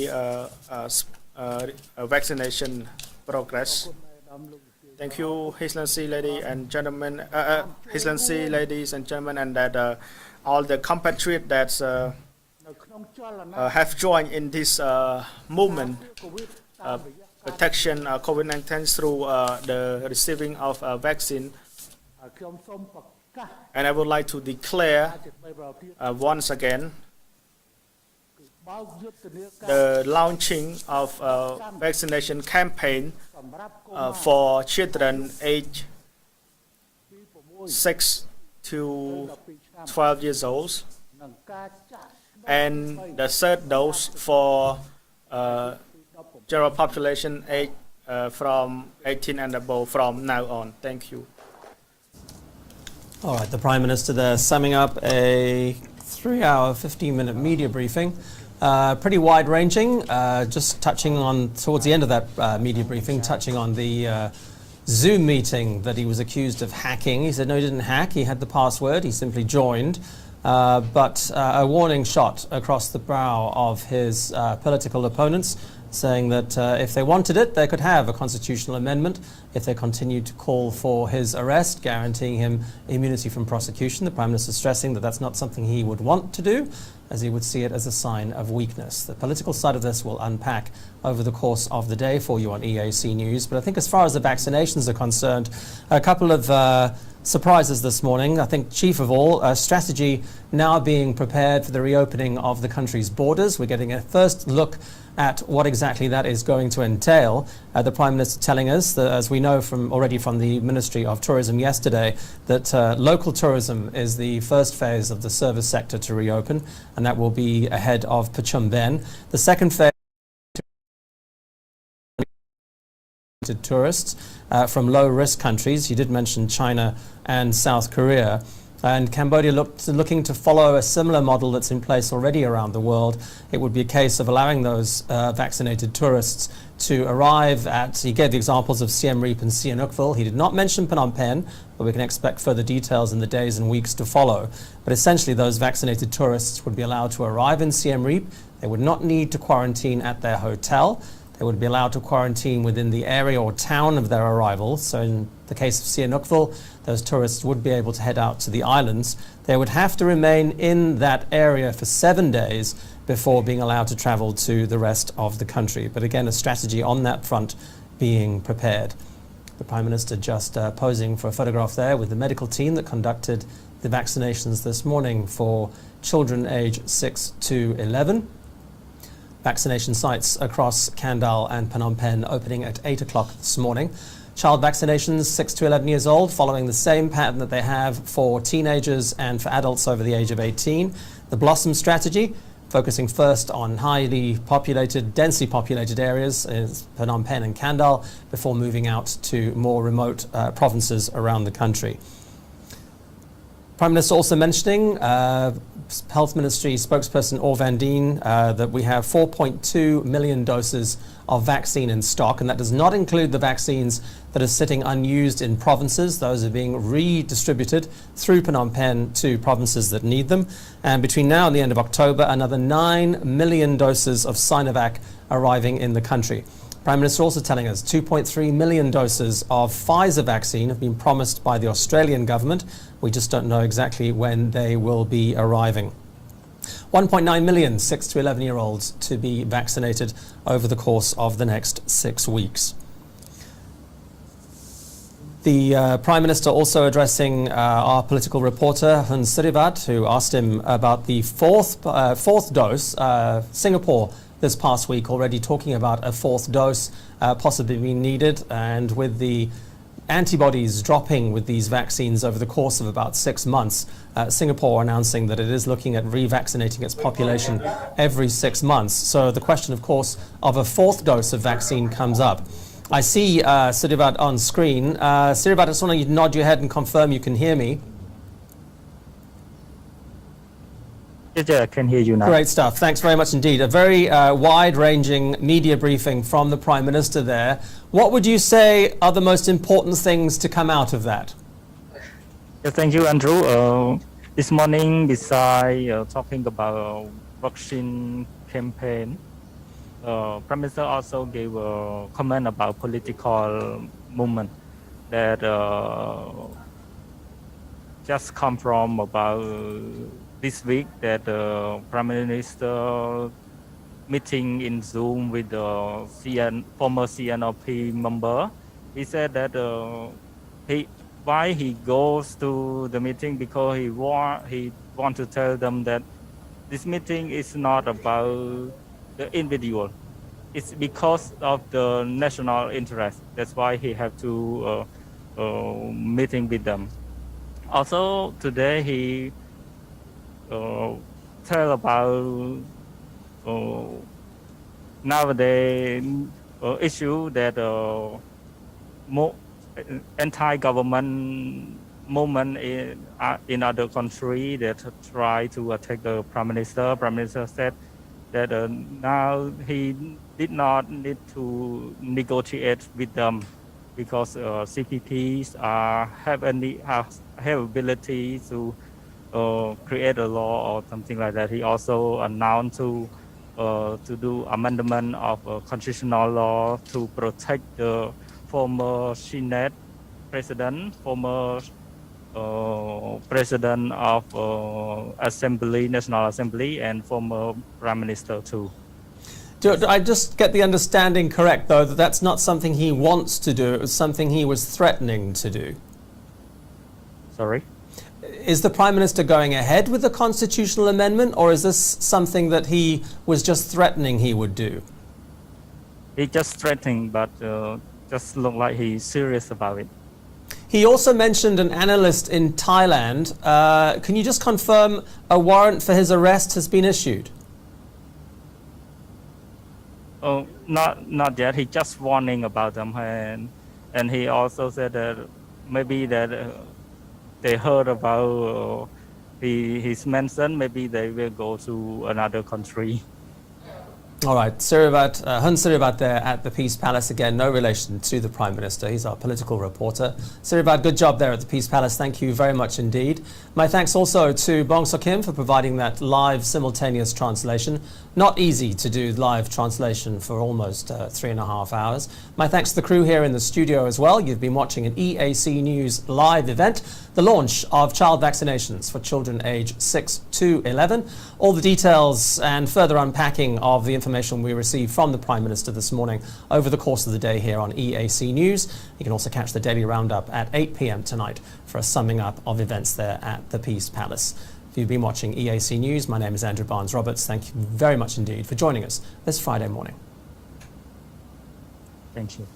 Speaker 3: vaccination progress.
Speaker 4: គុណឯកឧត្តមលោកវិទ្យា
Speaker 3: Thank you, His Excellency, ladies and gentlemen, His Excellency, ladies and gentlemen, and that all the compatriots that
Speaker 4: នៅក្នុងចលនា
Speaker 3: have joined in this movement
Speaker 4: កូវីដតាមរយៈ
Speaker 3: protection COVID-19 through the receiving of vaccine.
Speaker 4: ហើយខ្ញុំសូមប្រកាស
Speaker 3: And I would like to declare
Speaker 4: ជាថ្មីប្រទៀត
Speaker 3: once again
Speaker 4: គឺបើកយុទ្ធនាការ
Speaker 3: the launching of vaccination campaign
Speaker 4: សម្រាប់កុមារ
Speaker 3: for children aged
Speaker 4: ពី6
Speaker 3: 6 to
Speaker 4: 12ឆ្នាំ
Speaker 3: 12 years old,
Speaker 4: នឹងការចាក់
Speaker 3: and the third dose for general population age from 18 and above from now on. Thank you.
Speaker 1: All right, the Prime Minister there summing up a 3-hour, 15-minute media briefing. Pretty wide-ranging, just touching on, towards the end of that media briefing, touching on the Zoom meeting that he was accused of hacking. He said no, he didn't hack, he had the password, he simply joined. But a warning shot across the brow of his political opponents, saying that if they wanted it, they could have a constitutional amendment if they continued to call for his arrest, guaranteeing him immunity from prosecution. The Prime Minister stressing that that's not something he would want to do, as he would see it as a sign of weakness. The political side of this will unpack over the course of the day for you on EAC News. But I think as far as the vaccinations are concerned, a couple of surprises this morning. I think chief of all, a strategy now being prepared for the reopening of the country's borders. We're getting a first look at what exactly that is going to entail. The Prime Minister telling us that, as we know already from the Ministry of Tourism yesterday, that local tourism is the first phase of the service sector to reopen, and that will be ahead of Pachum Ben. The second phase to tourists from low-risk countries. You did mention China and South Korea. And Cambodia looking to follow a similar model that's in place already around the world. It would be a case of allowing those vaccinated tourists to arrive at, he gave the examples of Siem Reap and Sihanoukville. He did not mention Phnom Penh, but we can expect further details in the days and weeks to follow. But essentially, those vaccinated tourists would be allowed to arrive in Siem Reap. They would not need to quarantine at their hotel. They would be allowed to quarantine within the area or town of their arrival. So in the case of Sihanoukville, those tourists would be able to head out to the islands. They would have to remain in that area for 7 days before being allowed to travel to the rest of the country. But again, a strategy on that front being prepared. The Prime Minister just posing for a photograph there with the medical team that conducted the vaccinations this morning for children aged 6 to 11. Vaccination sites across Kandal and Phnom Penh opening at 8 o'clock this morning. Child vaccinations 6 to 11 years old, following the same pattern that they have for teenagers and for adults over the age of 18. The Blossom strategy, focusing first on highly populated, densely populated areas in Phnom Penh and Kandal before moving out to more remote provinces around the country. Prime Minister also mentioning Health Ministry spokesperson Or Van Dien that we have 4.2 million doses of vaccine in stock, and that does not include the vaccines that are sitting unused in provinces. Those are being redistributed through Phnom Penh to provinces that need them. And between now and the end of October, another 9 million doses of Sinovac arriving in the country. Prime Minister also telling us 2.3 million doses of Pfizer vaccine have been promised by the Australian government. We just don't know exactly when they will be arriving. 1.9 million 6 to 11-year-olds to be vaccinated over the course of the next 6 weeks. The Prime Minister also addressing our political reporter, Hun Sirivat, who asked him about the fourth dose. Singapore this past week already talking about a fourth dose possibly being needed, and with the antibodies dropping with these vaccines over the course of about 6 months, Singapore announcing that it is looking at revaccinating its population every 6 months. So the question, of course, of a fourth dose of vaccine comes up. I see Sirivat on screen. Sirivat, I just want you to nod your head and confirm you can hear me.
Speaker 2: Yeah, I can hear you now.
Speaker 1: Great stuff. Thanks very much indeed. A very wide-ranging media briefing from the Prime Minister there. What would you say are the most important things to come out of that?
Speaker 2: Yeah, thank you, Andrew. This morning, besides talking about vaccine campaign, Prime Minister also gave a comment about political movement that just come from about this week, that the Prime Minister meeting in Zoom with the former CNLP member. He said that why he goes to the meeting, because he want to tell them that this meeting is not about the individual. It's because of the national interest. That's why he have to meeting with them. Also today he tell about nowadays issue that anti-government movement in other country that try to attack the Prime Minister. Prime Minister said that now he did not need to negotiate with them because CPPs have ability to create a law or something like that. He also announced to do amendment of constitutional law to protect the former Senate president, former president of Assembly, National Assembly, and former Prime Minister too.
Speaker 1: Do I just get the understanding correct, though, that that's not something he wants to do, it was something he was threatening to do?
Speaker 2: Sorry?
Speaker 1: Is the Prime Minister going ahead with the constitutional amendment, or is this something that he was just threatening he would do?
Speaker 2: he just threatening, but just look like he's serious about it.
Speaker 1: He also mentioned an analyst in Thailand. Can you just confirm a warrant for his arrest has been issued?
Speaker 2: Oh, not yet. He just warning about them, and he also said that maybe that they heard about he's mentioned. Maybe they will go to another country.
Speaker 1: All right, Hun Sirivat there at the Peace Palace. Again, no relation to the Prime Minister. He's our political reporter. Sirivat, good job there at the Peace Palace. Thank you very much indeed. My thanks also to Bong Sok Kim for providing that live simultaneous translation. Not easy to do live translation for almost 3.5 hours. My thanks to the crew here in the studio as well. You've been watching an EAC News live event, the launch of child vaccinations for children aged 6 to 11. All the details and further unpacking of the information we received from the Prime Minister this morning over the course of the day here on EAC News. You can also catch the daily roundup at 8 p.m. tonight for a summing up of events there at the Peace Palace. If you've been watching EAC News, my name is Andrew Barnes-Roberts. Thank you very much indeed for joining us this Friday morning.
Speaker 2: Thank you.